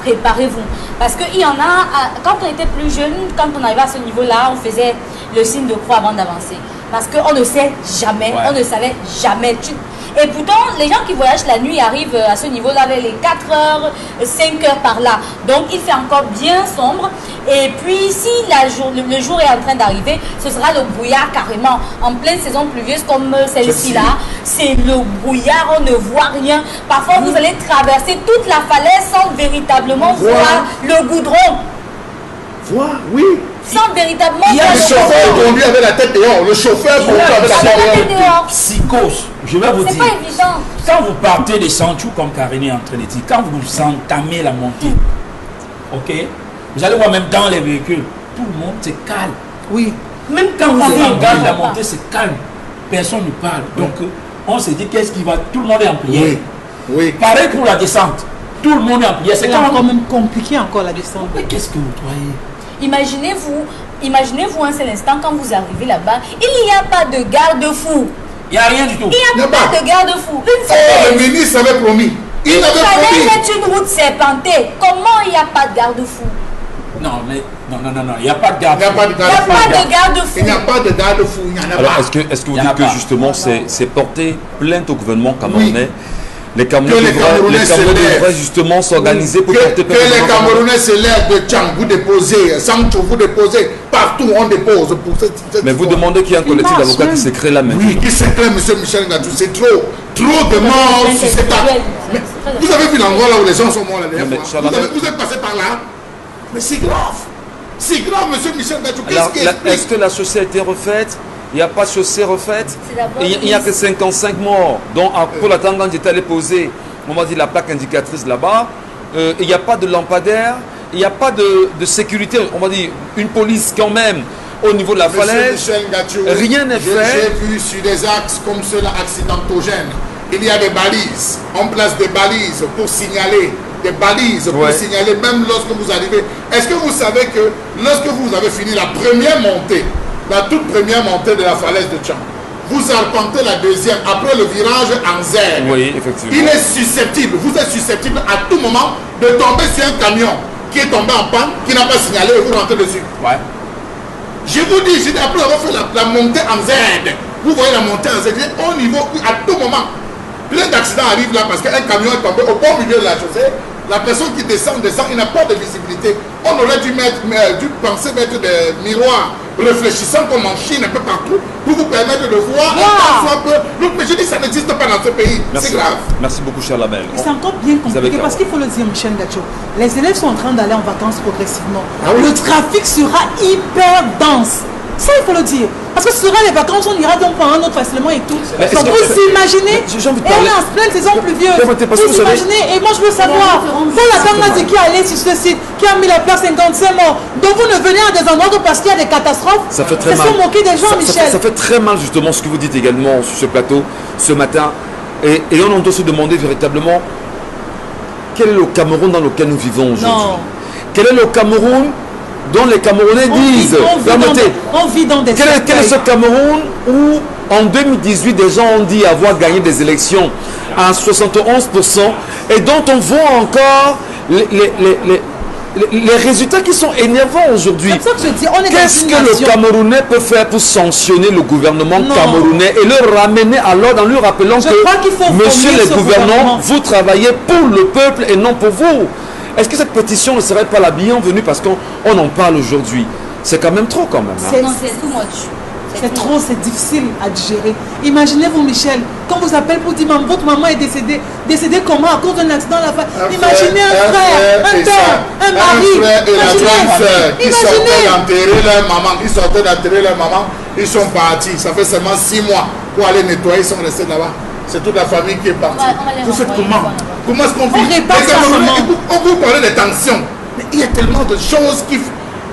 Préparez-vous. Parce qu'il y en a, quand on était plus jeune, quand on arrivait à ce niveau-là, on faisait le signe de croix avant d'avancer. Parce qu'on ne sait jamais, on ne savait jamais. Et pourtant, les gens qui voyagent la nuit arrivent à ce niveau-là avec les 4 heures, 5 heures par là. Donc, il fait encore bien sombre. Et puis, si le jour est en train d'arriver, ce sera le brouillard carrément. En pleine saison pluvieuse comme celle-ci-là, c'est le brouillard, on ne voit rien. Parfois, vous allez traverser toute la falaise sans véritablement voir le goudron. Voir, oui. Sans véritablement voir le chauffeur conduit avec la tête dehors. Le chauffeur conduit avec la tête dehors. Psychose. Je vais vous dire. C'est pas évident. Quand vous partez de Sandjou, comme Karine est en train de dire, quand vous entamez la montée, ok, vous allez voir même dans les véhicules, tout le monde se calme. Oui. Même quand vous engagez la montée, c'est calme. Personne ne parle. Donc, on se dit qu'est-ce qui va. Tout le monde est en prière. Oui. Oui. Pareil pour la descente. Tout le monde est en prière. C'est quand même compliqué encore la descente. Mais qu'est-ce que vous croyez? Imaginez-vous un seul instant quand vous arrivez là-bas, il n'y a pas de garde-fou. Il n'y a rien du tout. Il n'y a pas de garde-fou. Le ministre avait promis. Il avait promis. C'est une route serpentée. Comment il n'y a pas de garde-fou? Non, mais non, il n'y a pas de garde-fou. Il n'y a pas de garde-fou. Alors, est-ce que vous dites que justement c'est porter plainte au gouvernement camerounais Les Camerounais devraient justement s'organiser pour porter que les Camerounais se lèvent de Tchang, vous déposez, Sancho, vous déposez, partout on dépose pour cette mais vous demandez qu'il y a un collectif d'avocats qui s'est créé là maintenant. Oui, qui s'est créé, M. Michel Ngatou, c'est trop de morts sur cette table. Vous avez vu l'endroit là où les gens sont morts la dernière fois. Vous êtes passé par là. Mais c'est grave. C'est grave, M. Michel Ngatou. Est-ce que la chaussée a été refaite? Il n'y a pas de chaussée refaite. Il n'y a que 55 morts. Donc, pour la Tangan, j'étais allé poser, on va dire, la plaque indicatrice là-bas. Il n'y a pas de lampadaire. Il n'y a pas de sécurité. On va dire, une police quand même au niveau de la falaise. Rien n'est fait. J'ai vu sur des axes comme ceux-là accidentogènes. Il y a des balises. On place des balises pour signaler. Des balises pour signaler, même lorsque vous arrivez. Est-ce que vous savez que lorsque vous avez fini la première montée, la toute première montée de la falaise de Tchang, vous arpentez la deuxième après le virage en Z. Oui, effectivement. Il est susceptible, vous êtes susceptible à tout moment de tomber sur un camion qui est tombé en panne, qui n'a pas signalé et vous rentrez dessus. Ouais. Je vous dis, après avoir fait la montée en Z, vous voyez la montée en Z, au niveau, à tout moment, plein d'accidents arrivent là parce qu'un camion est tombé au bon milieu de la chaussée. La personne qui descend, il n'a pas de visibilité. On aurait dû penser mettre des miroirs réfléchissants comme en Chine, un peu partout, pour vous permettre de voir un peu. Mais je dis, ça n'existe pas dans ce pays. C'est grave. Merci beaucoup, cher Lamel. C'est encore bien compliqué parce qu'il faut le dire, Michel Ngatou. Les élèves sont en train d'aller en vacances progressivement. Le trafic sera hyper dense. Ça, il faut le dire. Parce que ce sera les vacances, on ira donc prendre un autre facilement et tout. Donc vous imaginez, et on est en pleine saison pluvieuse. Vous imaginez, et moi je veux savoir, vous la dame dit qui est allée sur ce site, qui a mis la place 55 morts, donc vous ne venez à des endroits que parce qu'il y a des catastrophes. Ça fait très mal. C'est se moquer des gens, Michel. Ça fait très mal justement ce que vous dites également sur ce plateau ce matin. Et on doit se demander véritablement quel est le Cameroun dans lequel nous vivons aujourd'hui. Quel est le Cameroun dont les Camerounais disent, on vit dans des quel est ce Cameroun où en 2018 des gens ont dit avoir gagné des élections à 71% et dont on voit encore les résultats qui sont énervants aujourd'hui. Qu'est-ce que le Camerounais peut faire pour sanctionner le gouvernement camerounais et le ramener à l'ordre en lui rappelant que monsieur les gouvernants, vous travaillez pour le peuple et non pour vous? Est-ce que cette pétition ne serait pas la bienvenue parce qu'on en parle aujourd'hui? C'est quand même trop quand même. Hein? Non, c'est too much. C'est trop, c'est difficile à digérer. Imaginez-vous, Michel, quand vous appelez pour dire votre maman est décédée. Décédée comment? À cause d'un accident à la fin. Imaginez un frère, un père, un mari. Et la grande sœur qui sortaient d'enterrer leur maman. Ils sortaient d'enterrer leur maman. Ils sont partis. Ça fait seulement 6 mois pour aller nettoyer. Ils sont restés là-bas. C'est toute la famille qui est partie. Vous faites comment? Comment est-ce qu'on vit? On vous parle des tensions. Mais il y a tellement de choses qui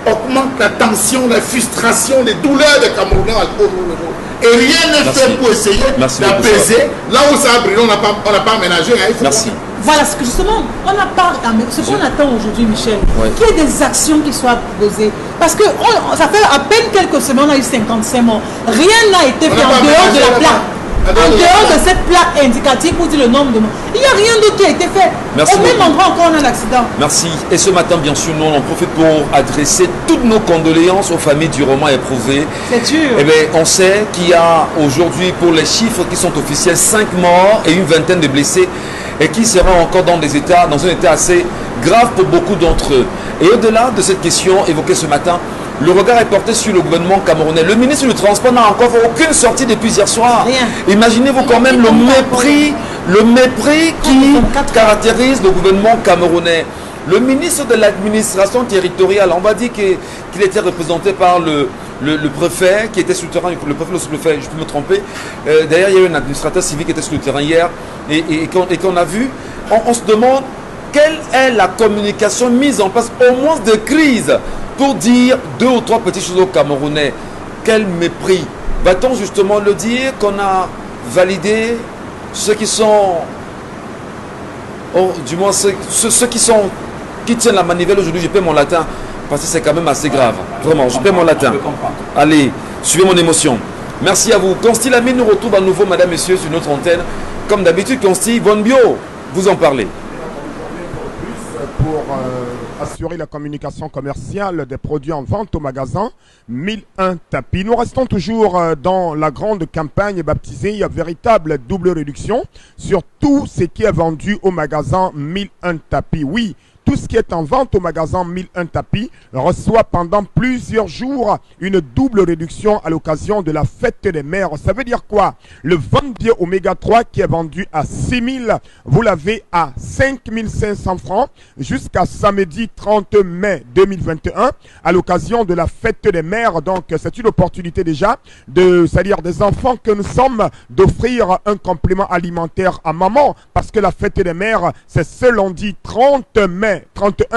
augmentent la tension, la frustration, les douleurs des Camerounais au niveau. Et rien n'est fait pour essayer d'apaiser. Là où ça a brûlé, on n'a pas aménagé. Merci. Voilà ce que justement, on n'a pas. Ce qu'on attend aujourd'hui, Michel, qu'il y ait des actions qui soient posées. Parce que ça fait à peine quelques semaines, on a eu 55 morts. Rien n'a été fait en dehors de la plaque. En dehors de cette plaque indicative pour dire le nombre de morts, il n'y a rien d'autre qui a été fait. Merci au même endroit encore, on a l'accident. Merci. Et ce matin, bien sûr, nous, on en profite pour adresser toutes nos condoléances aux familles durement éprouvées. C'est sûr. Eh bien, on sait qu'il y a aujourd'hui, pour les chiffres qui sont officiels, 5 morts et une vingtaine de blessés et qui seront encore dans un état assez grave pour beaucoup d'entre eux. Et au-delà de cette question évoquée ce matin, le regard est porté sur le gouvernement camerounais. Le ministre du Transport n'a encore fait aucune sortie depuis hier soir. Imaginez-vous quand même le mépris qui caractérise le gouvernement camerounais. Le ministre de l'administration territoriale, on va dire qu'il était représenté par le préfet qui était sur le terrain, le préfet, le sous-préfet, je peux me tromper. D'ailleurs, il y a eu un administrateur civil qui était sur le terrain hier et qu'on a vu. On se demande quelle est la communication mise en place, au moins de crise, pour dire 2 ou 3 petites choses aux Camerounais. Quel mépris. Va-t-on justement le dire qu'on a validé ceux qui sont, du moins ceux qui tiennent la manivelle aujourd'hui? Je paie mon latin parce que c'est quand même assez grave. Vraiment, je paie mon latin. Allez, suivez mon émotion. Merci à vous. Consti Lamine nous retrouve à nouveau, madame, messieurs, sur notre antenne. Comme d'habitude, Consti, Von Bio, vous en parlez. Pour assurer la communication commerciale des produits en vente au magasin 1001 tapis. Nous restons toujours dans la grande campagne baptisée véritable double réduction sur tout ce qui est vendu au magasin 1001 tapis. Oui, tout ce qui est en vente au magasin 1001 tapis reçoit pendant plusieurs jours une double réduction à l'occasion de la fête des mères. Ça veut dire quoi? Le Van-Bio Oméga 3 qui est vendu à 6 000, vous l'avez à 5 500 francs jusqu'à samedi 30 mai 2021 à l'occasion de la fête des mères. Donc c'est une opportunité déjà c'est-à-dire des enfants que nous sommes d'offrir un complément alimentaire à maman parce que la fête des mères c'est ce lundi 31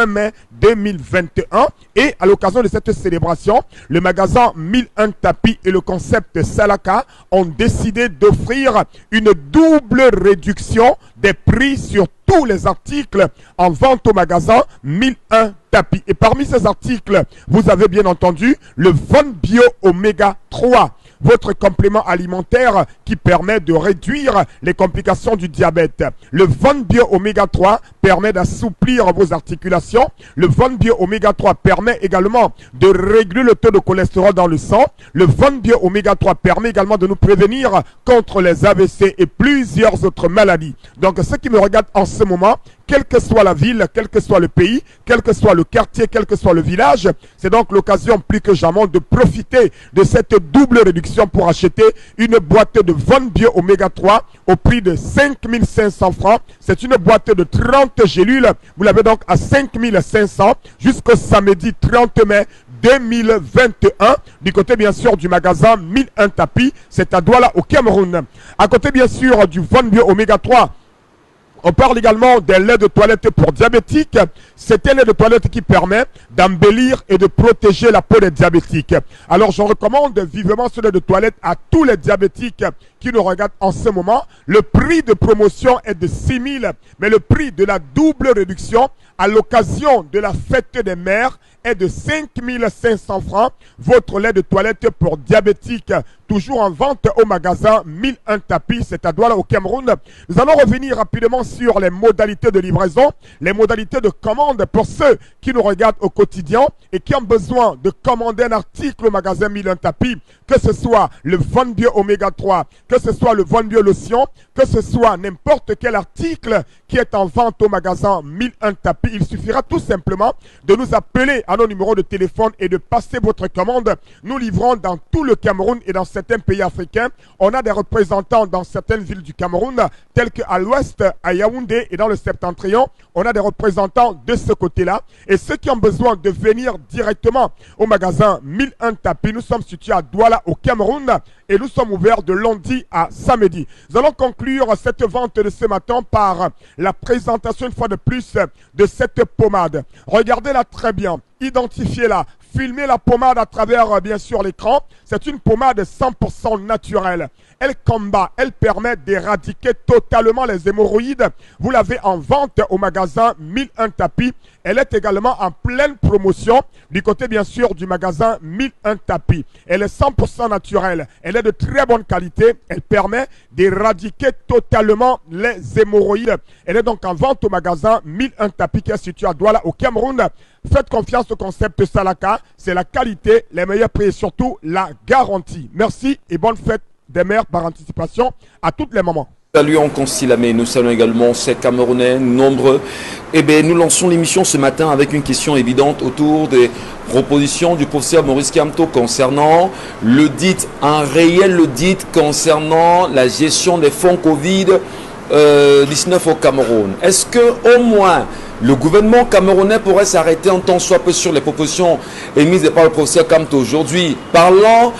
mai 2021 et à l'occasion de cette célébration, le magasin 1001 tapis et le concept Salaka ont décidé d'offrir une double réduction des prix sur tous les articles en vente au magasin 1001 tapis. Et parmi ces articles, vous avez bien entendu le Van-Bio Oméga 3. Votre complément alimentaire qui permet de réduire les complications du diabète. Le Van-Bio Oméga 3 permet d'assouplir vos articulations. Le Van-Bio Oméga 3 permet également de réguler le taux de cholestérol dans le sang. Le Van-Bio Oméga 3 permet également de nous prévenir contre les AVC et plusieurs autres maladies. Donc ceux qui me regardent en ce moment, quelle que soit la ville, quel que soit le pays, quel que soit le quartier, quel que soit le village, c'est donc l'occasion plus que jamais de profiter de cette double réduction pour acheter une boîte de Van-Bio Oméga 3 au prix de 5 500 francs. C'est une boîte de 30 gélules. Vous l'avez donc à 5 500 jusqu'au samedi 30 mai 2021 du côté bien sûr du magasin 1001 tapis. C'est à Douala au Cameroun. À côté bien sûr du Van-Bio Oméga 3, on parle également des laits de toilette pour diabétiques. C'est un lait de toilette qui permet d'embellir et de protéger la peau des diabétiques. Alors je recommande vivement ce lait de toilette à tous les diabétiques qui nous regardent en ce moment. Le prix de promotion est de 6 000, mais le prix de la double réduction à l'occasion de la fête des mères est de 5 500 francs. Votre lait de toilette pour diabétiques, toujours en vente au magasin 1001 tapis, c'est à Douala au Cameroun. Nous allons revenir rapidement sur les modalités de livraison, les modalités de commande pour ceux qui nous regardent au quotidien et qui ont besoin de commander un article au magasin 1001 tapis, que ce soit le Van-Bio Oméga 3, que ce soit le Van-Bio Lotion, que ce soit n'importe quel article qui est en vente au magasin 1001 tapis. Il suffira tout simplement de nous appeler à nos numéros de téléphone et de passer votre commande. Nous livrons dans tout le Cameroun et dans certains pays africains. On a des représentants dans certaines villes du Cameroun, telles qu'à l'ouest, à Yaoundé et dans le septentrion. On a des représentants de ce côté-là. Et ceux qui ont besoin de venir directement au magasin 1001 tapis, nous sommes situés à Douala au Cameroun et nous sommes ouverts de lundi à samedi. Nous allons conclure cette vente de ce matin par la présentation une fois de plus de cette pommade. Regardez-la très bien, identifiez-la, filmez la pommade à travers bien sûr l'écran. C'est une pommade 100% naturelle. Elle combat, elle permet d'éradiquer totalement les hémorroïdes. Vous l'avez en vente au magasin 1001 tapis. Elle est également en pleine promotion du côté bien sûr du magasin 1001 tapis. Elle est 100% naturelle. Elle est de très bonne qualité. Elle permet d'éradiquer totalement les hémorroïdes. Elle est donc en vente au magasin 1001 tapis qui est situé à Douala au Cameroun. Faites confiance au concept Salaka. C'est la qualité, les meilleurs prix et surtout la garantie. Merci et bonne fête des mères par anticipation à toutes les mamans. Saluons Consilamé, nous saluons également ces Camerounais nombreux. Eh bien, nous lançons l'émission ce matin avec une question évidente autour des propositions du professeur Maurice Kamto concernant l'audit, un réel audit concernant la gestion des fonds Covid-19 au Cameroun. Est-ce que au moins le gouvernement camerounais pourrait s'arrêter en tant soit peu sur les propositions émises par le professeur Kamto aujourd'hui, parlant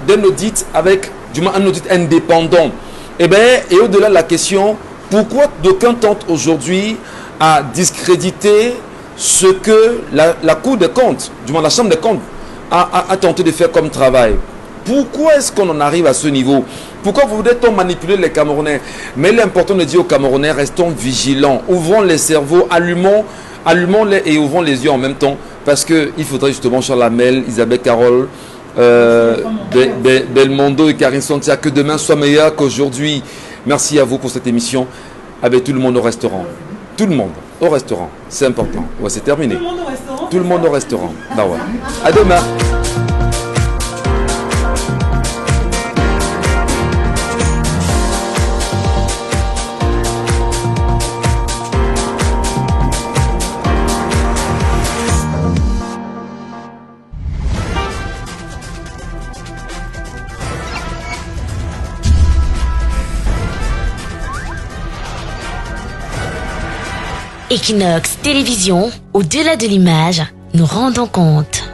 d'un audit avec, du moins un audit indépendant. Eh bien, et au-delà de la question, pourquoi d'aucuns tentent aujourd'hui à discréditer ce que la Cour des comptes, du moins la Chambre des comptes, a tenté de faire comme travail? Pourquoi est-ce qu'on en arrive à ce niveau? Pourquoi voudrait-on manipuler les Camerounais? Mais l'important de dire aux Camerounais, restons vigilants, ouvrons les cerveaux, allumons-les et ouvrons les yeux en même temps, parce qu'il faudrait justement Charles Lamel, Isabelle Carole, Belmondo et Karine Santia, que demain soit meilleur qu'aujourd'hui. Merci à vous pour cette émission. Avec tout le monde au restaurant. Tout le monde. au restaurant. C'est important. Ouais, c'est terminé. Tout le monde au restaurant. Tout le monde au restaurant. Bah ouais. À demain. Equinox Télévision, au-delà de l'image, nous rendons compte.